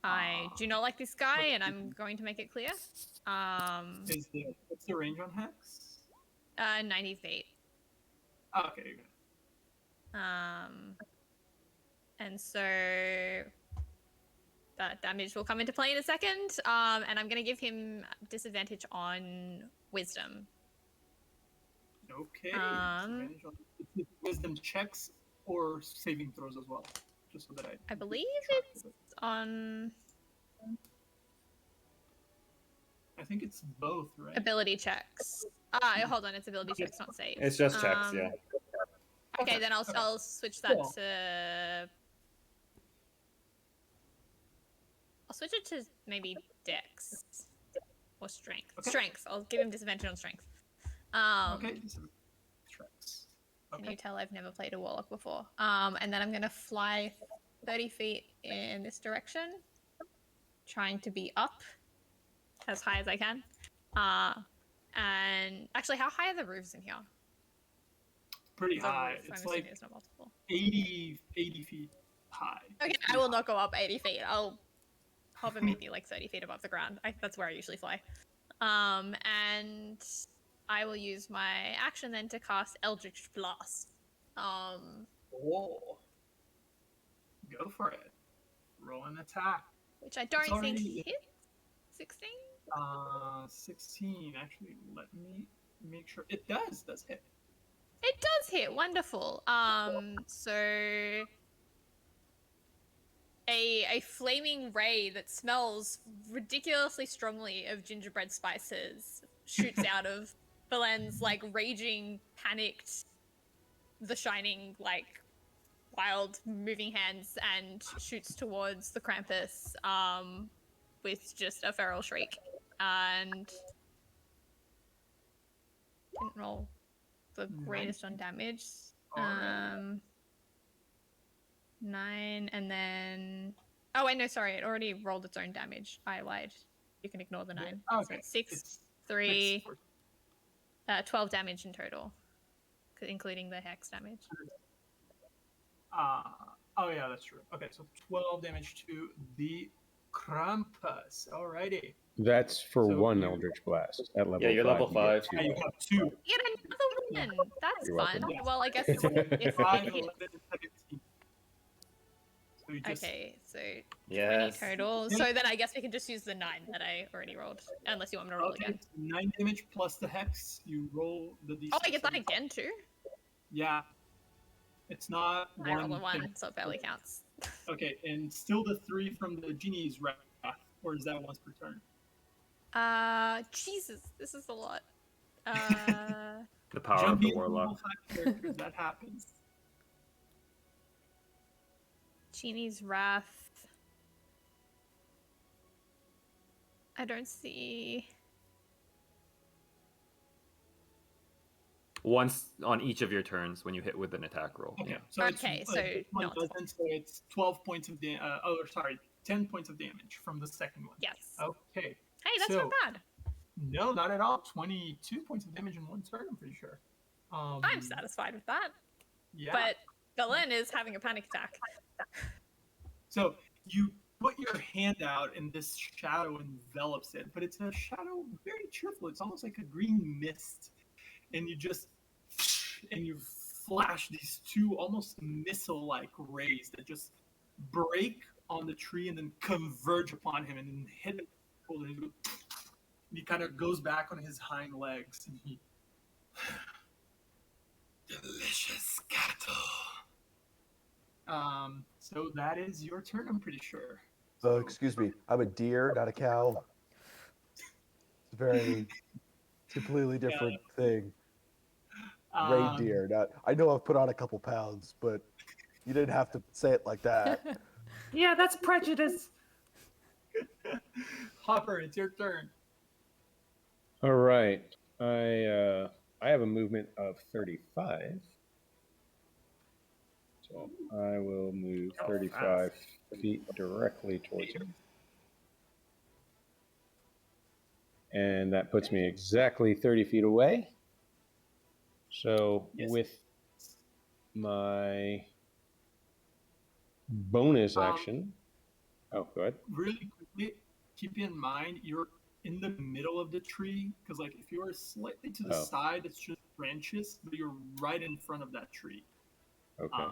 I do not like this guy, and I'm going to make it clear. What's the range on Hex? 90 feet. Oh, okay. You're good. And so that damage will come into play in a second. And I'm going to give him disadvantage on Wisdom. Okay. Um, It's wisdom checks or saving throws as well. Just so that I believe track it's it. on I think it's both, right? ability checks. Hold on, it's ability checks, not saves. It's just checks, yeah. Okay, then I'll switch that Cool. to switch it to maybe Dex or Strength. Okay. Strength. I'll give him disadvantage on Strength. Okay. Strengths. Can Okay. you tell I've never played a Warlock before? And then I'm going to fly 30 feet in this direction, trying to be up as high as I can. And actually, how high are the roofs in here? Pretty It's a high. roof. I'm It's assuming like it's not multiple. 80 feet high. Okay, It's I pretty will high. not go up 80 feet. I'll hover maybe like 30 feet above the ground. That's where I usually fly. And I will use my action then to cast Eldritch Blast. Oh. Go for it. Roll an attack. Which I don't think already- hits. 16? 16. Actually, let me make sure. It does hit. It does hit. Wonderful. So a flaming ray that smells ridiculously strongly of gingerbread spices shoots out of Belen's like raging, panicked, The Shining like wild moving hands and shoots towards the Krampus with just a feral shriek. And didn't roll the greatest on damage. Alright. 9 and then oh wait, no, sorry, it already rolled its own damage. I lied. You can ignore the 9. So Okay. it's 6, It's 3, six, 12 damage in total, including the hex damage. oh yeah, that's true. Okay, so 12 damage to the Krampus. Alrighty. That's for So one you- Eldritch Blast. At level Yeah, you're 5, level you get 5. two. Yeah, you have 2. Get another one. That's You're fun. welcome. Well, I guess if 5, it 11, hits. 17. So you just Okay, so 20 Yes. total. So then I guess we can just use the 9 that I already rolled, unless you want me to roll okay, again. it's 9 damage plus the hex. You roll the d6. Oh, I get that again too. Yeah. It's not I rolled a 1, thing. so it barely counts. Okay, and still the 3 from the genie's wrath, or is that once per turn? Jesus, this is a lot. The power of Jump the in warlock. level 5 characters, that happens. Genie's Wrath. I don't see. Once on each of your turns when you hit with an attack roll. Okay, Yeah. so Okay, it's, so this one not doesn't, so it's 12 points of damage. 10 points of damage from the second one. Yes. Okay. Hey, that's so- not bad. No, not at all. 22 points of damage in one turn, I'm pretty sure. I'm satisfied with that. Yeah. But Belen is having a panic attack. So you put your hand out and this shadow envelops it, but it's a shadow very cheerful. It's almost like a green mist. And you flash these 2 almost missile-like rays that just break on the tree and then converge upon him and then hit him. And he kind of goes back on his hind legs and he delicious cattle. So that is your turn, I'm pretty sure. So, Excuse me, I'm a deer, not a cow. It's a very completely different thing. Reindeer, not. I know I've put on a couple pounds, but you didn't have to say it like that. Yeah, that's prejudice. Hopper, it's your turn. All right. I have a movement of 35. So I will move Oh, 35 feet directly towards him. And that puts me exactly 30 feet away. So Yes. with my bonus action. Oh, go ahead. Really quickly, keep in mind you're in the middle of the tree because, like, if you are slightly to the Oh. side, it's just branches, but you're right in front of that tree. Okay.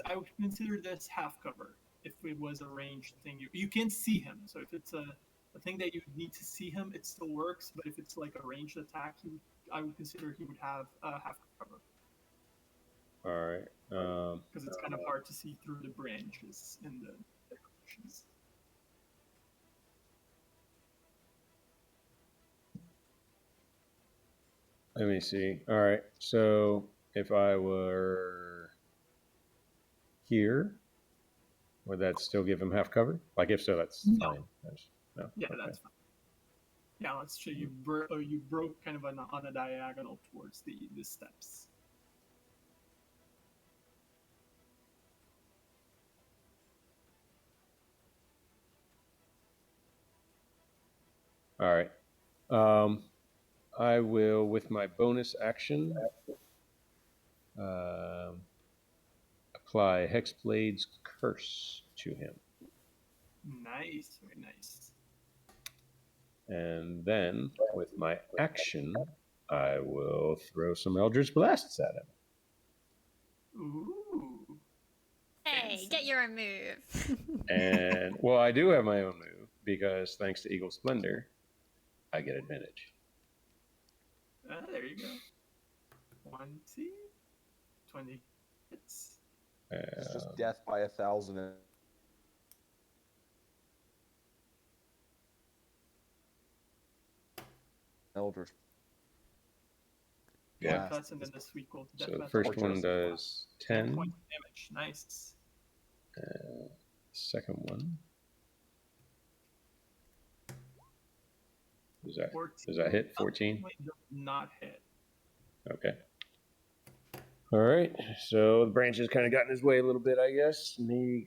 I would consider this half cover if it was a ranged thing. You can't see him, so if it's a thing that you need to see him, it still works. But if it's like a ranged attack, I would consider he would have half cover All right. because it's kind of hard to see through the branches and the decorations. Let me see. All right. So if I were here, Would that still give him half cover? Like, if so, that's No. fine. No? Yeah, Okay. that's fine. Yeah, let's show you. You broke kind of on a diagonal towards the steps. All right. I will, with my bonus action, apply Hexblade's Curse to him. Nice, very nice. And then, with my action, I will throw some Eldritch Blasts at him. Ooh. Hey, Fancy. get your own move. And, well, I do have my own move, because thanks to Eagle Splendor, I get advantage. There you go. 20 hits. It's just death by 1,000. Eldritch. Yeah. Plus, and then the sweet gold. So the first one does 10. 10 points of damage. Nice. Second one. Does that hit? 14? Does not hit. Okay. All right. So the branches kind of got in his way a little bit, I guess. And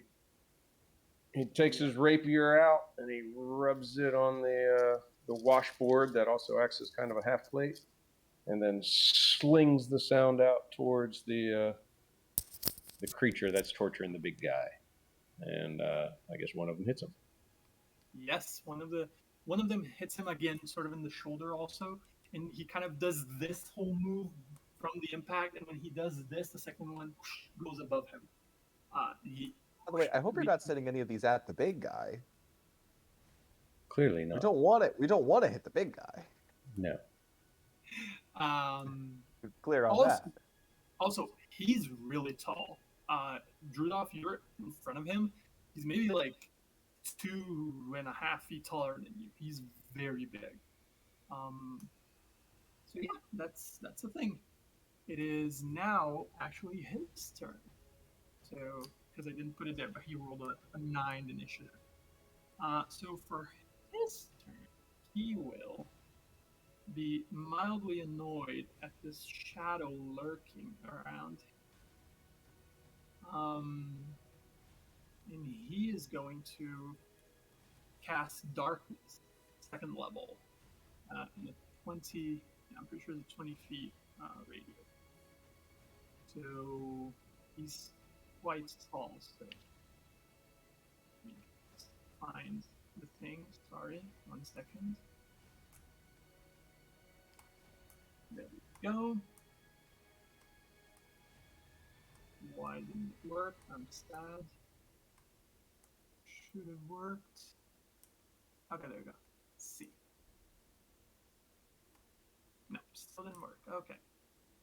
he takes his rapier out and he rubs it on the washboard that also acts as kind of a half plate, and then slings the sound out towards the creature that's torturing the big guy. And I guess one of them hits him. Yes, one of them hits him again, sort of in the shoulder also, and he kind of does this whole move from the impact, and when he does this, the second one goes above him. By the way, I hope you're not sending any of these at the big guy. Clearly not. We don't want it. We don't want to hit the big guy. No. We're clear on that. Also, he's really tall. Drudolf, you're in front of him. He's maybe like 2.5 feet taller than you. He's very big. So yeah, that's the thing. It is now actually his turn. So, because I didn't put it there, but he rolled a 9 initiative. So for his turn, he will be mildly annoyed at this shadow lurking around him. And he is going to cast Darkness, 2nd level, in a 20, I'm pretty sure it's a 20 feet radius. So he's quite tall, so let me just find the thing. Sorry, 1 second. There we go. Why didn't it work? I'm sad. Should have worked. Okay, there we go. Let's see. No, still didn't work. Okay.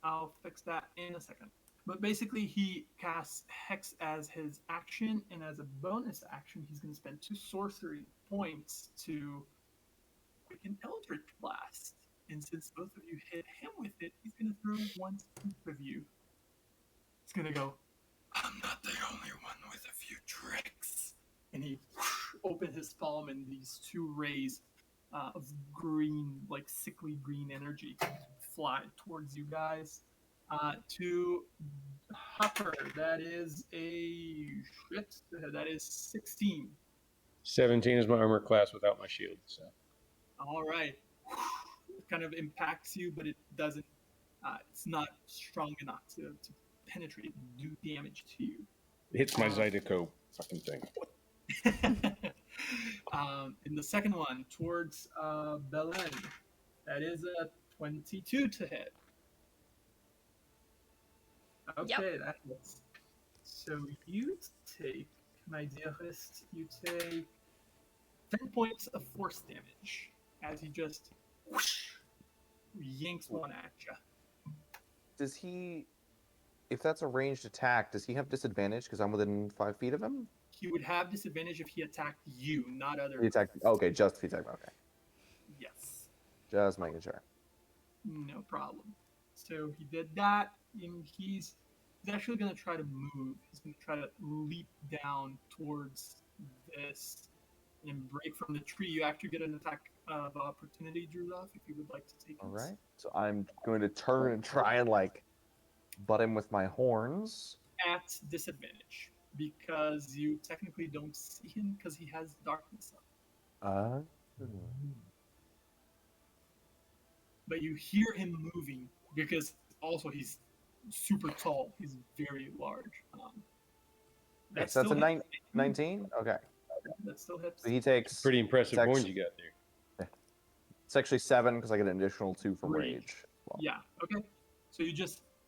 I'll fix that in a second. But basically, he casts Hex as his action, and as a bonus action, he's going to spend 2 sorcery points to make an Eldritch Blast. And since both of you hit him with it, he's going to throw one to each of you. He's going to go, I'm not the only one with a few tricks. And he opens his palm, and these 2 rays of green, like sickly green energy fly towards you guys. To Hopper, that is a shit. That is 16. 17 is my armor class without my shield. So. All right. It kind of impacts you, but it doesn't. It's not strong enough to penetrate and do damage to you. It hits my Zydeco fucking thing. In the second one, towards Belen, that is a 22 to hit. Okay, that hits. So you take, my dearest, you take 10 points of force damage as he just yanks one at you. Does he, if that's a ranged attack, does he have disadvantage because I'm within 5 feet of him? He would have disadvantage if he attacked you, not other. He attacked. Okay, just if he attacked. Okay. Yes. Just making sure. No problem. So he did that, and he's He's actually going to try to move. He's going to try to leap down towards this and break from the tree. You actually get an attack of opportunity, Drudolf, if you would like to take it. All right. So I'm going to turn and try and butt him with my horns. At disadvantage, because you technically don't see him because he has darkness up. But you hear him moving because also he's super tall. He's very large. Okay, so that's a 19? Okay. That still hits. So he takes... Pretty impressive it's horns actually- you got there. It's actually 7 because I get an additional 2 from Rage. rage. as well. Yeah, okay. So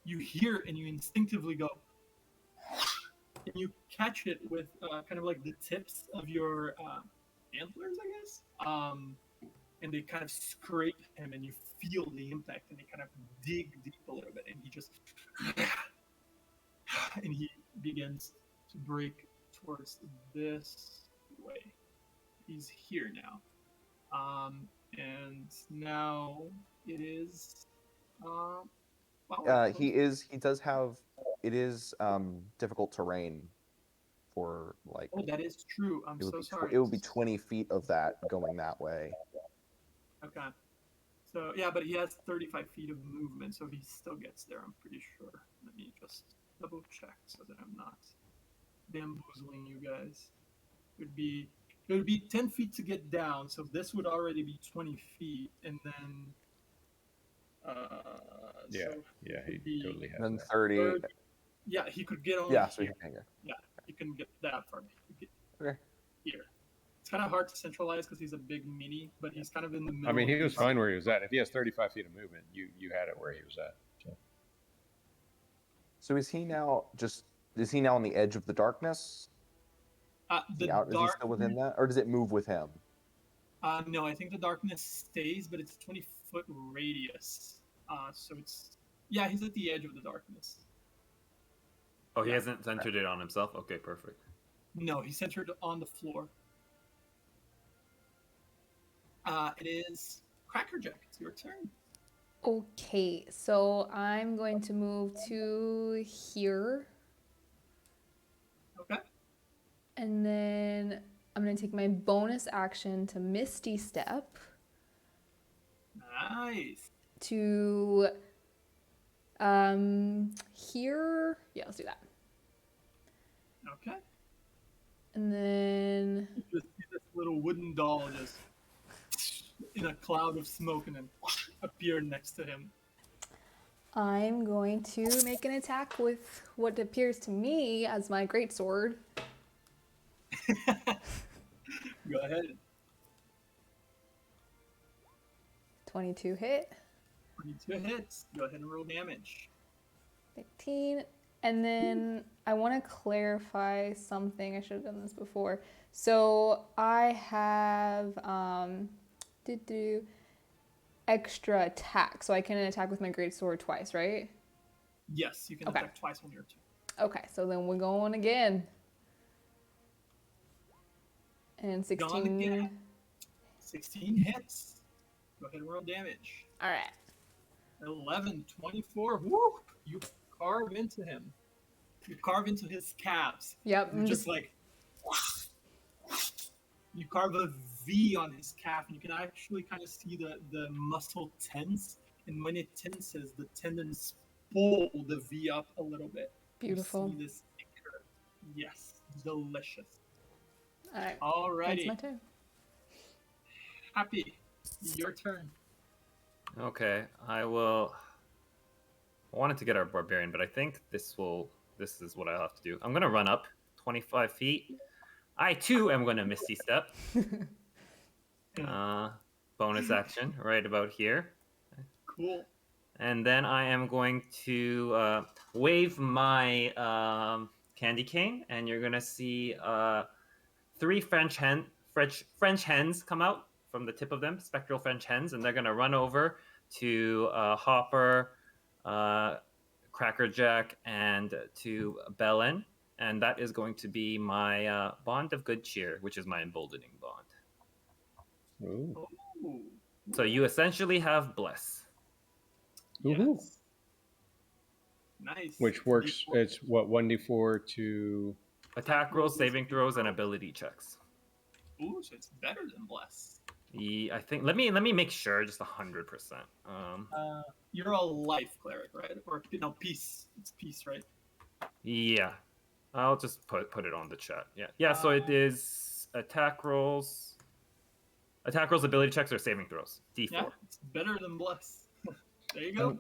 you hear and you instinctively go, and you catch it with kind of like the tips of your antlers, I guess. And they kind of scrape him, and you feel the impact, and they kind of dig deep a little bit, and he just, and he begins to break towards this way. He's here now. And now it is. He does have. It is difficult terrain for like. Oh, that is true. I'm so sorry. It would be 20 feet of that going that way. Okay. So yeah, but he has 35 feet of movement, so he still gets there. I'm pretty sure. Let me just double check so that I'm not bamboozling you guys. It would be 10 feet to get down, so this would already be 20 feet, and then Yeah, so yeah, he be- totally has And then that. 30. yeah, he could get on. Yeah, so he can hang it. Yeah, you can get that far. You could get Okay. here. It's kind of hard to centralize because he's a big mini, but he's kind of in the middle. I mean, he of was these- fine where he was at. If he has 35 feet of movement, you had it where he was at. So. So is he now on the edge of the darkness? Is he still within that, or does it move with him? No, I think the darkness stays, but it's a 20-foot radius. So it's he's at the edge of the darkness. Oh, he hasn't centered it on himself? Okay, perfect. No, he's centered on the floor. It is Crackerjack. It's your turn. Okay, so I'm going to move to here. Okay. And then I'm going to take my bonus action to Misty Step Nice. to here. Yeah, let's do that. Okay. And then You just see this little wooden doll just in a cloud of smoke and then appear next to him. I'm going to make an attack with what appears to me as my greatsword. Go ahead. 22 hit. 22 hits. Go ahead and roll damage. 15. And then I want to clarify something. I should have done this before. So I have extra attack. So I can attack with my greatsword twice, right? Yes, you can Okay. attack twice on your turn. Okay, so then we're going again. And 16. Gone again. 16 hits. Go ahead and roll damage. All right. 11, 24. Woo! You carve into him. You carve into his calves. Yep. You're I'm just like, you carve a V on his calf, and you can actually kind of see the muscle tense. And when it tenses, the tendons pull the V up a little bit. Beautiful. You see this curve. Yes, delicious. All right. Alrighty, That's my turn. Happy. Your turn. Okay, I wanted to get our barbarian, but I think this is what I'll have to do. I'm gonna run up 25 feet. I too am gonna Misty Step. Bonus action right about here. Cool. And then I am going to wave my candy cane, and you're gonna see 3 French hens come out from the tip of them, spectral French hens, and they're gonna run over to Hopper, Crackerjack, and to Belen, and that is going to be my bond of good cheer, which is my emboldening bond. Ooh. Ooh. So you essentially have bless. Woohoo. Yes. Nice. which works. D4. It's what 1d4 to. Attack rolls, saving throws, and ability checks. Ooh, so it's better than bless. I think. Let me make sure, just 100%. You're a life cleric, right? Or no, peace. It's peace, right? Yeah, I'll just put it on the chat. Yeah. So it is attack rolls, ability checks, or saving throws. D4. Yeah, it's better than bless. There you go.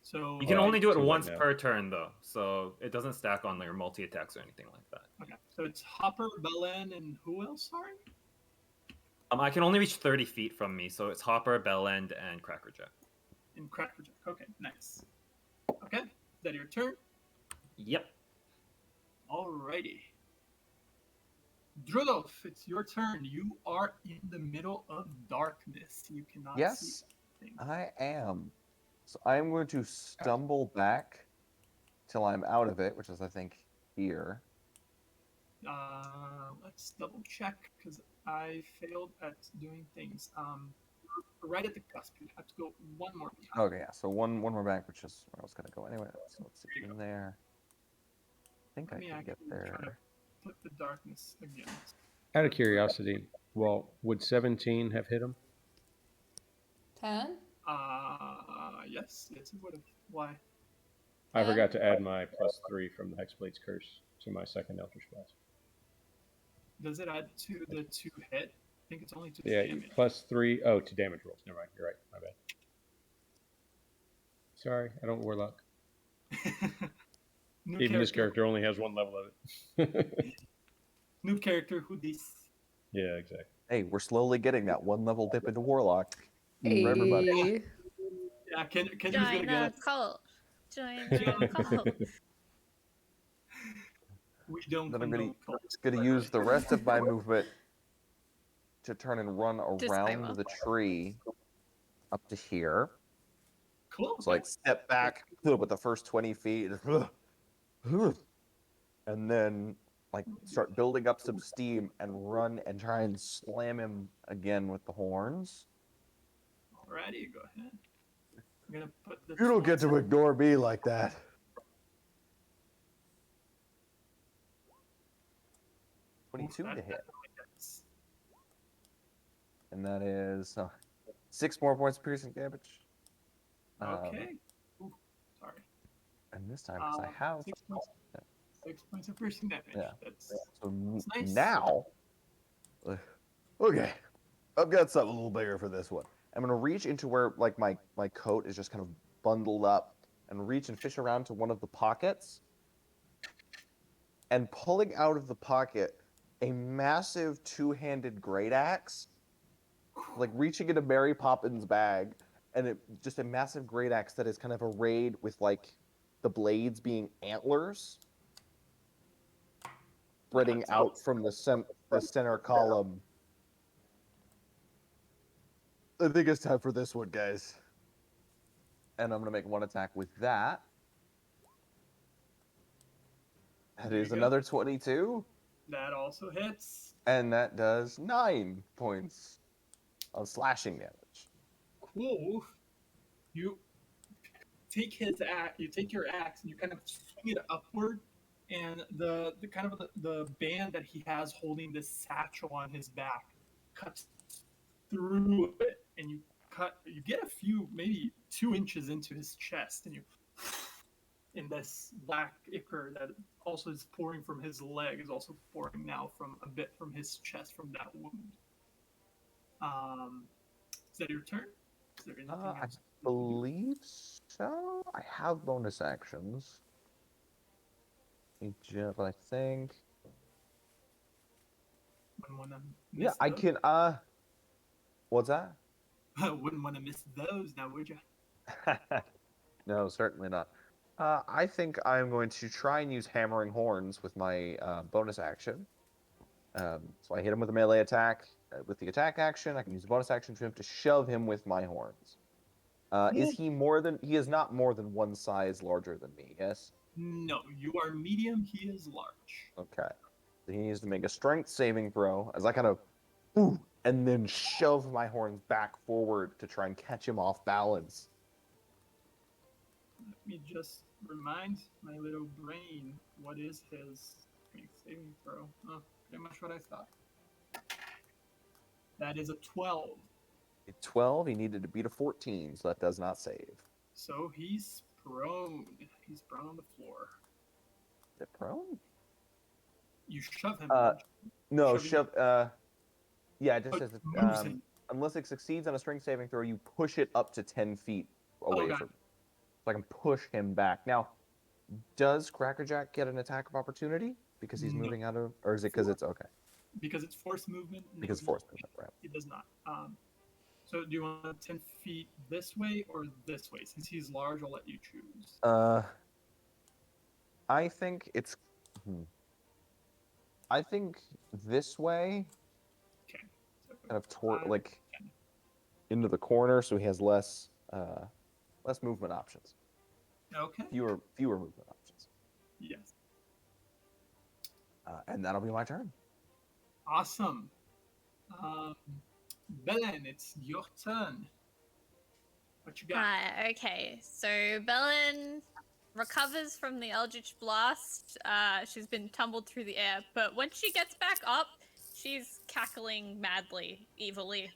So You can only do it too late once now. per turn, though, so it doesn't stack on your multi attacks or anything like that. okay. So it's Hopper, Belen, and who else? Sorry. I can only reach 30 feet from me, so it's Hopper, Bellend, and Crackerjack. And Crackerjack. Okay, nice. Okay, is that your turn? Yep. Alrighty. Drudolf, it's your turn. You are in the middle of darkness. You cannot Yes, see anything. I am. So I'm going to stumble back till I'm out of it, which is, I think, here. Let's double check because I failed at doing things. Right at the cusp. You have to go one more behind. Okay, yeah. So one more back, which is where I was going to go anyway. So let's see There you in there. I think Let I me can get actually try to there. put the darkness again. Out of curiosity, well, would 17 have hit him? 10? Yes, it would have. Why? I Yeah. forgot to add my +3 from the Hexblade's Curse to my second Eldritch Blast. Does it add to the 2 hit? I think it's only to the Yeah, damage. +3. Oh, to damage rolls. Never mind. You're right. My bad. Sorry, I don't Warlock. Even this character only has one level of it. New character, who this? Yeah, exactly. Hey, we're slowly getting that one level dip into Warlock. Hey. For everybody. Yeah, Kendra's Join gonna the get. cult. Join the cult. We don't Then I'm condone cults. gonna use the rest of my movement to turn and run around Disclaimer. the tree up to here. Cool. So like step back with the first 20 feet, and then like start building up some steam and run and try and slam him again with the horns. Alrighty, go ahead. I'm gonna put the. You don't get to ignore me like that. Oof, 22 to that hit, definitely hits. and that is 6 more points of piercing damage. Okay. Ooh, sorry. And this time, because I have 6 points of piercing damage. Yeah. That's nice. nice. Now, okay, I've got something a little bigger for this one. I'm gonna reach into where like my coat is just kind of bundled up, and reach and fish around to one of the pockets, and pulling out of the pocket a massive 2-handed great axe, like reaching into Mary Poppins' bag, and it just a massive great axe that is kind of arrayed with like the blades being antlers spreading That's out awesome. from the center column. I think it's time for this one, guys. And I'm gonna make one attack with that. That There is you go. another 22, That also hits. and that does 9 points of slashing damage. Cool. You take his axe. You take your axe and you kind of swing it upward, and the kind of the band that he has holding this satchel on his back cuts through it, and you get a few, maybe 2 inches into his chest, and you, in this black ichor that also is pouring from his leg is also pouring now from a bit from his chest from that wound. Is that your turn? Is there anything I else? believe so. I have bonus actions. But I think. Wouldn't want to Yeah, miss I those. can. What's that? Wouldn't want to miss those now, would you? No, certainly not. I think I'm going to try and use hammering horns with my bonus action. So I hit him with a melee attack. With the attack action, I can use the bonus action to shove him with my horns. Is he more than? He is not more than one size larger than me. Yes. No, you are medium. He is large. Okay. So he needs to make a strength saving throw as I kind of, and then shove my horns back forward to try and catch him off balance. me just remind my little brain what is his strength saving throw. Oh, pretty much what I thought. That is a 12. A 12, he needed to beat a 14, so that does not save. So he's prone. He's prone on the floor. Is it prone? You shove him. No, Shoving- yeah, it just Oh, says moves him. unless it succeeds on a strength saving throw, you push it up to 10 feet away got from. So I can push him back. Now, does Crackerjack get an attack of opportunity because he's No. moving out of, or is it because it's okay? Because it's force movement. no, Because force movement, right? He does not. So do you want 10 feet this way or this way? Since he's large, I'll let you choose. I think it's. I think this way, Okay. So kind of toward, 5, like 10. into the corner, so he has less movement options. Okay. Fewer movement options. Yes. And that'll be my turn. Awesome. Belen, it's your turn. What you got? Okay, so Belen recovers from the Eldritch Blast. She's been tumbled through the air, but when she gets back up, she's cackling madly, evilly.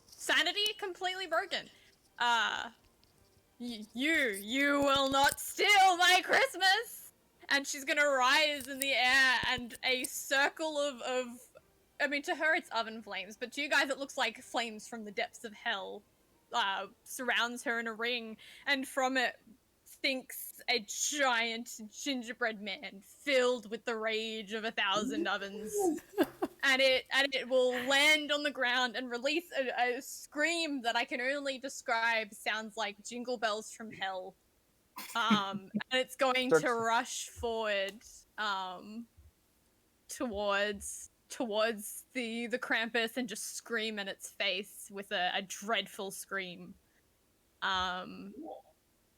Sanity completely broken. You will not steal my Christmas! And she's gonna rise in the air, and a circle of I mean, to her it's oven flames, but to you guys it looks like flames from the depths of hell surrounds her in a ring, and from it thinks a giant gingerbread man filled with the rage of 1,000 ovens. And it will land on the ground and release a scream that I can only describe sounds like jingle bells from hell. And it's going to rush forward towards the Krampus and just scream in its face with a dreadful scream.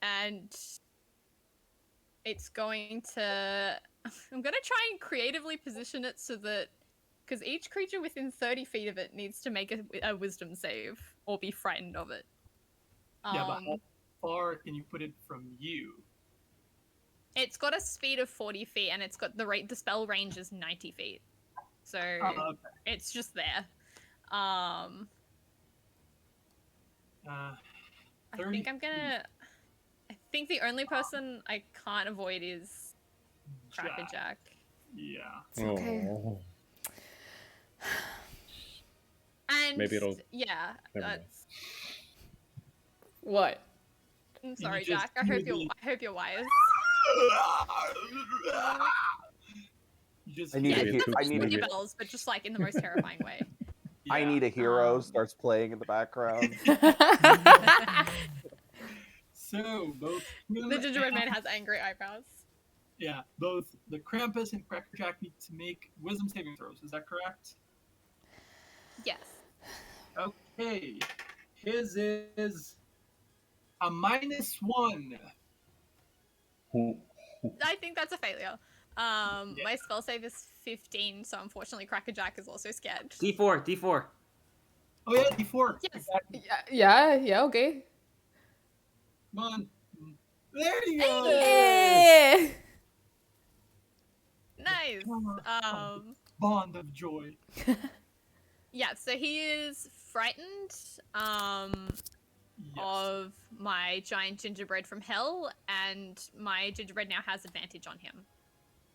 And it's going to... I'm going to try and creatively position it so that... Because each creature within 30 feet of it needs to make a wisdom save or be frightened of it. Yeah, but how far can you put it from you? It's got a speed of 40 feet, and it's got the spell range is 90 feet. So Okay. it's just there. 30 I think the only person I can't avoid is Crackerjack. Yeah. It's okay. Oh. And Maybe it'll. yeah, Never mind. that's... What? I'm sorry, You just Jack. I hope you're wise. You just I need hear a it. hero. I It's need a ring hero. bells, but just like in the most terrifying way. I need a hero. Starts playing in the background. So both The gingerbread man has angry eyebrows. yeah, both the Krampus and Crackerjack need to make wisdom saving throws. Is that correct? Yes. Okay. His is a -1. I think that's a failure. My spell save is 15, so unfortunately Crackerjack is also scared. D4. Oh yeah, D4. Yes. Yeah, okay. Come on. There you go. Eh. Nice. Bond of joy. Yeah, so he is frightened Yes. of my giant gingerbread from hell, and my gingerbread now has advantage on him.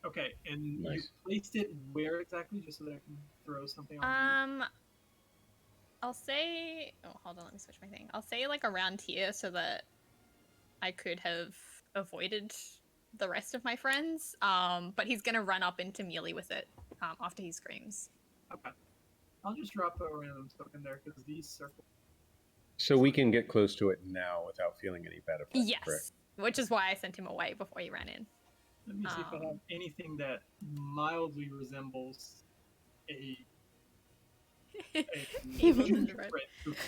Okay, and you Nice. placed it where exactly, just so that I can throw something on I'll say... Oh, hold on, let me switch my thing. I'll say, like, around here so that I could have avoided the rest of my friends. But he's gonna run up into melee with it after he screams. Okay. I'll just drop a random token there, because these circles... So we can get close to it now without feeling any bad effects. Yes, Correct? which is why I sent him away before he ran in. Let me see if I have anything that mildly resembles a Evil gingerbread gingerbread. cookie.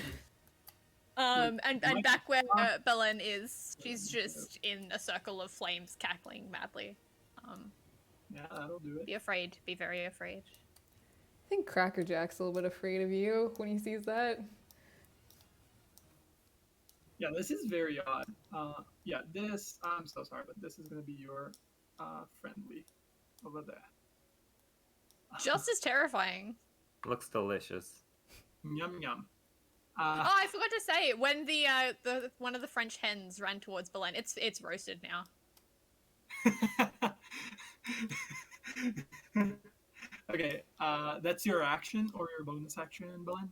And back where Belen is, she's just in a circle of flames cackling madly. Yeah, that'll do it. Be afraid. Be very afraid. I think Crackerjack's a little bit afraid of you when he sees that. Yeah, this is very odd. Yeah, this, I'm so sorry, but this is going to be your friendly over there. Just as terrifying. Looks delicious. Yum yum. Oh, I forgot to say, when the one of the French hens ran towards Belen, it's roasted now. Okay, that's your action or your bonus action, Belen?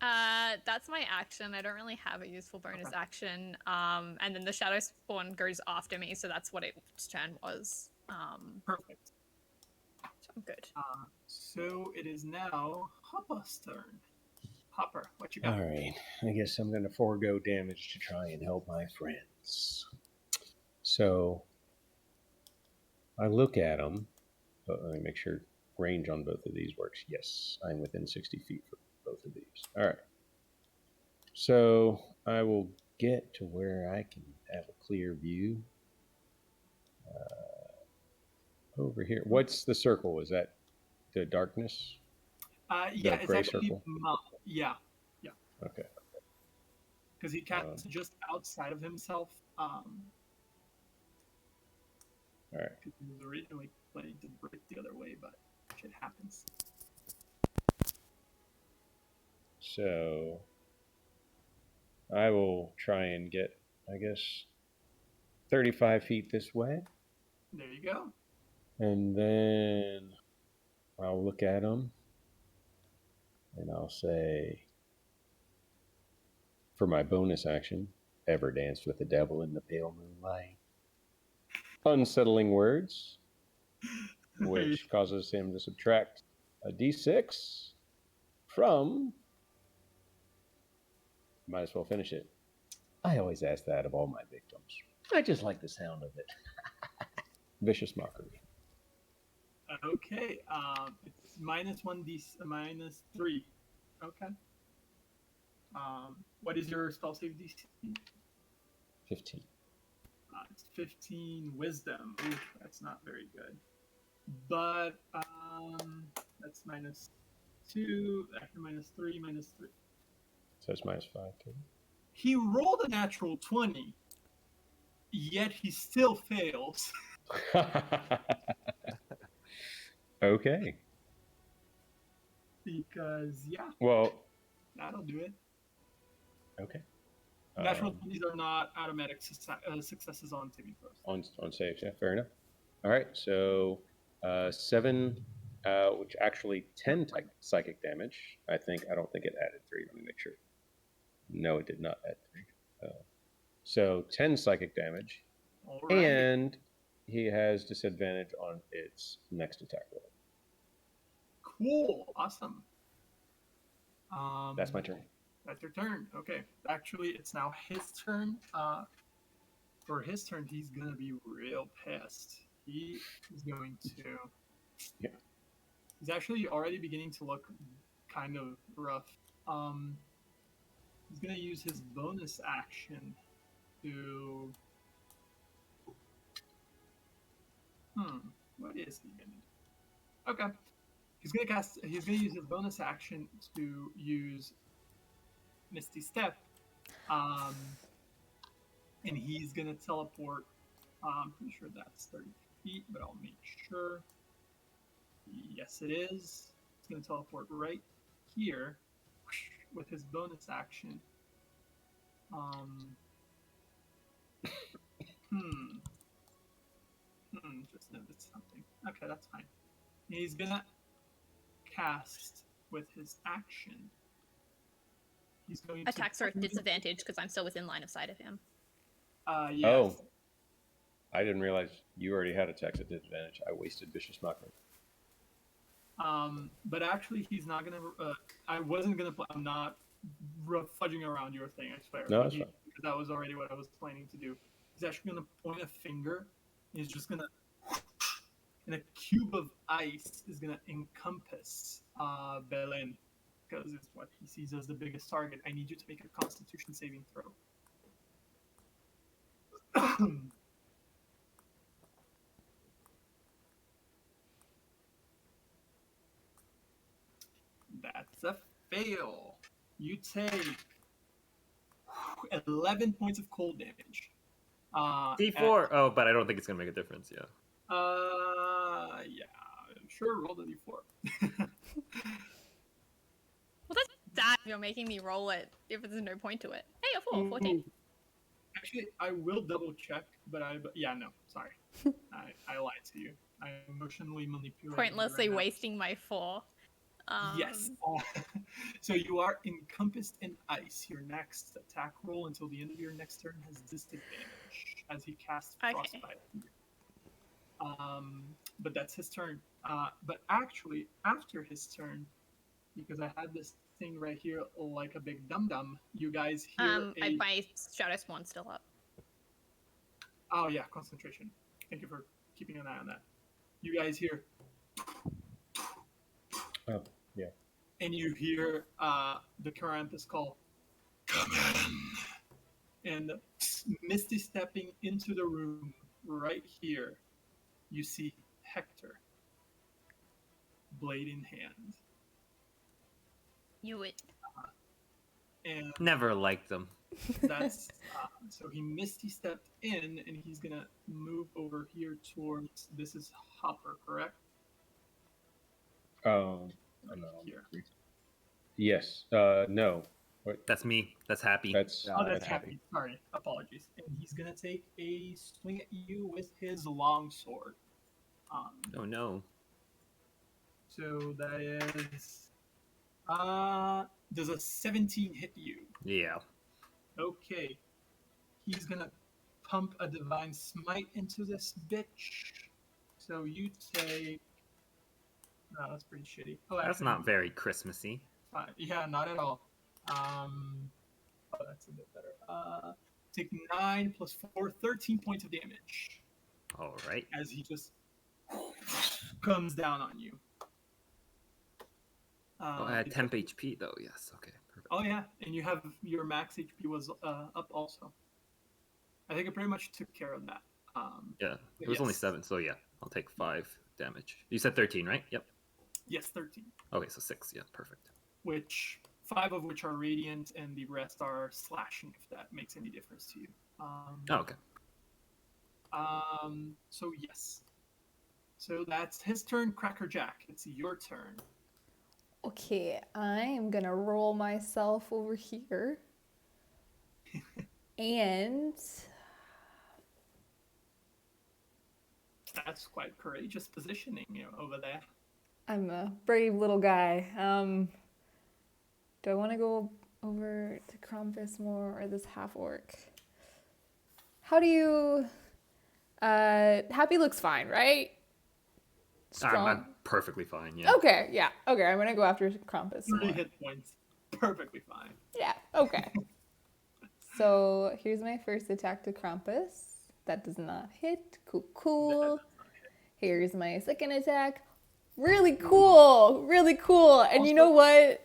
That's my action. I don't really have a useful bonus Okay. action. And then the shadow spawn goes after me, so that's what its turn was. Perfect. So I'm good. So it is now Hopper's turn. Hopper, what you got? All right. I guess I'm going to forego damage to try and help my friends. So I look at them. Let me make sure range on both of these works. Yes, I'm within 60 feet for both of these. All right. So I will get to where I can have a clear view. Over here. What's the circle? Is that the darkness? Yeah, The it's gray actually circle? yeah, Okay. because he casts just outside of himself. All right. Because he was originally planning to break the other way, but shit happens. So I will try and get, I guess, 35 feet this way. There you go. And then I'll look at them and I'll say, for my bonus action, ever danced with the devil in the pale moonlight. Unsettling words, which causes him to subtract a d6 from. Might as well finish it. I always ask that of all my victims. I just like the sound of it. Vicious mockery. Okay, it's -3. Okay. What is your spell save DC? 15. It's 15 wisdom. Ooh, that's not very good. But that's -2, actually -3, -3. So it's -5 too. He rolled a natural 20, yet he still fails. Okay. Because, yeah. Well. That'll do it. Okay. Natural 20s are not automatic successes on saving throws. On saves, yeah, fair enough. All right, so 7, which actually 10 psychic damage. I don't think it added 3. Let me make sure. No, it did not add 3. So 10 psychic damage. All right. And he has disadvantage on its next attack roll. Cool. Awesome. That's my turn. That's your turn. Okay. Actually, it's now his turn. For his turn, he's going to be real pissed. He is going to... Yeah. He's actually already beginning to look kind of rough. He's going to use his bonus action to... What is he going to do? Okay. He's going to use his bonus action to use Misty Step. And he's going to teleport. I'm pretty sure that's 30 feet, but I'll make sure. Yes, it is. He's going to teleport right here with his bonus action. Just noticed something. Okay, that's fine. He's going to cast with his action. He's going Attacks are at disadvantage because I'm still within line of sight of him. Yes. Oh. I didn't realize you already had attacks at disadvantage. I wasted Vicious Mockery. But actually, he's not going to... I wasn't going to... I'm not fudging around your thing, I swear. No, that's fine. Because that was already what I was planning to do. He's actually going to point a finger. He's just going to... And a cube of ice is going to encompass Belen. Because it's what he sees as the biggest target. I need you to make a Constitution saving throw. That's a fail. You take 11 points of cold damage. D4. Oh, but I don't think it's gonna make a difference. Yeah. Yeah, sure. Roll the d4. Well, that's sad if you're making me roll it if there's no point to it. Hey, a 4, 14. Ooh. Actually, I will double check, but yeah, no, sorry, I lied to you. I emotionally manipulated. Pointlessly you right wasting my 4. Yes. So you are encompassed in ice. Your next attack roll until the end of your next turn has disadvantage as he casts frostbite. But that's his turn. But actually, after his turn, because I had this thing right here like a big dum-dum, you guys hear my Shadow Spawn's still up. Oh yeah, concentration. Thank you for keeping an eye on that. You guys hear... Oh, yeah. And you hear the Krampus call, "Come in!" And misty stepping into the room right here, you see Hector, blade in hand. You would. And Never liked them. that's so he misty stepped in, and he's gonna move over here towards. This is Hopper, correct? No. Here. Yes. No. What? That's me. That's happy. That's Oh, that's happy. Sorry, apologies. And he's gonna take a swing at you with his longsword. Oh no. So that is does a 17 hit you? Yeah. Okay. He's gonna pump a divine smite into this bitch. So you take... No, that's pretty shitty. Oh, That's actually, not very Christmassy. yeah, not at all. Oh, that's a bit better. Take 9 plus 4, 13 points of damage. All right. As he just comes down on you. Oh, I had temp HP though. Yes. Okay. Perfect. Oh yeah, and you have your max HP was up also. I think I pretty much took care of that. Yeah. It was only 7, so yeah, I'll take 5 damage. You said 13, right? Yep. Yes, 13. Okay, so 6. Yeah, perfect. Which 5 of which are radiant, and the rest are slashing. If that makes any difference to you. Oh, okay. So yes. So that's his turn, Crackerjack. It's your turn. Okay, I am gonna roll myself over here. And That's quite courageous positioning, over there. I'm a brave little guy. Do I want to go over to Krampus more or this half orc? How do you... Happy looks fine, right? Strong. I'm perfectly fine. Yeah. Okay, yeah. Okay, I'm gonna go after Krampus. 3 hit points. Perfectly fine. Yeah, okay. So here's my first attack to Krampus. That does not hit. Cool. Here's my second attack. Really cool. Really cool. And you know what?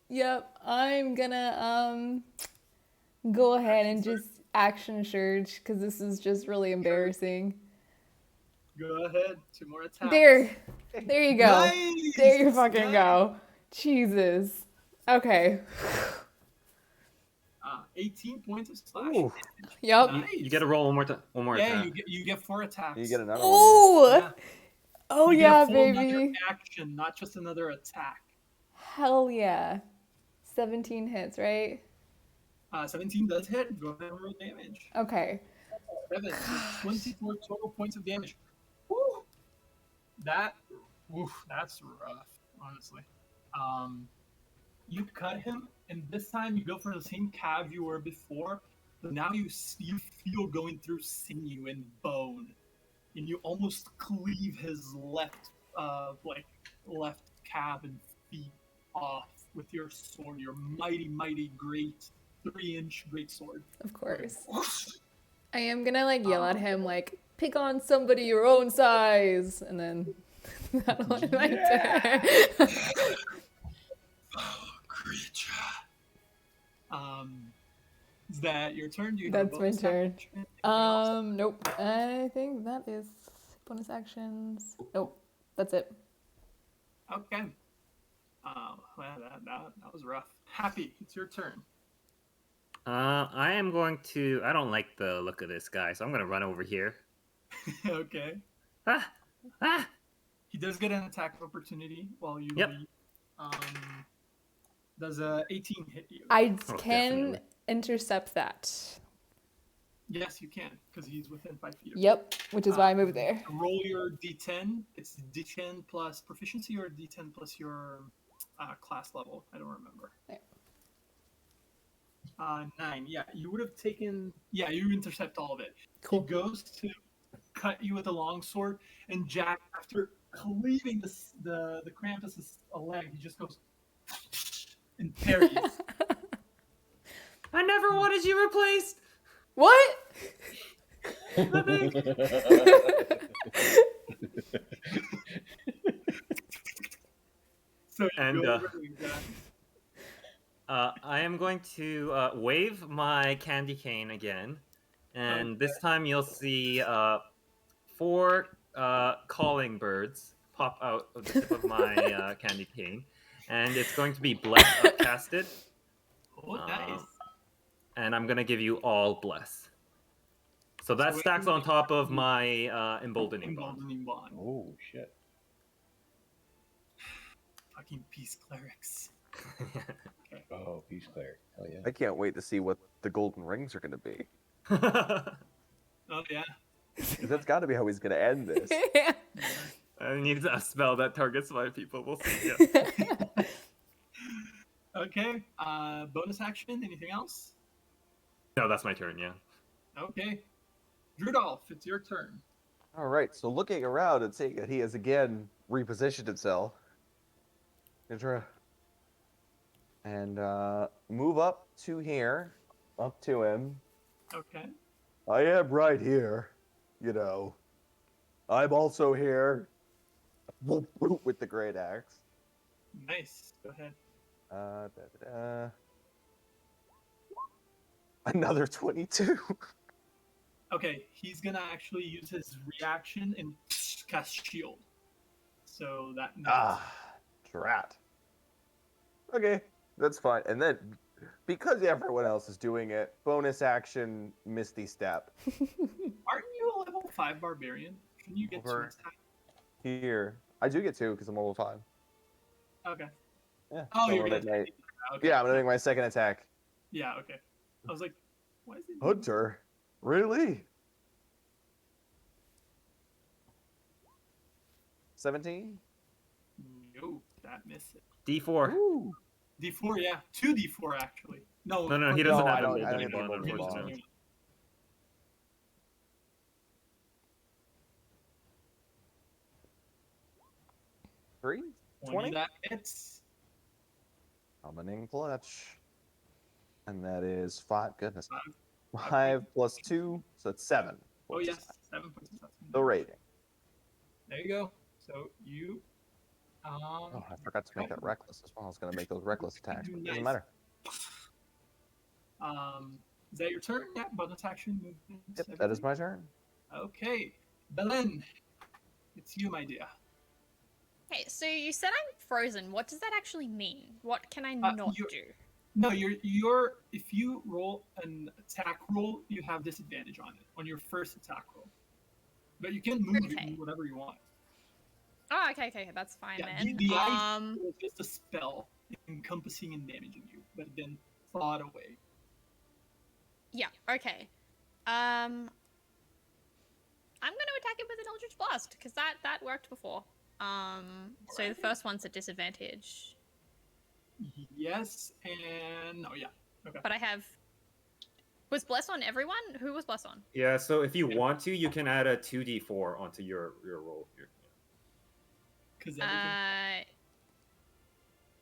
Yep, I'm gonna go ahead and just action surge because this is just really embarrassing. Go ahead. 2 more attacks. There you go. Nice! There you fucking go. Jesus. Okay. 18 points of slash. Ooh. Yep. Nice. You get to roll one more time. One more Yeah, attack. you get 4 attacks. You get another one. Oh, Yeah. oh You get yeah, a full baby. another action, not just another attack. Hell yeah. 17 hits, right? 17 does hit. Go ahead and roll damage. Okay. 7. So 24 total points of damage. Woo! That's rough, honestly. You cut him, and this time you go for the same cav you were before, but now you feel going through sinew and bone, and you almost cleave his left calf and feet off with your sword, your mighty great 3-inch great sword. Of course. I am gonna yell at him pick on somebody your own size, and then that'll end my turn. Creature. Is that your turn? Do you have That's a my bonus turn. action? Anything else? Nope. I think that is bonus actions. Nope. That's it. Okay. Well, that was rough. Happy, it's your turn. I am going to. I don't like the look of this guy, so I'm going to run over here. Okay. Ah! Ah! He does get an attack of opportunity while you Yep. leave. Does a 18 hit you? I Oh, can definitely. intercept that. Yes, you can, because he's within 5 feet of you. Yep, which is why I moved there. Roll your d10. It's d10 plus proficiency or d10 plus your class level. I don't remember. There. 9. Yeah, you would have taken. Yeah, you intercept all of it. Cool. He goes to cut you with a longsword, and Jack, after cleaving the Krampus' leg, he just goes and parries. I never wanted you replaced. What? So you And, go over to Jack. I am going to wave my candy cane again, and this time you'll see 4 calling birds pop out of the tip of my candy cane, and it's going to be bless upcasted. Oh, nice. And I'm gonna give you all bless. So that So stacks on top of my emboldening bond. Emboldening bond. Oh shit. Fucking peace clerics. Oh, peace cleric. Hell yeah. I can't wait to see what the golden rings are going to be. Oh yeah. 'Cause that's got to be how he's going to end this. I need a spell that targets 5 people. We'll see. Yeah. Okay. Bonus action. Anything else? No, that's my turn. Yeah. Okay. Drudolf, it's your turn. All right, so looking around and seeing that he has again repositioned himself, and move up to here, up to him. Okay. I am right here, you know. I'm also here. With the great axe. Nice. Go ahead. Another 22. Okay, he's gonna actually use his reaction and cast shield. So that Drat. Okay, that's fine. And then, because everyone else is doing it, bonus action, Misty Step. Aren't you a level 5 barbarian? Can you get 2 Over attacks? Here. I do get 2 because I'm level 5. Okay. Yeah. Oh, so you're I'm gonna gonna make take okay. Yeah, I'm gonna make my second attack. Yeah, okay. I was like, why is it Hunter? Really? 17? No, that misses. D4. Ooh. D4, yeah. 2d4 actually. No, No, he doesn't No, have I don't emboldening get bond, emboldening bond. unfortunately. 3? 20 that hits. Summoning clutch. And that is 5. Goodness. 5. 5 plus 2, so it's 7. Oh yes, 7 points of assessment. The rating. There you go. So you Oh, I forgot to make that reckless as well. I was going to make those reckless attacks, but it doesn't Nice. matter. Is that your turn? Yeah, bonus action movement. Yep, that is my turn. Okay. Belen, it's you, my dear. Okay, so you said I'm frozen. What does that actually mean? What can I not do? No, you're if you roll an attack roll, you have disadvantage on it on your first attack roll. But you can move and do whatever you want. Oh, okay, that's fine Yeah, then. the ice was just a spell encompassing and damaging you, but then thawed away. Yeah, okay. I'm gonna attack it with an Eldritch Blast, because that worked before. So the first one's at disadvantage. Yes, and no, yeah. Okay. But I have... Was Bless on everyone? Who was Bless on? Yeah, so if you want to, you can add a 2d4 onto your roll here.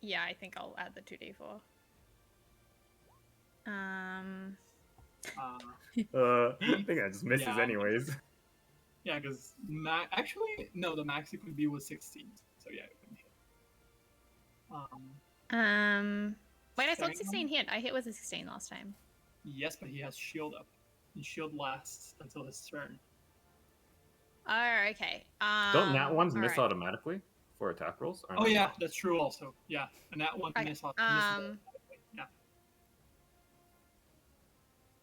Yeah, I think I'll add the 2d4. I think I just misses anyways. Yeah, because actually, no, the max it could be was 16. So yeah, it couldn't hit. Wait, I thought 16 hit. I hit with a 16 last time. Yes, but he has shield up. And shield lasts until his turn. Oh, okay. Don't nat ones miss right. automatically for attack rolls? Oh yeah, that's true also. Yeah, and that one Okay. misses automatically. Yeah.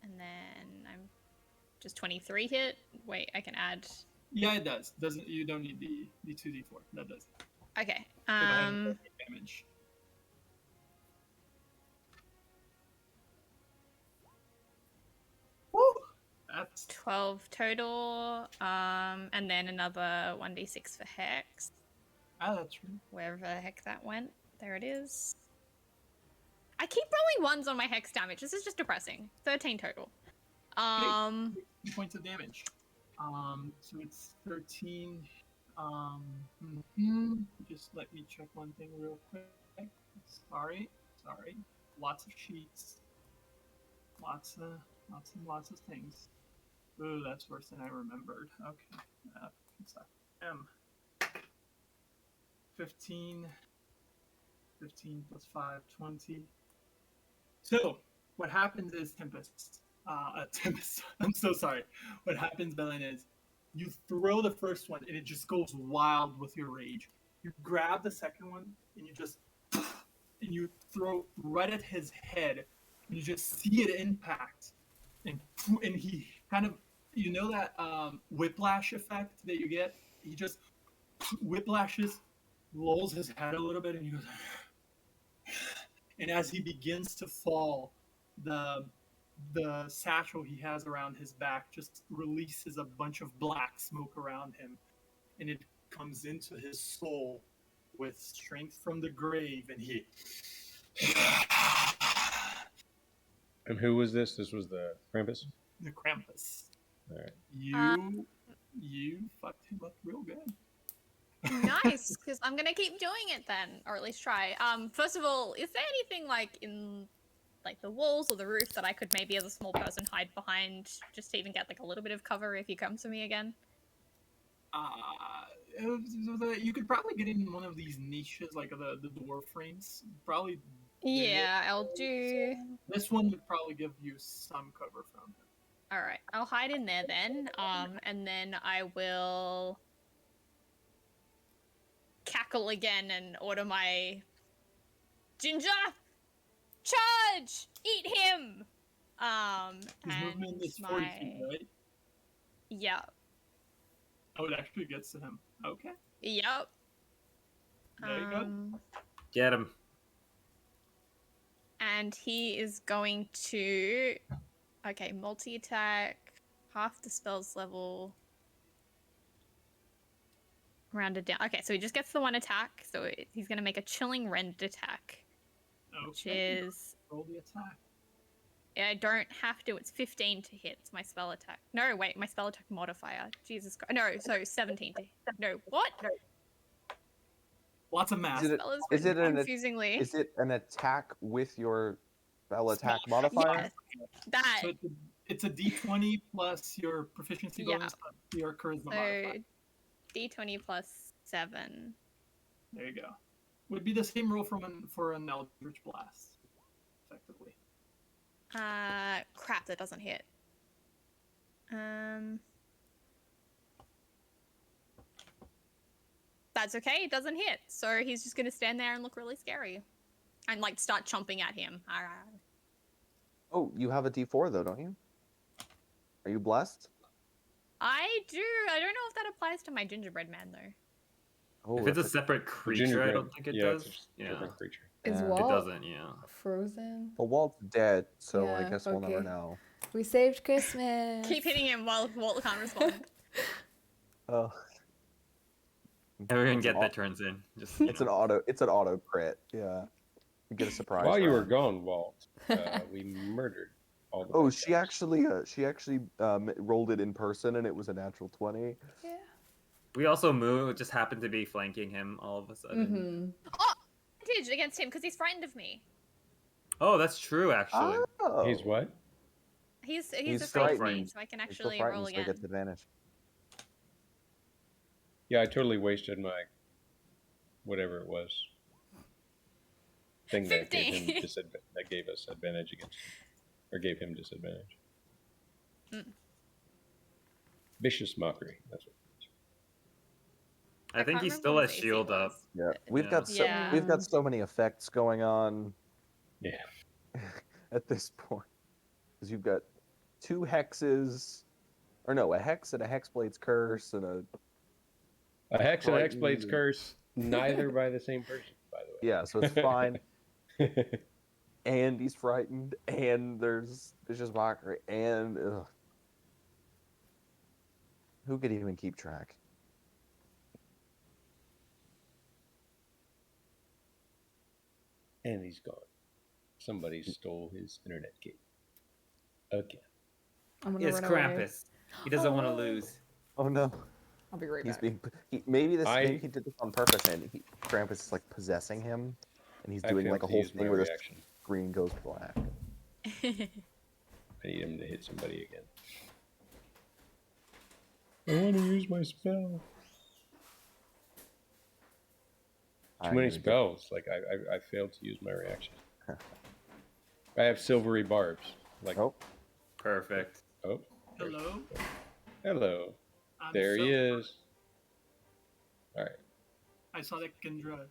And then I'm just 23 hit. Wait, I can add. Yeah, it does. Doesn't you don't need the 2d4. That does. Okay. So go ahead and roll your damage. Woo! That's 12 total. And then another 1d6 for hex. that's true. Wherever the heck that went. There it is. I keep rolling ones on my hex damage. This is just depressing. 13 total. 2 points of damage. So it's 13. Just let me check one thing real quick. Sorry. Lots of sheets. Lots of things. Ooh, that's worse than I remembered. Okay. M. 15 plus 5, 20. So, what happens is Tempest. Tempest. I'm so sorry. What happens, Belen, is you throw the first one and it just goes wild with your rage. You grab the second one and you throw right at his head. And you just see it impact, and he kind of, that whiplash effect that you get. He just whiplashes, lolls his head a little bit, and he goes. And as he begins to fall, the satchel he has around his back just releases a bunch of black smoke around him, and it comes into his soul with strength from the grave, and he. And who was this? This was the Krampus? The Krampus. All right. You fucked him up real good. Nice, because I'm gonna keep doing it then, or at least try. First of all, is there anything like in like the walls or the roof that I could maybe as a small person hide behind, just to even get like a little bit of cover if he comes for me again? You could probably get in one of these niches, like the door frames. Probably. Yeah, I'll do. This one would probably give you some cover from him. All right, I'll hide in there then. And then I will cackle again and order my Ginger, charge, eat him. His and movement is 40 feet, right? Yeah. Oh, it actually gets to him. Okay. Yep. There you go. Get him. And he is going to. Okay, multi-attack, half the spell's level. Rounded down. Okay, so he just gets the one attack. So he's going to make a chilling rend attack. Okay. Which is. Roll the attack. I don't have to. It's 15 to hit. It's my spell attack. No, wait, my spell attack modifier. Jesus Christ. No, so 17 to hit. No, what? No. Lots of math. Is it confusingly. Is it an attack with your spell attack modifier? Yes, that. So it's a D20 plus your proficiency bonus plus your charisma modifier. D20 plus 7. There you go. Would be the same roll for an Eldritch Blast, effectively. Crap, that doesn't hit. That's okay, it doesn't hit. So he's just gonna stand there and look really scary. And like start chomping at him. Oh, you have a D4 though, don't you? Are you blessed? I do. I don't know if that applies to my gingerbread man though. Oh, if it's a separate creature, I don't think it does. It's a different creature. Is Yeah. Walt It doesn't, yeah. frozen? Well, Walt's dead, so I Yeah, guess we'll never okay. know. We saved Christmas. Keep hitting him while Walt can't respond. Oh. Everyone It's get an that turns in. Just It's an auto crit. Yeah. You get a surprise. While you were round. gone, Walt, we murdered all the Oh, bad she guys. actually rolled it in person, and it was a natural 20. Yeah. We also moved. Just happened to be flanking him all of a sudden. Mm-hmm. Oh, advantage against him because he's frightened of me. Oh, that's true. Actually, Oh. He's what? He's He's afraid of me, frightened. so I can He's still actually frightened, roll so he again. gets advantage. Yeah, I totally wasted my whatever it was thing that gave him 50. that gave us advantage against him, or gave him disadvantage. Vicious mockery. That's what. I think can't he remember still what has his AC shield was. up. Yeah, we've Yeah. got so Yeah. we've got so many effects going on Yeah. at this point. Because you've got 2 hexes, or no, a hex and a hexblade's curse and A hex and a frightened hexblade's and- curse, neither by the same person, by the way. Yeah, so it's fine. And he's frightened, and there's vicious mockery, and who could even keep track? And he's gone. Somebody stole his internet key. Again. I'm gonna It's run away. Krampus. He doesn't want to Oh. lose. Oh no. I'll be right He's back. being maybe he did this on purpose, and Krampus is like possessing him, and he's I doing failed like a to whole use my thing where the reaction. screen goes black. I need him to hit somebody again. I want to use my spell. Too many spells. Like I failed to use my reaction. I have silvery barbs. Like Perfect. oh. Hello. Hello. I'm There he so- is. All right. I saw that Kendra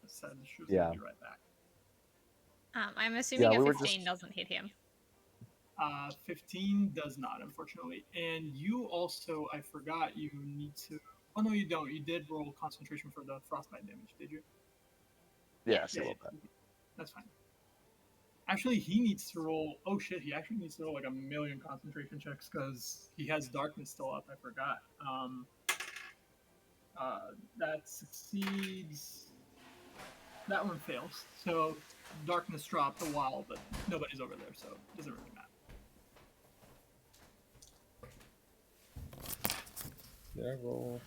said she was Yeah. going to be right back. I'm assuming Yeah, a we were 15 just- doesn't hit him. 15 does not, unfortunately. And you also, I forgot, you need to. Oh no, you don't. You did roll concentration for the frostbite damage, did you? Yeah, see a little bit. That's fine. Actually, he needs to roll. Oh shit, he actually needs to roll like 1,000,000 concentration checks because he has darkness still up. I forgot. That succeeds. That one fails. So darkness dropped a while, but nobody's over there, so it doesn't really matter. Did I roll?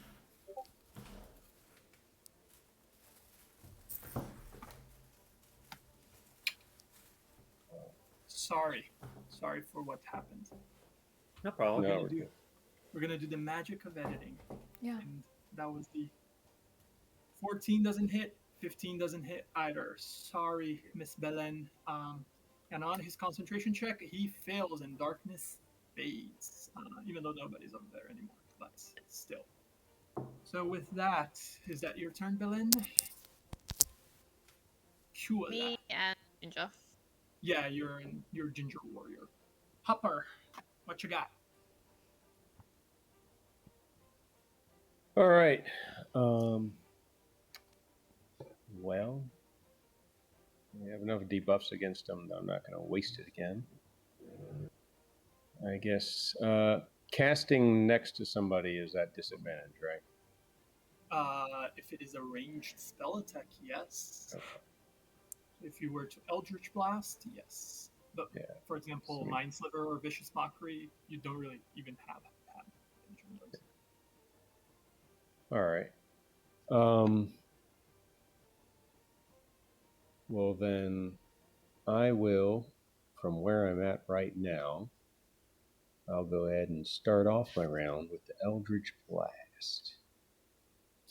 Sorry for what happened. No problem. No, we're do- good. We're gonna do the magic of editing, Yeah. and that was the 14 doesn't hit, 15 doesn't hit either. Sorry, Miss Belen. And on his concentration check, he fails and darkness fades, even though nobody's over there anymore. But still. So with that, is that your turn, Belen? Cool. Me and Ginger. Yeah, you're Ginger Warrior. Hopper, what you got? All right. Well, we have enough debuffs against them that I'm not going to waste it again. I guess casting next to somebody is at disadvantage, right? If it is a ranged spell attack, yes. Okay. If you were to Eldritch Blast, yes. But Yeah. for example, Sweet. Mind Sliver or Vicious Mockery, you don't really even have damage on those. All right. Well, then I will, from where I'm at right now, I'll go ahead and start off my round with the Eldritch Blast.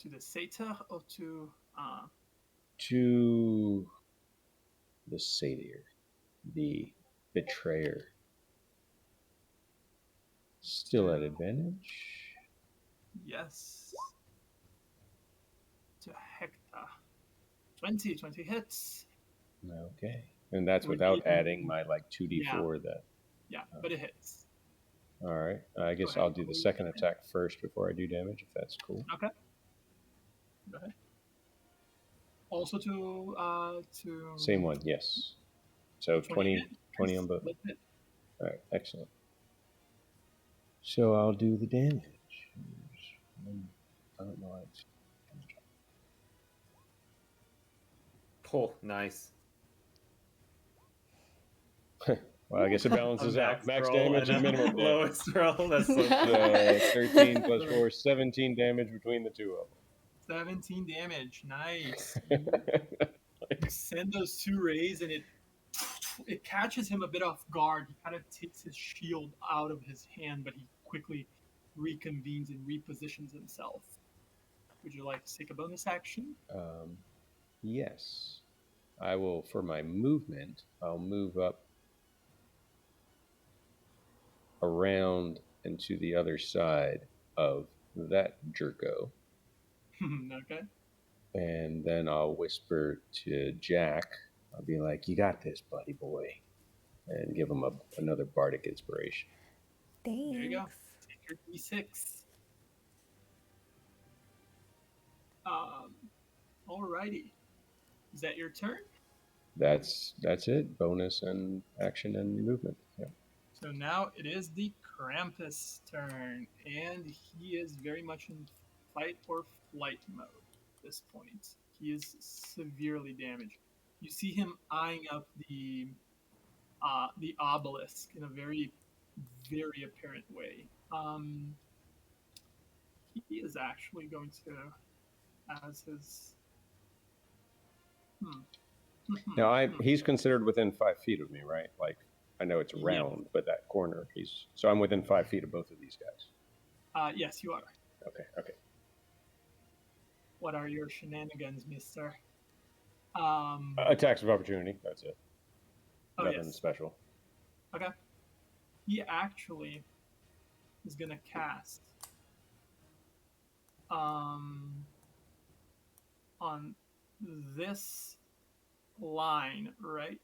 To the Satyr or to To the Satyr, the Betrayer. Still at advantage. yes. To Hector. 20 hits. Okay. And that's Would without be- adding my like 2d4 that. Yeah, but it hits. All right. I guess ahead. I'll do the second attack first before I do damage, if that's cool. Okay. Go ahead. Also to Same one, yes. So 20 hit. on both. Split hit. All right, excellent. So I'll do the damage. I don't know. Oh, nice. Well, I guess it balances out. Max roll damage and minimum damage. lowest roll. That's so So 13 plus 4, 17 damage between the two of 17 damage. Nice. them. You send those 2 rays, and it catches him a bit off guard. He kind of takes his shield out of his hand, but he quickly reconvenes and repositions himself. Would you like to take a bonus action? Yes. I will, for my movement, I'll move up around and to the other side of that jerko. Okay. And then I'll whisper to Jack. I'll be like, "You got this, buddy boy," and give him another bardic inspiration. There you go. Thanks. Take your D6. Alrighty. Is that your turn? That's it. Bonus and action and movement. Yeah. So now it is the Krampus' turn, and he is very much in fight or flight mode at this point. He is severely damaged. You see him eyeing up the obelisk in a very, very apparent way. He is actually going to, as his. Now he's considered within 5 feet of me, right? Like I know it's round, but that corner so I'm within 5 feet of both of these guys. Yes, you are. Okay. What are your shenanigans, mister? Attacks of opportunity. That's it. Oh, Nothing yes. special. Okay. He actually is going to cast on this line right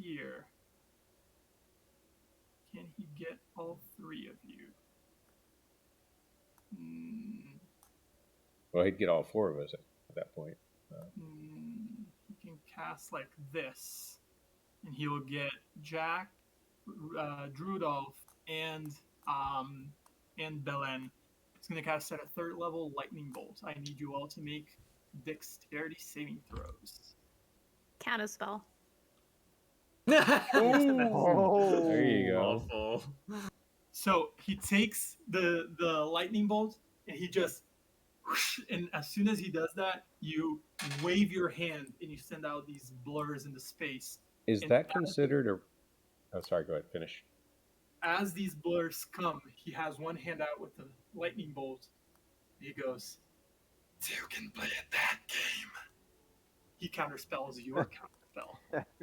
here. Can he get all three of you? Well, he'd get all 4 of us at that point. He can cast like this, and he will get Jack, Drudolf, and Belen. He's going to cast at a 3rd level lightning bolt. I need you all to make dexterity saving throws. Counterspell. Oh, there you go. Awful. So he takes the lightning bolt, and he just whoosh, and as soon as he does that, you wave your hand and you send out these blurs into space. Is And that considered a... Oh, sorry. Go ahead. Finish. As these blurs come, he has one hand out with the lightning bolt. He goes, "You can play at that game." He counterspells your counterspell.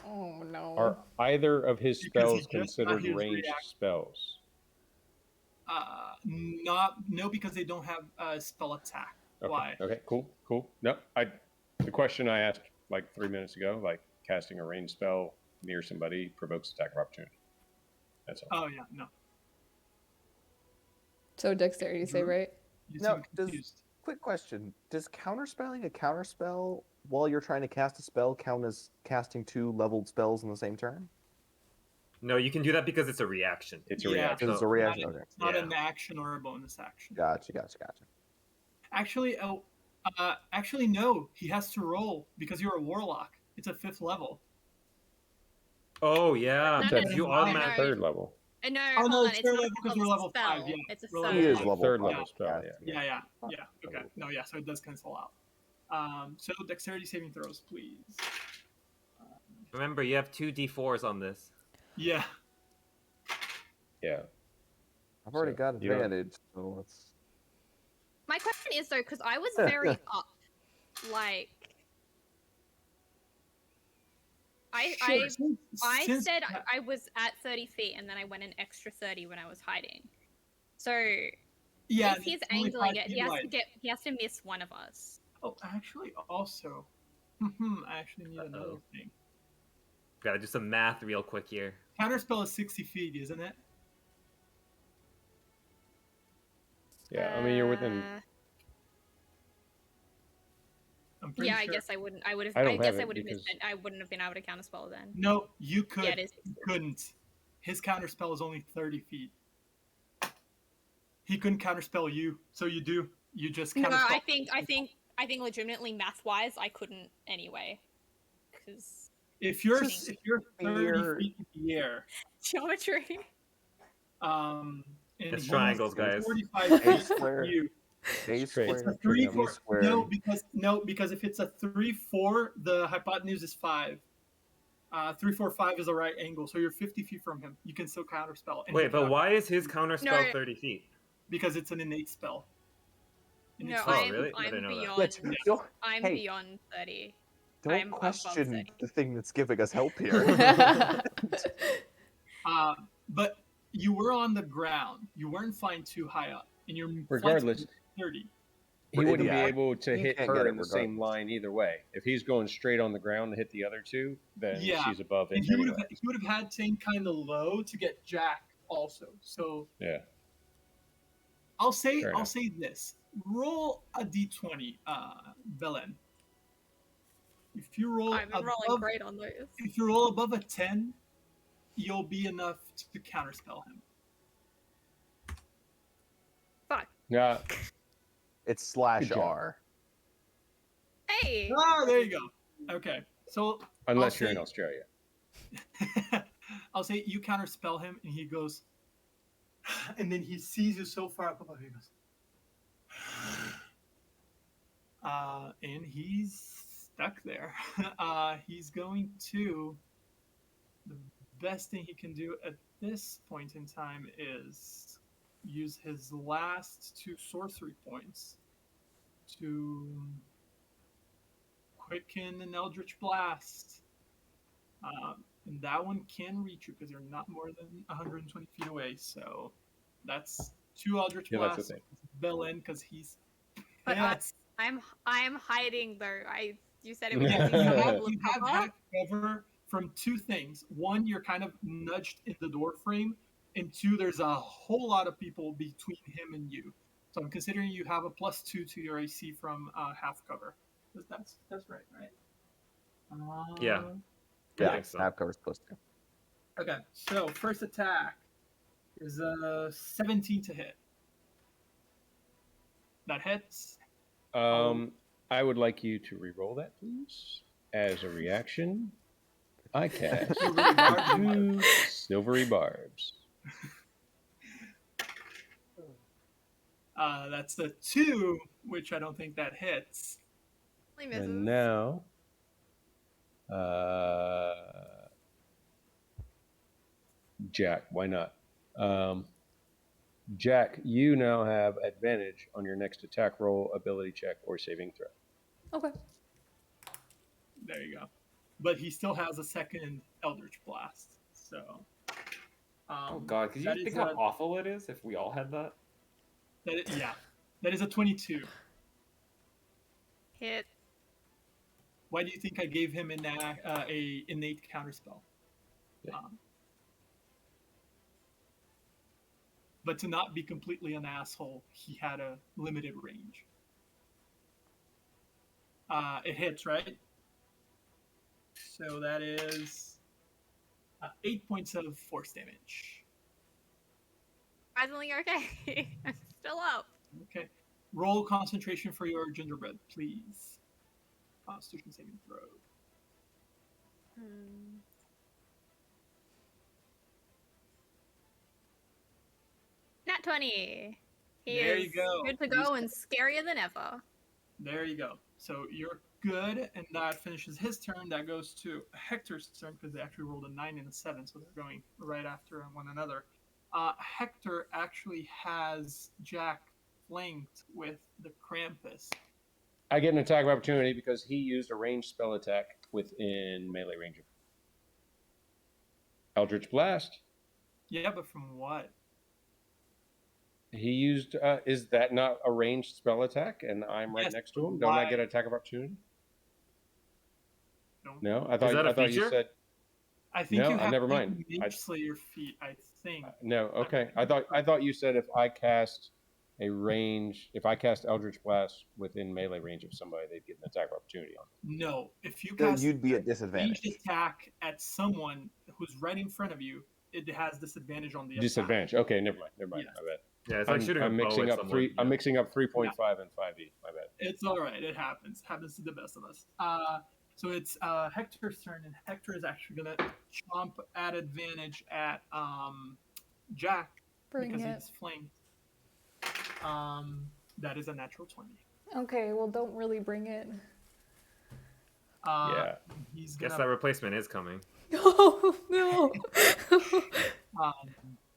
Oh no. Are either of his Because he spells just got considered his ranged reaction. spells? No, because they don't have a spell attack. Okay. Why? Okay. Cool. No, the question I asked like 3 minutes ago, like casting a ranged spell near somebody provokes attack of opportunity. That's all. Oh yeah, no. So dexterity save, right? You No, seem confused. quick question. Does counterspelling a counterspell while you're trying to cast a spell count as casting 2 leveled spells in the same turn? No, you can do that because it's a reaction. It's a Yeah. reaction. It's a reaction. Okay. It's not Yeah. an action or a bonus action. Gotcha. Actually, actually no. He has to roll because you're a warlock. It's a 5th level. Oh yeah, No, because no, you no, automatically. Third level. No, Oh, no, hold on. it's It's third not level a because we're level spell. 5, yeah. It's a We're third level He is level. level Third 5. level spell. Yeah. Yeah. Okay. No, yeah. So it does cancel out. So dexterity saving throws, please. Remember, you have 2 d4s on this. Yeah. Yeah. I've already So, got you don't- advantage, so let's. My question is though, because I was very up, like I said I was at 30 feet, and then I went an extra 30 when I was hiding. So yeah. if he's it's only angling 5 it, feet he has to miss one of us. Oh, actually, also, I actually need another thing. Gotta do some math real quick here. Counterspell is 60 feet, isn't it? Yeah. I mean, you're within. I'm pretty Yeah, sure. I guess I wouldn't. I would have. I I, don't guess have I it would have because- missed it. I wouldn't have been able to counterspell then. No, you could. Yeah, it is. You couldn't. His counterspell is only 30 feet. He couldn't counterspell you, so you do. You just counterspell. No, I think legitimately math-wise, I couldn't anyway. Because If you're Just 30 feet in the air, geometry. and It's he's triangles, guys. 45 A feet square. from you. A It's great. It's square. a 3, B 4. square. No, because if it's a 3, 4, the hypotenuse is 5. 3, 4, 5 is a right angle, so you're 50 feet from him. You can still counterspell. And he Wait, but cannot- why is his counterspell No. 30 feet? Because it's an innate spell. And No, it's- Oh, I'm really? I I'm didn't know that. beyond. Let's don't, I'm hey. beyond 30. don't I'm above question 30. the thing that's giving us help here. But you were on the ground. You weren't flying too high up, and you're Regardless. flying 30. He wouldn't be Yeah. able to He hit can't her get it in the same regardless. line either way. If he's going straight on the ground to hit the other two, then Yeah. she's above it And he anyway. would have had to aim kind of low to get Jack also. So Yeah. I'll say Fair enough. this. Roll a d20, Belen. If you roll I've been rolling above great on those. if you roll above a 10, you'll be enough to counterspell him. Fuck. Yeah. It's Good job. /R. Hey. There you go. Okay. So Unless you're in Australia. I'll say you counterspell him, and he goes, and then he sees you so far up above. He goes, and he's stuck there. He's going to. The best thing he can do at this point in time is use his last 2 sorcery points to quicken an Eldritch Blast. And that one can reach you because you're not more than 120 feet away. So that's 2 Eldritch Yeah, that's Blasts. the thing. Belen, because he's. But Yes. I'm hiding though. You said it You was have, easy. you have hack cover from 2 things. One, you're kind of nudged in the door frame, and 2, there's a whole lot of people between him and you. So I'm considering you have a +2 to your AC from half cover. That's right, right? Yeah. I Yeah, think so. half cover's +2. Okay, so first attack is a 17 to hit. That hits. I would like you to re-roll that, please. As a reaction, I cast two silvery barbs. That's the 2, which I don't think that hits. Only misses. And now, Jack, why not? Jack, you now have advantage on your next attack roll, ability check, or saving throw. Okay. There you go. But he still has a second Eldritch Blast. So. Oh god, could you that think is how awful it is if we all had that? That is a 22. Hit. Why do you think I gave him a innate counterspell? Yeah. But to not be completely an asshole, he had a limited range. It hits, right? So that is 8 points of force damage. Surprisingly okay. I'm still up. Okay. Roll concentration for your gingerbread, please. Constitution saving throw. Nat 20. He There is you go. good to go and scarier than ever. There you go. So you're good, and that finishes his turn. That goes to Hector's turn because they actually rolled a 9 and a 7, so they're going right after one another. Hector actually has Jack flanked with the Krampus. I get an attack of opportunity because he used a ranged spell attack within melee range of Eldritch Blast. Yeah, but from what? He used, is that not a ranged spell attack? And I'm right Yes, next to him. but Don't I why? get an attack of opportunity? Don't- No, I Is that a thought you feature? said I think No, you have never to mind. Mage Slayer feat, I think. no. Okay, I thought you said if I cast Eldritch Blast within melee range of somebody, they'd get an attack of opportunity on them. No, if you Then cast you'd be at ranged disadvantage. attack at someone who's right in front of you, it has disadvantage on the Disadvantage. Okay, never mind. Yes. My bad. Yeah, it's like shooting a I'm bow mixing at up someone. I'm mixing up 3.5 and 5e. My bad. It's all right. It happens. Happens to the best of us. So it's Hector's turn, and Hector is actually gonna chomp at advantage at Jack Bring because it. he's flanked. That is a natural 20. Okay, well, don't really bring it. Yeah. He's Guess gonna. that replacement is coming. Oh, no.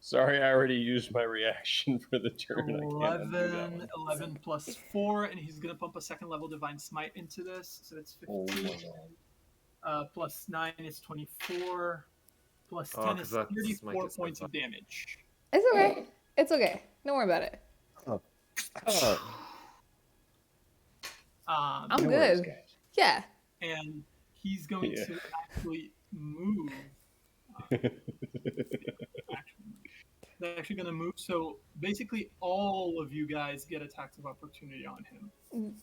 Sorry, I already used my reaction for the turn. I can't undo that 11, one. 11 plus 4, and he's gonna pump a second level Divine Smite into this, so it's 15. Plus 9 is 24. Plus 10 is 'cause that smite 34 gets points my of damage. It's okay. It's okay. Don't worry about it. I'm No worries, good. guys. Yeah. And he's going Yeah. to actually move. They're actually going to move. So basically, all of you guys get attacks of opportunity on him.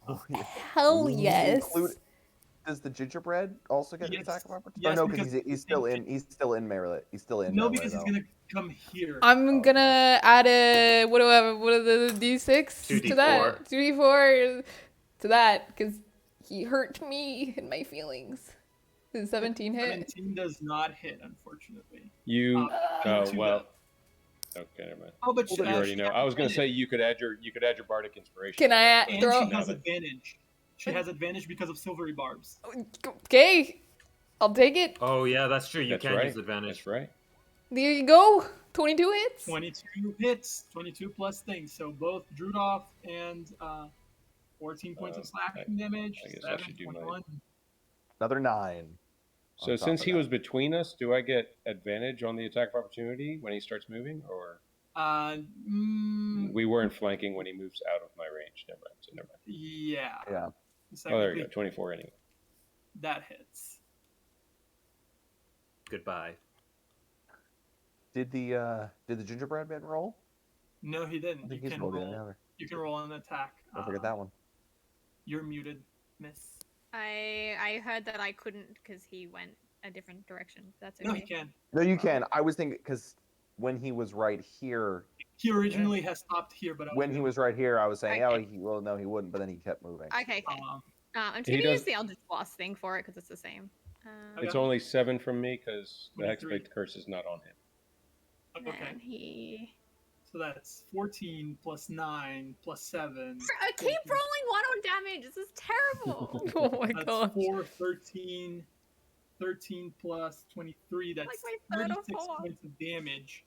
Oh, yeah. Hell yes. Does the gingerbread also get an attack of opportunity? Yes, Or no, because he's still in melee. He's still in No, melee, because he's though. going to come here. I'm gonna add a what are the d6 to that? 2d4 to that because he hurt me in my feelings. Does 17 hit? 17 does not hit, unfortunately. You. Oh to well. Okay, never mind. Oh, but You already know. I was going to say you could add your bardic inspiration. Can I and throw? she has advantage. She has advantage because of silvery barbs. Okay, I'll take it. Oh yeah, that's true. You That's can right. use advantage. That's right. There you go. 22 hits. 22 hits, 22 plus things. So both Drudolf and 14 points of slashing damage. I guess I should do 21. Another 9. So since he was between us, do I get advantage on the attack of opportunity when he starts moving, or we weren't flanking when he moves out of my range? Never mind. So never mind. Yeah. Yeah. Oh, there you go. 24 anyway. That hits. Goodbye. Did the gingerbread man roll? No, he I didn't. think You he's can rolled roll. either. You can roll an attack. Don't forget that one. You're muted, miss. I heard that I couldn't because he went a different direction. That's okay. No, he can. No, you can. I was thinking because when he was right here. He originally has stopped here, but When he was right here, I was saying, Okay. no, he wouldn't, but then he kept moving. Okay. I'm just He gonna use does- the Eldritch Blast thing for it because it's the same. It's only 7 from me because the 23. Hexblade Curse is not on him. And Okay. then he. So that's 14 plus 9 plus 7. I keep rolling 1 on damage. This is terrible. Oh my That's god. 4, 13. 13 plus 23. That's Like my third or 36 fourth. points of damage.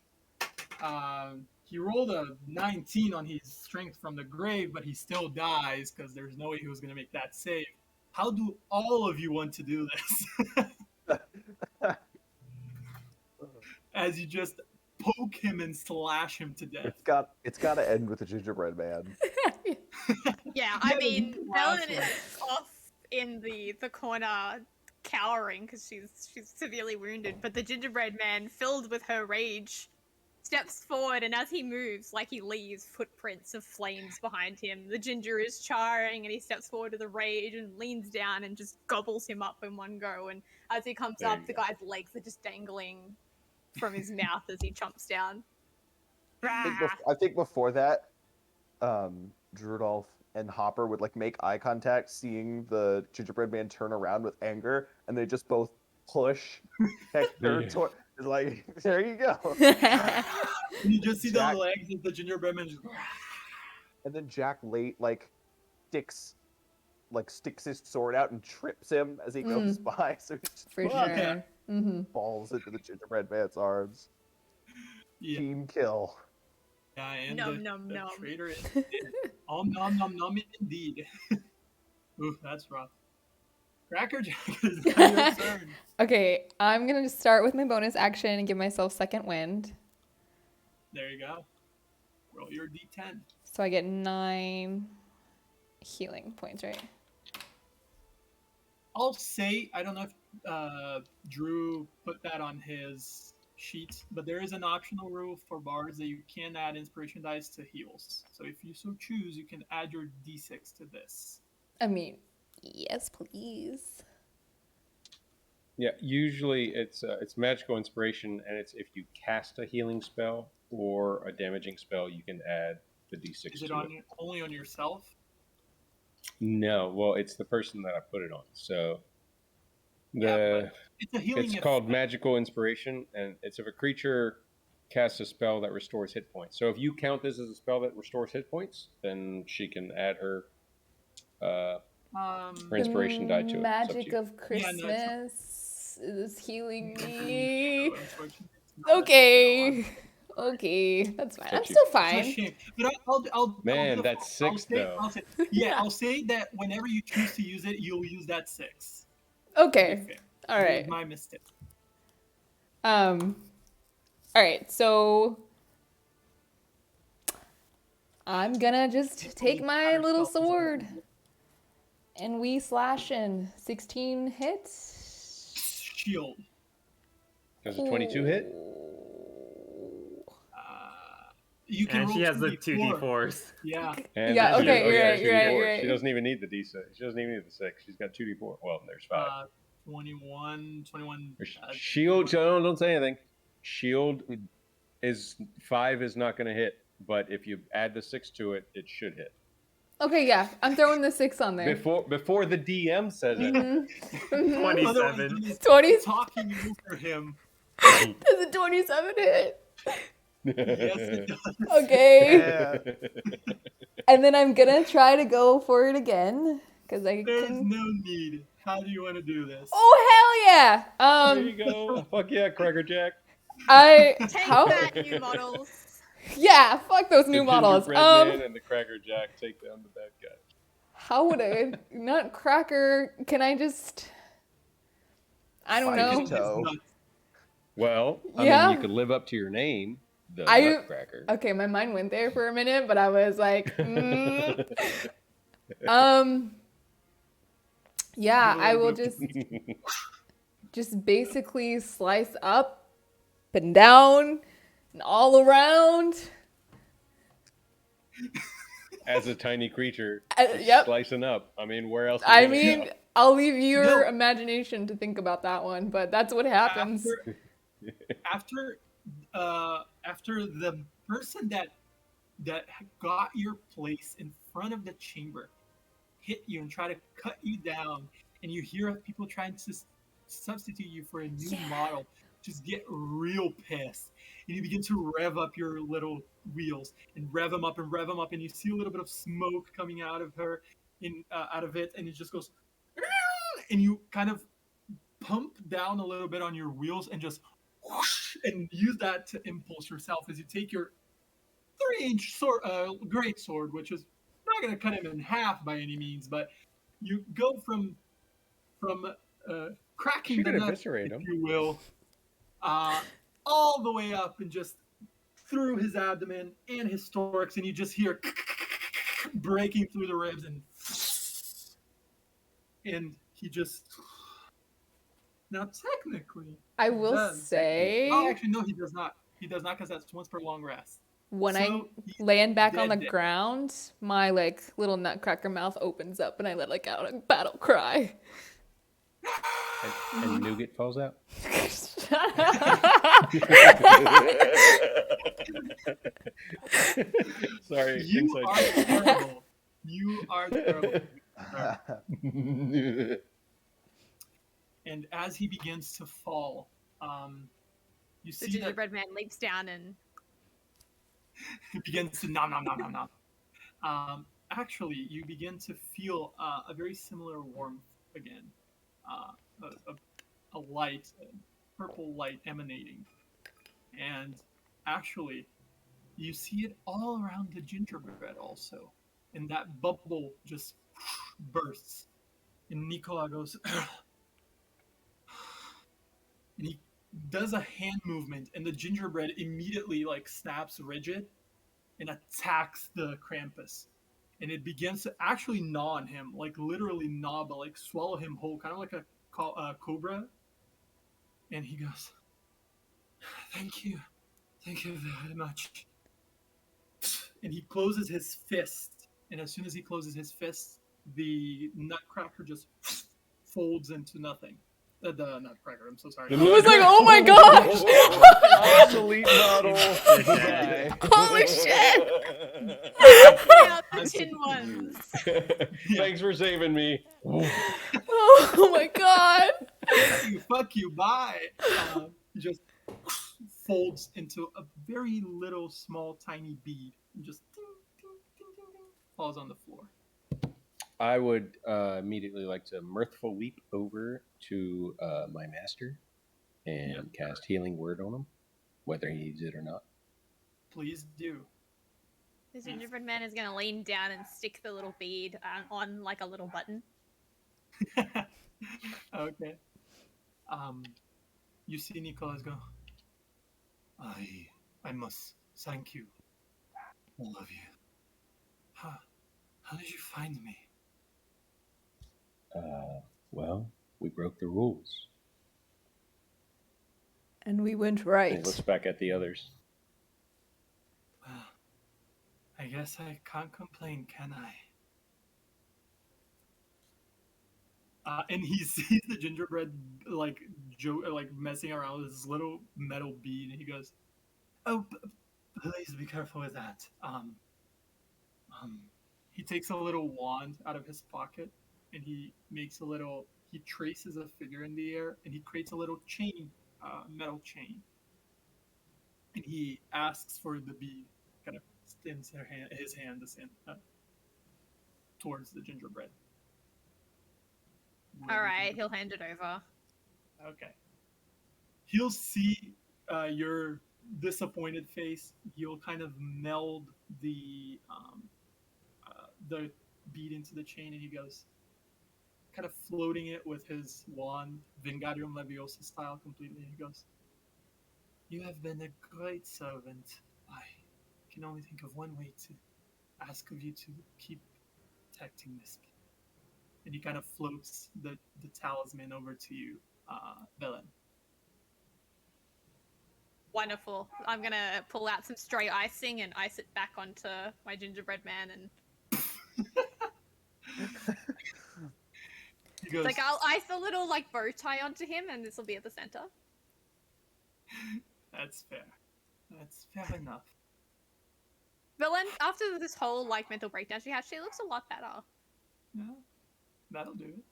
He rolled a 19 on his strength from the grave, but he still dies because there's no way he was going to make that save. How do all of you want to do this? As you just poke him and slash him to death. It's got to end with the gingerbread man. Yeah, I Yeah, mean, you Belen laugh, is off in the corner, cowering because she's severely wounded. But the gingerbread man, filled with her rage, steps forward, and as he moves, like he leaves footprints of flames behind him, the ginger is charring, and he steps forward to the rage and leans down and just gobbles him up in one go. And as he comes up, the guy's legs are just dangling from his mouth as he chomps down. I think before that, Drudolf and Hopper would like make eye contact, seeing the gingerbread man turn around with anger, and they just both push Hector toward. It's like, there you go. You just see Jack- the legs of the gingerbread man just. And then Jack late sticks his sword out and trips him as he goes by, so he just For sure. Mm-hmm. falls into the gingerbread man's arms. Yeah. Team kill. Yeah, and Nom, the nom, nom. traitor is nom nom nom indeed. Ooh, that's rough. Cracker Jack is now your turn. Okay, I'm gonna just start with my bonus action and give myself second wind. There you go. Roll your d10. So I get 9 healing points, right? I'll say, I don't know if Drew put that on his sheet, but there is an optional rule for bards that you can add inspiration dice to heals. So if you so choose, you can add your d6 to this. I mean, yes, please. Yeah, usually it's magical inspiration, and it's if you cast a healing spell or a damaging spell, you can add the d6 Is it to on it. only on yourself? No, well, it's the person that I put it on. So It's a healing it's effect. called magical inspiration, and it's if a creature casts a spell that restores hit points. So if you count this as a spell that restores hit points, then she can add her inspiration die to it. It's up to Magic you. of Yeah, no, Christmas is healing me. Unfortunately, it's not a Okay. spell. Okay, that's fine. I'm Such a- still It's a fine. shame. But I'll Man, I'll that's 6 though. I'll say that whenever you choose to use it, you'll use that 6. Okay. Fair. All It was right. my mistake. All right, so I'm gonna just take my little sword and we slash in 16 hits. Shield. Does a 22 hit? You can And roll she has the 2d4. 2d4s. Yeah. And Yeah, then she okay, has- you're right, yeah, you're right, 2d4. you're right. She doesn't even need the d6. She doesn't even need the 6. She's got 2d4. Well, there's 5. 21. Shield. Don't say anything. Shield is 5 is not going to hit, but if you add the 6 to it, it should hit. Okay, yeah, I'm throwing the 6 on there. Before the DM says it. Mhm. 27. He's 20. talking over him. Does a 27 hit? Yes, it does. Okay. Yeah. And then I'm gonna try to go for it again because I There's can. no need. How do you want to do this? Oh hell yeah! There you go. Fuck yeah, Cracker Jack. Take How? that, new models. Yeah, fuck those new the models. Gingerbread Man and the Cracker Jack take down the bad guy. How would a nutcracker? Can I just? I don't Bite know. his toe. Well, I Yeah. mean, you could live up to your name, the I- Nutcracker. Okay, my mind went there for a minute, but I was like, yeah, I will just basically slice up and down and all around. As a tiny creature, Yep. slicing up. I mean, where else? I you gonna mean, go? I'll leave your No. imagination to think about that one, but that's what happens. After the person that got your place in front of the chamber hit you and try to cut you down, and you hear people trying to substitute you for a new model, just get real pissed, and you begin to rev up your little wheels and rev them up, and you see a little bit of smoke coming out of her, out of it, and it just goes, and you kind of pump down a little bit on your wheels and just whoosh, and use that to impulse yourself as you take your 3-inch sword, great sword, which is not going to cut him in half by any means, but you go from cracking She the could nut, eviscerate if him. you will, all the way up and just through his abdomen and his thorax, and you just hear breaking through the ribs, and he just. Now, technically, I will does. say, Oh, actually, no, he does not. He does not, because that's once per long rest. when So, I he's land back on the dead. ground, my like little nutcracker mouth opens up and I let like out a battle cry. And Nougat falls out. Sorry, You inside are joke. terrible. You are terrible. And as he begins to fall, you The see that gingerbread man leaps down and it begins to nom nom nom nom nom. Actually, you begin to feel a very similar warmth again, a light, a purple light emanating, and actually, you see it all around the gingerbread also, and that bubble just bursts, and Nicola goes, and he does a hand movement, and the gingerbread immediately like snaps rigid and attacks the Krampus, and it begins to actually gnaw on him, like literally gnaw, but like swallow him whole, kind of like a cobra. And he goes, thank you very much. And he closes his fist, and as soon as he closes his fist, the nutcracker just folds into nothing. The nutcracker, I'm so sorry. I was like, oh my gosh! Obsolete model. Holy shit! out the tin ones. Thanks for saving me. Oh my god! Fuck you, bye. He just folds into a very little, small, tiny bead, and just ding, ding, ding, ding, ding, falls on the floor. I would immediately like to mirthful leap over to my master and cast Healing Word on him, whether he needs it or not. Please do. The gingerbread man is going to lean down and stick the little bead on like a little button. Okay. You see Nicholas go, I must thank you, all of you. How did you find me? Well, we broke the rules. And we went And he right. looks back at the others. I guess I can't complain, can I? And he sees the gingerbread like like messing around with this little metal bead, and he goes, "Oh, please be careful with that." He takes a little wand out of his pocket, and he makes a little. He traces a figure in the air, and he creates a little chain, metal chain, and he asks for the bead. Kind of extends his hand towards the gingerbread. All right, he'll hand it over. Okay. He'll see your disappointed face. He'll kind of meld the bead into the chain, and he goes, kind of floating it with his wand, Vingadium Leviosa style, completely. And he goes, "You have been a great servant. I can only think of one way to ask of you to keep protecting this." And he kind of floats the talisman over to you, Belen. Wonderful. I'm gonna pull out some stray icing and ice it back onto my gingerbread man, and He goes, like I'll ice a little like bow tie onto him, and this will be at the center. "That's fair. That's fair enough." Belen, after this whole like mental breakdown she had, she looks a lot better. Yeah, that'll do it.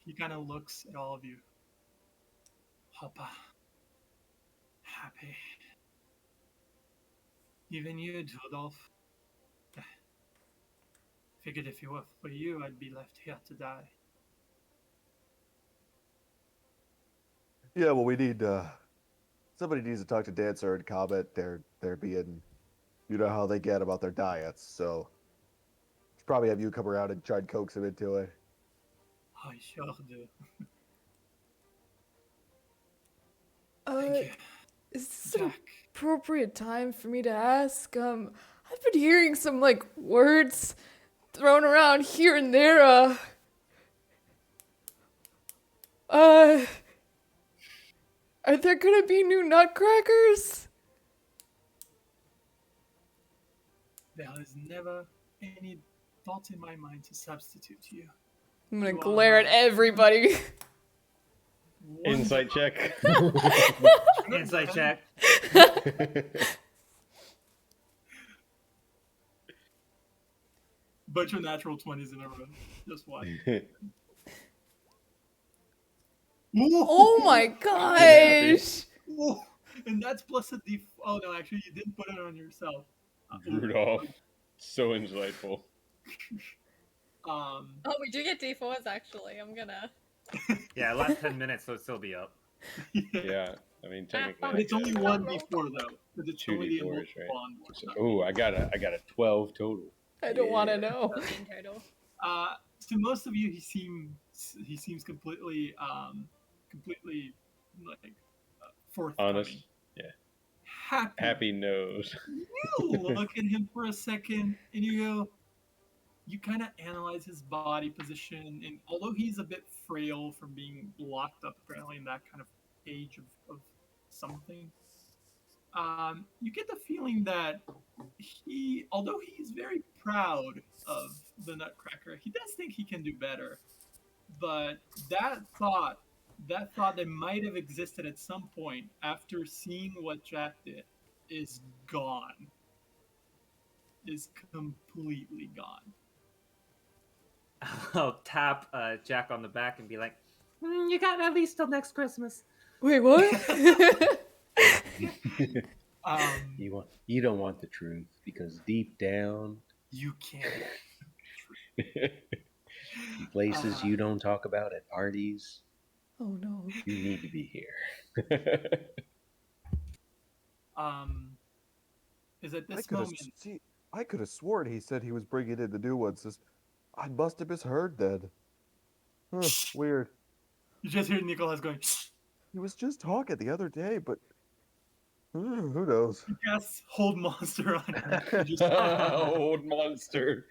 He kind of looks at all of you. "Hoppa. Happy. Even you, Drudolf. Figured if it were for you, I'd be left here to die." Yeah, well, we need somebody needs to talk to Dancer and Comet. They're being, you know how they get about their diets. So should probably have you come around and try and coax them into it. I sure do. Thank you. Is this an Jack. appropriate time for me to ask? I've been hearing some like words thrown around here and there. Are there gonna be new nutcrackers? There is never any thought in my mind to substitute you. I'm gonna You are glare at my- everybody. Insight check. Insight check. Bunch of natural 20s in a row. Just one. Oh my gosh! Ooh. And that's plus a D. Oh no, actually, you didn't put it on yourself. Rudolph. So insightful. Oh, we do get D4s actually. I'm gonna. Yeah, last 10 minutes, so it'll still be up. Yeah, I mean technically. But it's only one D4 though, because it's Two only the D4s, emotional right? bond. Oh, I got a 12 total. I don't want to know. 13 total. To most of you, he seems completely like forthcoming. Honest. Yeah. Happy. knows. You look at him for a second, and you go. You kind of analyze his body position, and although he's a bit frail from being locked up apparently in that kind of age of something, you get the feeling that although he's very proud of the Nutcracker, he does think he can do better. But that thought that might have existed at some point after seeing what Jack did is gone. Is completely gone. I'll tap Jack on the back and be like, You got at least till next Christmas. Wait, what? You don't want the truth because deep down, You can't. places you don't talk about at parties, Oh no. you need to be here. Is at this moment. I could have sworn he said he was bringing in the new ones. I must have misheard then. Huh, weird. You just hear Nicholas going. He was just talking the other day, but who knows? He casts Hold Monster on him. and just- Old monster.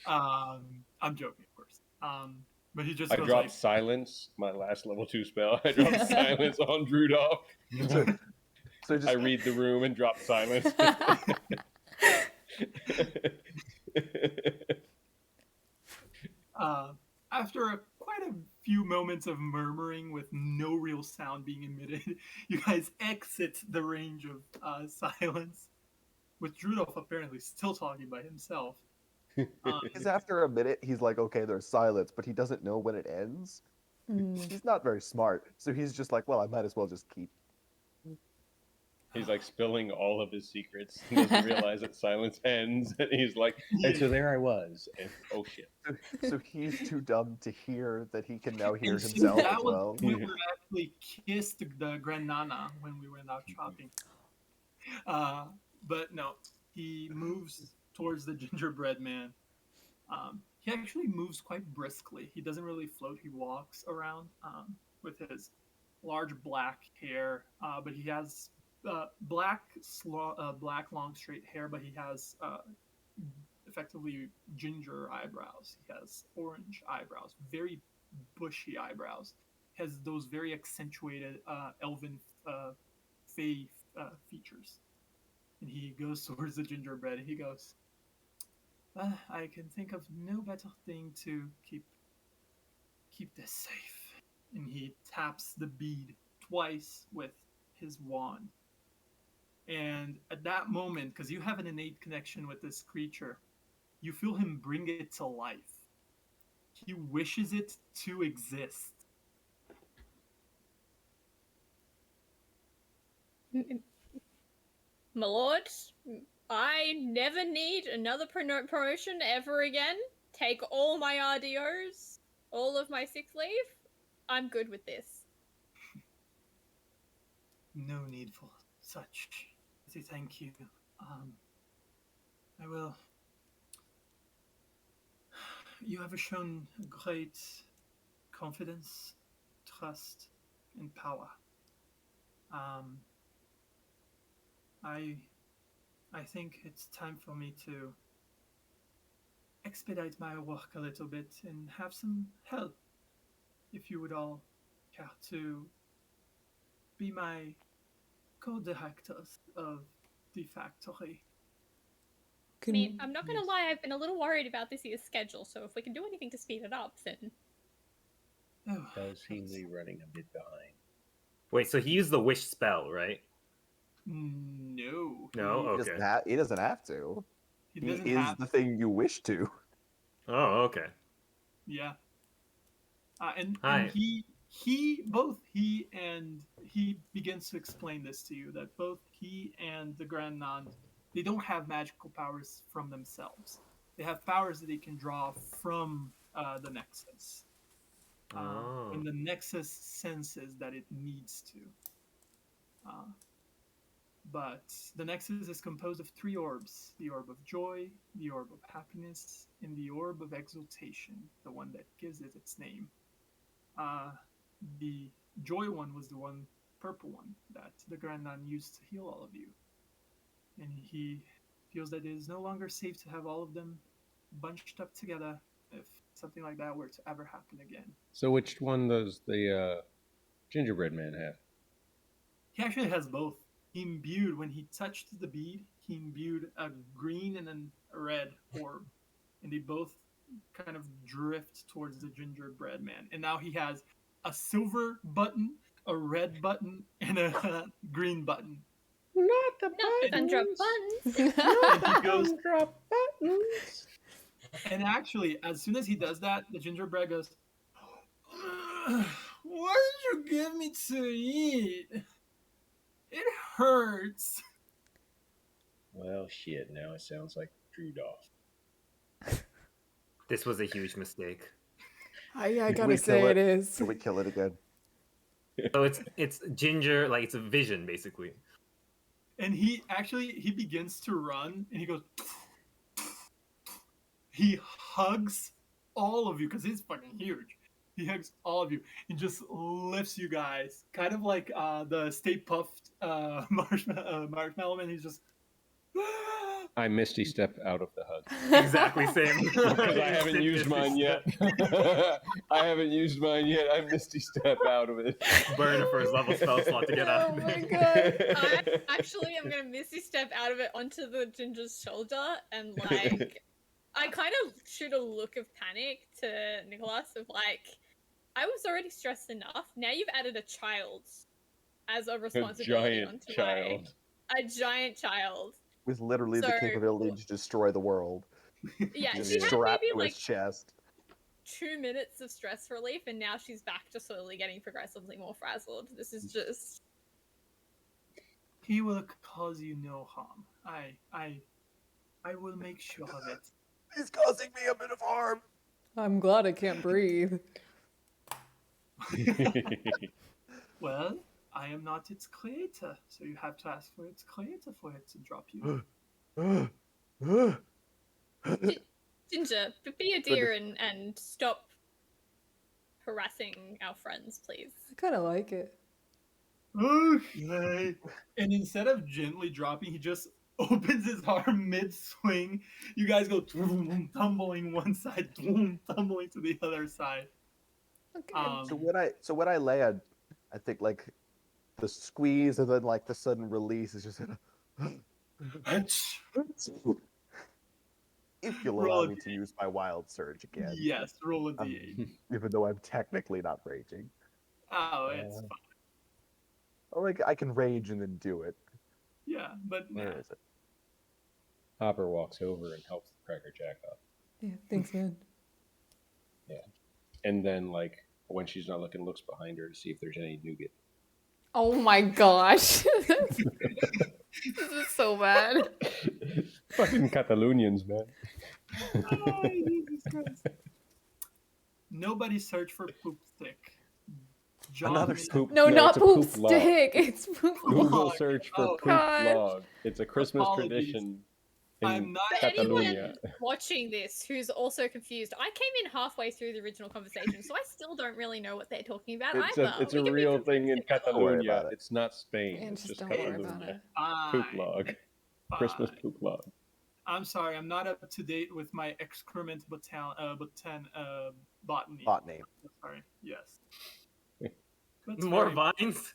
I'm joking, of course. But he just I goes dropped like, silence, my last level 2 spell. I dropped silence on Drudolf. So just I read the room and drop silence. After quite a few moments of murmuring with no real sound being emitted, you guys exit the range of silence, with Drudolf apparently still talking by himself. because after a minute, he's like, okay, there's silence, but he doesn't know when it ends. He's not very smart, so he's just like, well, I might as well just keep. He's like spilling all of his secrets. He doesn't realize that silence ends, and he's like, and so there I was, and oh shit. So he's too dumb to hear that he can now hear And so himself that as was well. we were actually kissed the grandnana when we went out shopping. But no, he moves towards the gingerbread man. He actually moves quite briskly. He doesn't really float. He walks around with his large black hair, but he has black long straight hair, but he has effectively ginger eyebrows. He has orange eyebrows, very bushy eyebrows. He has those very accentuated elven fae features. And he goes towards the gingerbread. And he goes, I can think of no better thing to keep this safe. And he taps the bead twice with his wand. And at that moment, because you have an innate connection with this creature, you feel him bring it to life. He wishes it to exist. My lord, I never need another promotion ever again. Take all my RDOs, all of my sick leave. I'm good with this. No need for such. I say thank you. I will. You have shown great confidence, trust, and power. I think it's time for me to expedite my work a little bit and have some help. If you would all care to be my co-directors of the factory. I mean, I'm not gonna lie, I've been a little worried about this year's schedule, so if we can do anything to speed it up, then... Oh, Does seem to be running a bit behind. Wait, so he used the wish spell, right? no. No? He Okay. he doesn't have to. He He doesn't is have the thing you wish to. Oh, okay. Yeah. And Hi. he begins to explain this to you, that both he and the Grand Nand, they don't have magical powers from themselves. They have powers that they can draw from the Nexus. Oh. When the Nexus senses that it needs to. But the Nexus is composed of 3 orbs: the orb of joy, the orb of happiness, and the orb of exaltation, the one that gives it its name. The joy one was the one, purple one, that the Grand Nan used to heal all of you. And he feels that it is no longer safe to have all of them bunched up together if something like that were to ever happen again. So which one does the gingerbread man have? He actually has both. He imbued, when he touched the bead, he imbued a green and then a red orb. And they both kind of drift towards the gingerbread man. And now he has a silver button, a red button, and a green button. Not the Not the buttons. buttons. And he goes, Drop buttons. and actually, as soon as he does that, the gingerbread goes, what did you give me to eat? It hurts. Well, shit, now it sounds like Drudolf. This was a huge mistake. I Can gotta we say kill it is. Can we kill it again? So it's ginger, like it's a vision basically. And he begins to run, and he goes, he hugs all of you, because he's fucking huge. He hugs all of you and just lifts you guys, kind of like the Stay Puffed marshmallow man. He's just I Misty step out of the hug. Exactly same. Because I haven't used mine yet. I haven't used mine yet. I Misty step out of it. Burn a first level spell slot to get out Oh of my there. god. Actually, I'm gonna misty step out of it onto the ginger's shoulder and like I kind of shoot a look of panic to Nicholas of like, I was already stressed enough. Now you've added a child as a responsibility giant onto child. a giant child. With literally the So- capability to destroy the world. Yeah, Just she had strapped maybe to like his chest. 2 minutes of stress relief, and now she's back to slowly getting progressively more frazzled. This is just He will cause you no harm. I will make sure of it. He's causing me a bit of harm. I'm glad I can't breathe. Well, I am not its creator, so you have to ask for its creator for it to drop you. Ginger, be a dear and stop harassing our friends, please. I kind of like it. Okay. And instead of gently dropping, he just opens his arm mid-swing. You guys go tumbling one side, tumbling to the other side. Okay. So when I land, I think like the squeeze and then like the sudden release is just. If you'll Roll allow a me to use my wild surge again. Yes, roll a d8. Even though I'm technically not raging. Oh, it's fine. Or like I can rage and then do it. Yeah, but Where nah. is it? Hopper walks over and helps the Cracker Jack up. Yeah, thanks, man. And then, like, when she's not looking, looks behind her to see if there's any nougat. Oh my gosh. This is so bad. Fucking Catalonians, man. Oh, Jesus Christ. Nobody search for poop stick. John Another made- Poop, No, not it's a poop log. stick. It's poop Google log. search for Oh, poop God. log. It's a Christmas Apologies. tradition in I'm not For anyone Catalonia. watching this who's also confused, I came in halfway through the original conversation, so I still don't really know what they're talking about either. It's We a can be real thing in confused together. Don't worry Catalonia. about it. It's not Spain. Man, It's just just don't worry about Catalonia. it. Poop fine. log. Christmas poop log. I'm sorry, I'm not up to date with my excrement botany. Botany. Sorry. Yes. That's More very- vines.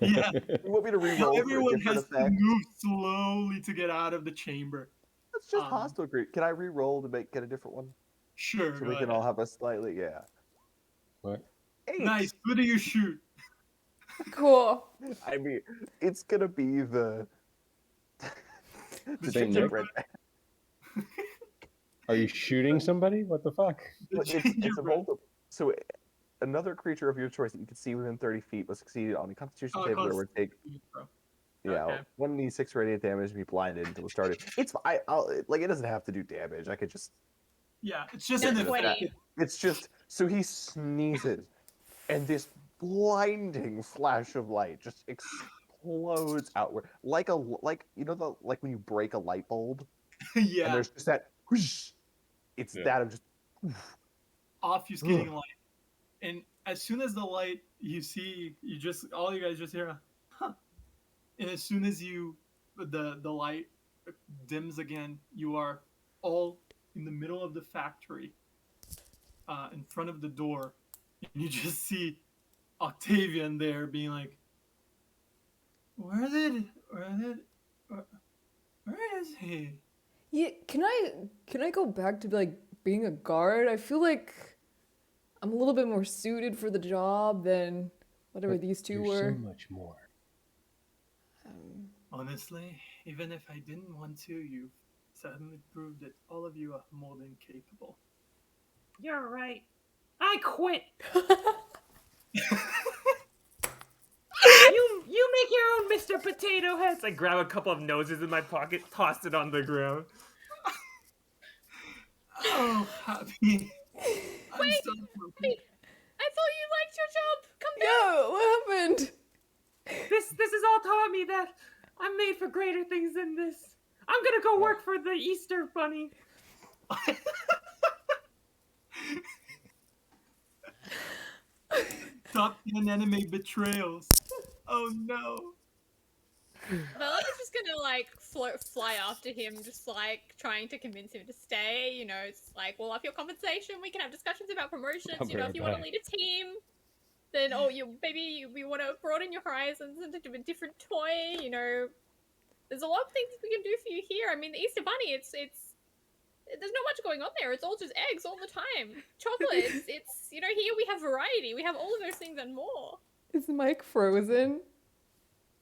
Yeah. You want me to re-roll for a Everyone different has to effect? move slowly to get out of the chamber. It's just Um, hostile group. Can I re-roll to get a different one? Sure. So go we can ahead. all have a slightly, yeah. What? 8. Nice. Who do you shoot? Cool. I mean, it's gonna be the The Same gingerbread. Are you shooting somebody? What the fuck? The It's a gingerbread. multiple. So another creature of your choice that you can see within 30 feet was succeeded on the Constitution Oh, table where it take Bro. yeah Okay. 1d6 radiant damage and be blinded until it started. It's I'll like it doesn't have to do damage. I could just Yeah, it's just That's an effect. 20. it's just so he sneezes and this blinding flash of light just explodes outward like you know the like when you break a light bulb and Yeah, there's just that whoosh. It's Yeah. that of just obfuscating light. And as soon as the light you see, all you guys just hear, huh. And as soon as the light dims again, you are all in the middle of the factory, in front of the door, and you just see Octavian there being like, where is he? Yeah, can I go back to like being a guard? I feel like I'm a little bit more suited for the job than whatever But these two You're were. so much more. Honestly, even if I didn't want to, you've certainly proved that all of you are more than capable. You're right. I quit. You make your own Mr. Potato Head. I grab a couple of noses in my pocket, toss it on the ground. Oh, happy. I'm so happy. I thought you liked your job. Come back. Yo, what happened? This has all taught me that I'm made for greater things than this. I'm gonna go work for the Easter Bunny. Top 10 anime betrayals. Oh no. Bella's just gonna like fly after him, just like trying to convince him to stay. You know, it's like, well, up your compensation, we can have discussions about promotions. I'll You know, be if you right want to back. lead a team, then we want to broaden your horizons and do a different toy. You know, there's a lot of things we can do for you here. I mean, the Easter Bunny, it's there's not much going on there. It's all just eggs all the time, chocolate. It's you know, here we have variety. We have all of those things and more. Is Mike frozen?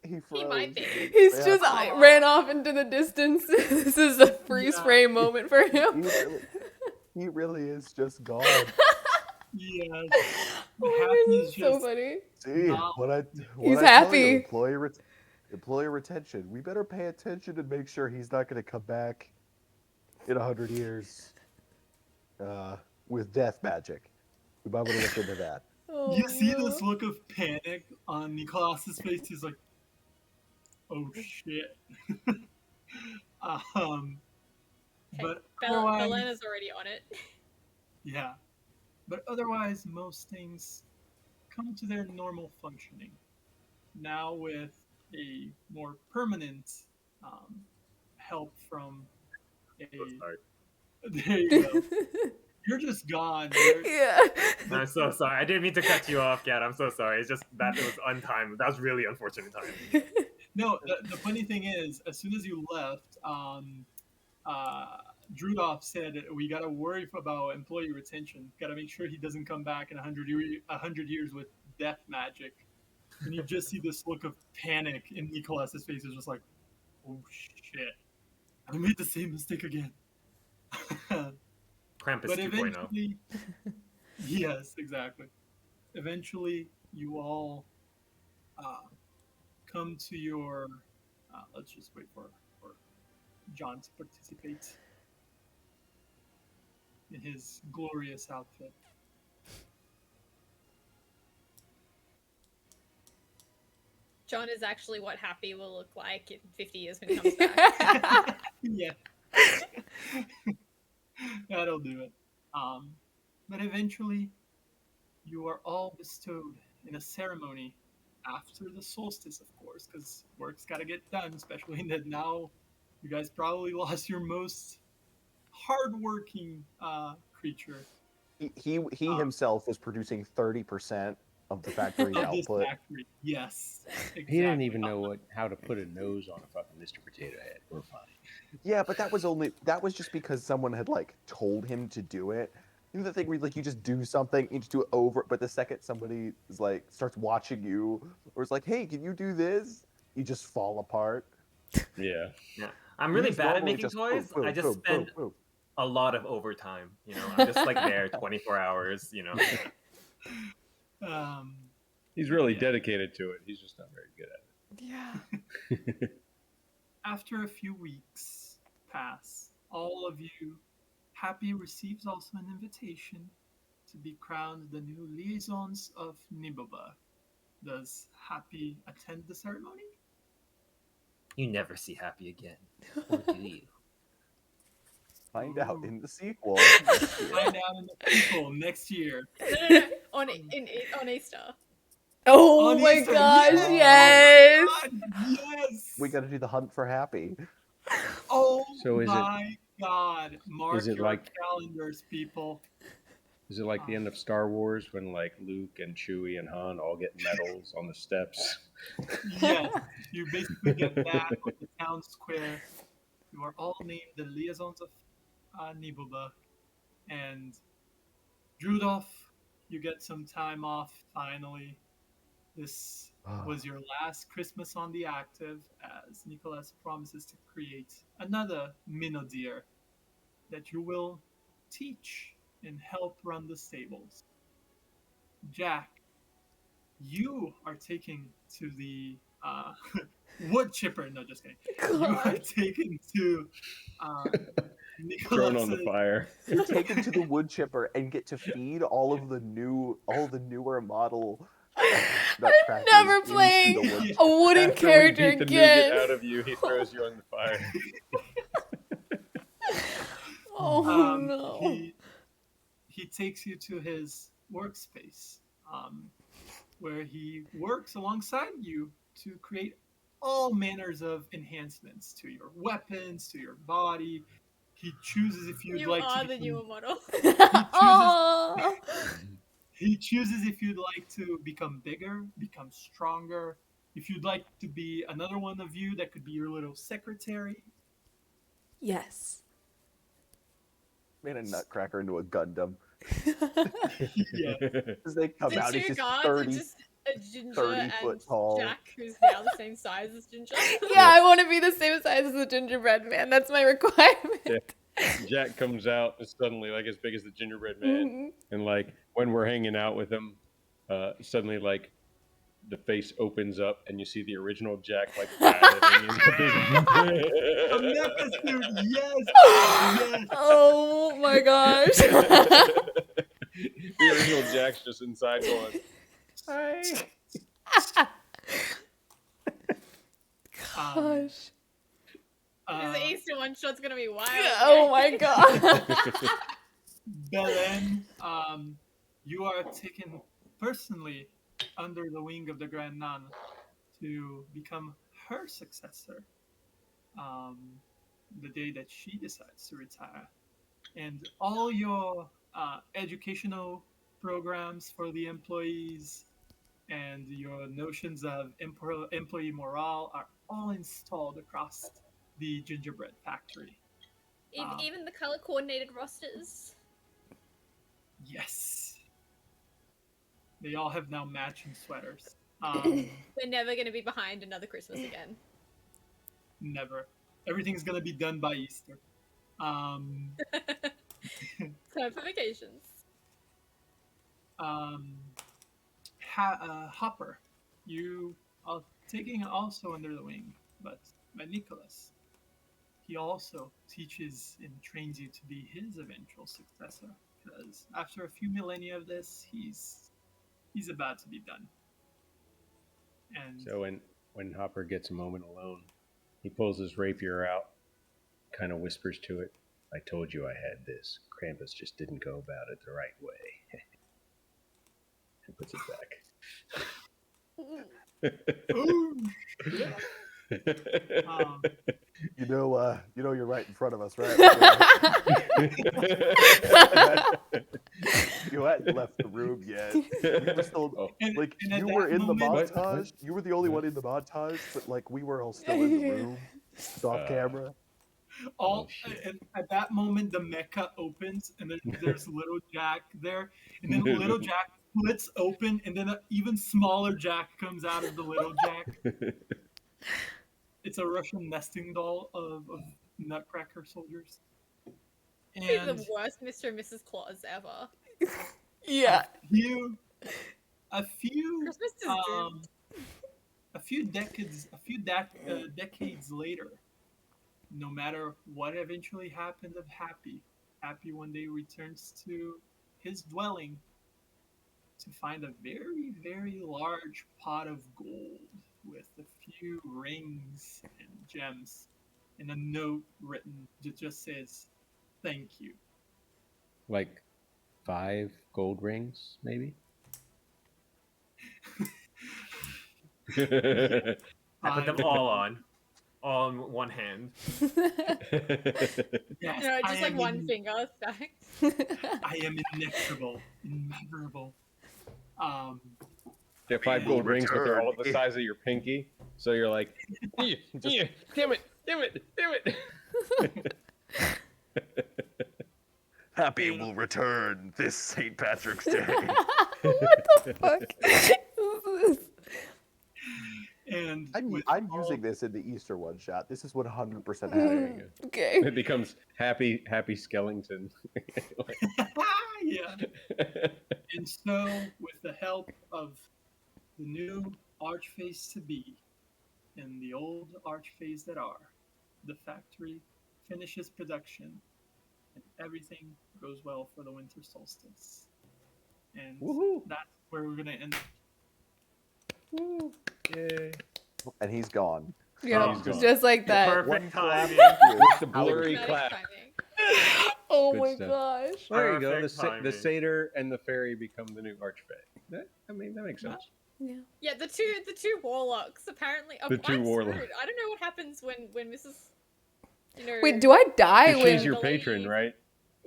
He froze. He might be. He's Yeah. just ran off into the distance. This is a freeze frame moment for him. He really is just gone. Yes. Oh, Happy this is is so just funny. See not- what He's I tell you, happy. employee retention. We better pay attention and make sure he's not going to come back in 100 years with death magic. We might want to look into that. Oh, You see no. this look of panic on Nicholas's face. He's like, "Oh shit." But otherwise, Belena's already on it. yeah. But otherwise, most things come to their normal functioning. Now with a more permanent help from a. Sorry. There you go. You're just gone. Yeah. I'm so sorry. I didn't mean to cut you off, Kat. I'm so sorry. It's just that it was untimed. That was really unfortunate timing. No, the funny thing is, as soon as you left, Drudolf said we gotta worry about employee retention. Gotta make sure he doesn't come back in 100 years with death magic. And you just see this look of panic in Nicholas's face. It's just like, oh shit, I made the same mistake again. Krampus But 2.0. eventually, yes, exactly. Eventually, you all come to your. Let's just wait for John to participate in his glorious outfit. John is actually what Happy will look like in 50 years when he comes back. Yeah. That'll do it. But eventually, you are all bestowed in a ceremony after the solstice, of course, because work's got to get done, especially that now you guys probably lost your most hardworking creature He himself was producing 30% of the factory of this output. factory. Yes. Exactly. He didn't even know how to put a nose on a fucking Mr. Potato Head. We're fine. Yeah, but that was just because someone had like told him to do it. You know the thing where like you just do something, you just do it over, but the second somebody is like starts watching you or is like, hey, can you do this? You just fall apart. Yeah. Yeah. I'm really He's bad at normally making just toys. boom, I just boom, spend boom, boom. a lot of overtime. You know, I'm just like there 24 hours. You know. He's really Yeah. dedicated to it. He's just not very good at Yeah. After a few weeks pass, all of you, Happy receives also an invitation to be crowned the new liaisons of Niboba. Does Happy attend the ceremony? You never see Happy again, or do you? Find out in the sequel. Find out in the sequel next year. No. On Easter. Oh On my Easter, gosh, yes! yes! God, yes! We got to do the hunt for Happy. Oh So is it- my God! Mark is it your like- calendars, people. Is it like the end of Star Wars when like Luke and Chewie and Han all get medals on the steps? Yes, you basically get that on the town square. You are all named the liaisons of Niboba. And Drudolf, you get some time off finally. This was your last Christmas on the active, as Nicholas promises to create another Minodeer that you will teach and help run the stables. Jack, you are taken to the wood chipper. No, just kidding. You are God. taken to Thrown on the Nicholas's. fire. You're taken to the wood chipper and get to feed all the newer model nutcrackers never into playing the wood a wooden After character we beat the again. nougat out of you, he throws you on the fire. Oh no. He takes you to his workspace, where he works alongside you to create all manners of enhancements to your weapons, to your body. He chooses if you'd You like are to the newer become, model. Oh. he chooses if you'd like to become bigger, become stronger. If you'd like to be another one of you, that could be your little secretary. Yes. Made a nutcracker into a Gundam. Yeah. As they come The out, he's two just guards are 30. just a Ginger 30 foot and tall. Jack, who's now the same size as Ginger. Yeah, I want to be the same size as the gingerbread man. That's my requirement. Yeah. Jack comes out and suddenly like as big as the gingerbread man, Mhm. and like when we're hanging out with him, suddenly like the face opens up and you see the original Jack like rattling in A the mecha suit, yes! Yes! Oh my gosh. The original Jack's just inside going, hi. Gosh. This Easter one shot's gonna be wild. Oh my god. Belen, you are taken personally under the wing of the Grand Nun to become her successor the day that she decides to retire. And all your educational programs for the employees and your notions of employee morale are all installed across the gingerbread factory. Even the color coordinated rosters. Yes. They all have now matching sweaters. We're never gonna be behind another Christmas again. Never. Everything's gonna be done by Easter. Time for vacations. Hopper, you are taking also under the wing, but by Nicholas. He also teaches and trains you to be his eventual successor, because after a few millennia of this, he's about to be done. And So when Hopper gets a moment alone, he pulls his rapier out, kind of whispers to it, "I told you I had this. Krampus just didn't go about it the right way." And puts it back. You know, you're right in front of us, right? You hadn't left the room yet. You were still, like, and at you that were in the moment- montage. You were the only one in the montage, but like we were all still in the room, off camera. and at that moment, the mecha opens, and there's little Jack there, and then little Jack splits open, and then an even smaller Jack comes out of the little Jack. It's a Russian nesting doll of Nutcracker soldiers. He's And the worst Mr. and Mrs. Claus ever. Yeah. a few Christmas is doomed. a few decades later, no matter what eventually happened of Happy one day returns to his dwelling to find a very, very large pot of gold with a few rings and gems and a note written that just says, "Thank you." Like 5 gold rings, maybe? I put them all in one hand. Yes, No, I just like am one finger stacked. I am inexorable, immeasurable. They're 5 gold rings, but they're all the size of your pinky. So you're like, damn it. Happy will return this St. Patrick's Day. What the fuck? And I'm using this in the Easter one shot. This is 100% There happening. you go. Okay. It becomes Happy Skellington. yeah. And so, with the help of the new archface to be and the old archface that are, the factory finishes production and everything goes well for the winter solstice. And Woohoo! that's where we're going to end. Yay. And he's gone. Yeah, He's gone. just like that. Perfect timing. With the blurry Nice clap. timing. Oh Good my stuff. gosh. There you go. Perfect timing. The satyr and the fairy become the new archfey. That makes sense. Yeah, the two warlocks apparently are The quite two warlocks. screwed. I don't know what happens when Mrs. You know. Wait, do I die She's when? your patron, right?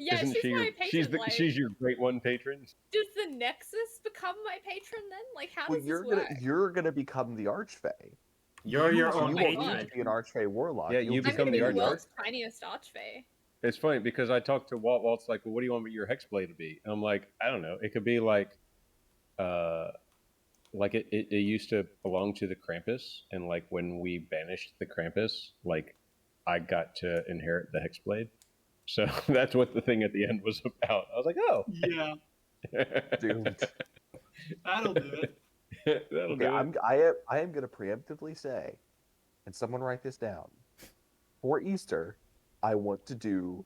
Yeah, Isn't she's she my your, patron. Like, she's your great one patron? does the Nexus become my patron then? Like, how Well, does this work? you're gonna become the Archfey. You're your Oh own You my won't God. need to be an Archfey warlock. Yeah, You'll you just I'm become gonna the be the Arch- world's tiniest archfey. It's funny because I talked to Walt. Walt's like, well, what do you want your hexblade to be? And I'm like, I don't know. It could be like it used to belong to the Krampus, and like when we banished the Krampus, like I got to inherit the hexblade. So that's what the thing at the end was about. I was like, oh, Yeah, doomed. that'll do it. that'll Okay, do it. I am gonna preemptively say, and someone write this down. For Easter, I want to do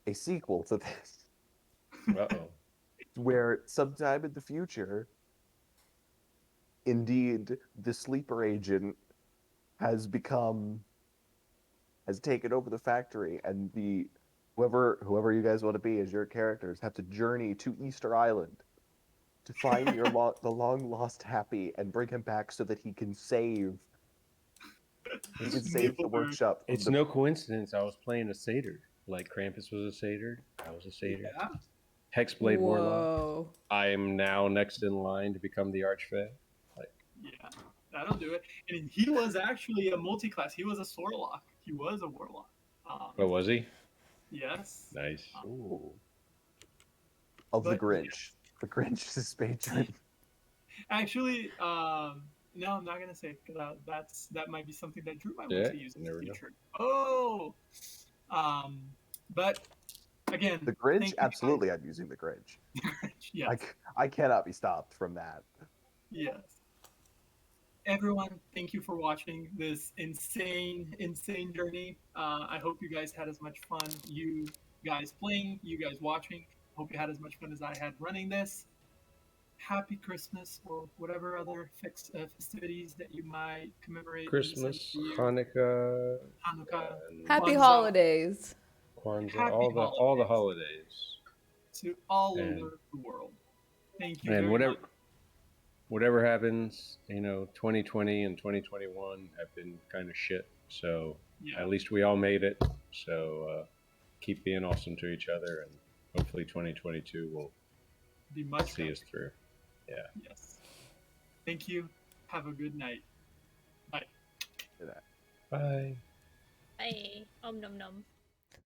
a sequel to this, Uh-oh. where sometime in the future, indeed, the sleeper agent has taken over the factory, and whoever you guys want to be as your characters have to journey to Easter Island to find the long lost Happy and bring him back so that he can save the Naval Bird. workshop. It's no coincidence I was playing a satyr. Like Krampus was a satyr. I was a satyr. Yeah. Hexblade Warlock. Whoa. I am now next in line to become the Archfey. Yeah, that'll do it. And he was actually a multi-class. He was a Sorlock. He was a warlock. Oh, was he? Yes. Nice. Ooh. Of the But- Grinch. The Grinch is his patron. Actually, no, I'm not gonna say because that might be something that Drew might Yeah, want to use in the never know. future. Oh, but again, The thank Grinch, you absolutely, I'm using the Grinch. guys. Yes, I cannot be stopped from that. yes. Everyone, thank you for watching this insane journey. I hope you guys had as much fun. You guys playing, you guys watching. Hope you had as much fun as I had running this. Happy Christmas or whatever other festivities that you might commemorate. in this end Christmas, of the year. Hanukkah, Hanukkah, and Happy Kwanzaa. holidays. Kwanzaa, Happy all the holidays. to all And- over the world. Thank you. And very much. whatever happens, 2020 and 2021 have been kind of shit. So Yeah, at least we all made it. So keep being awesome to each other, and hopefully 2022 will be much see better. us through. Yes. Thank you. Have a good night. Bye. Bye. Hey, nom nom nom.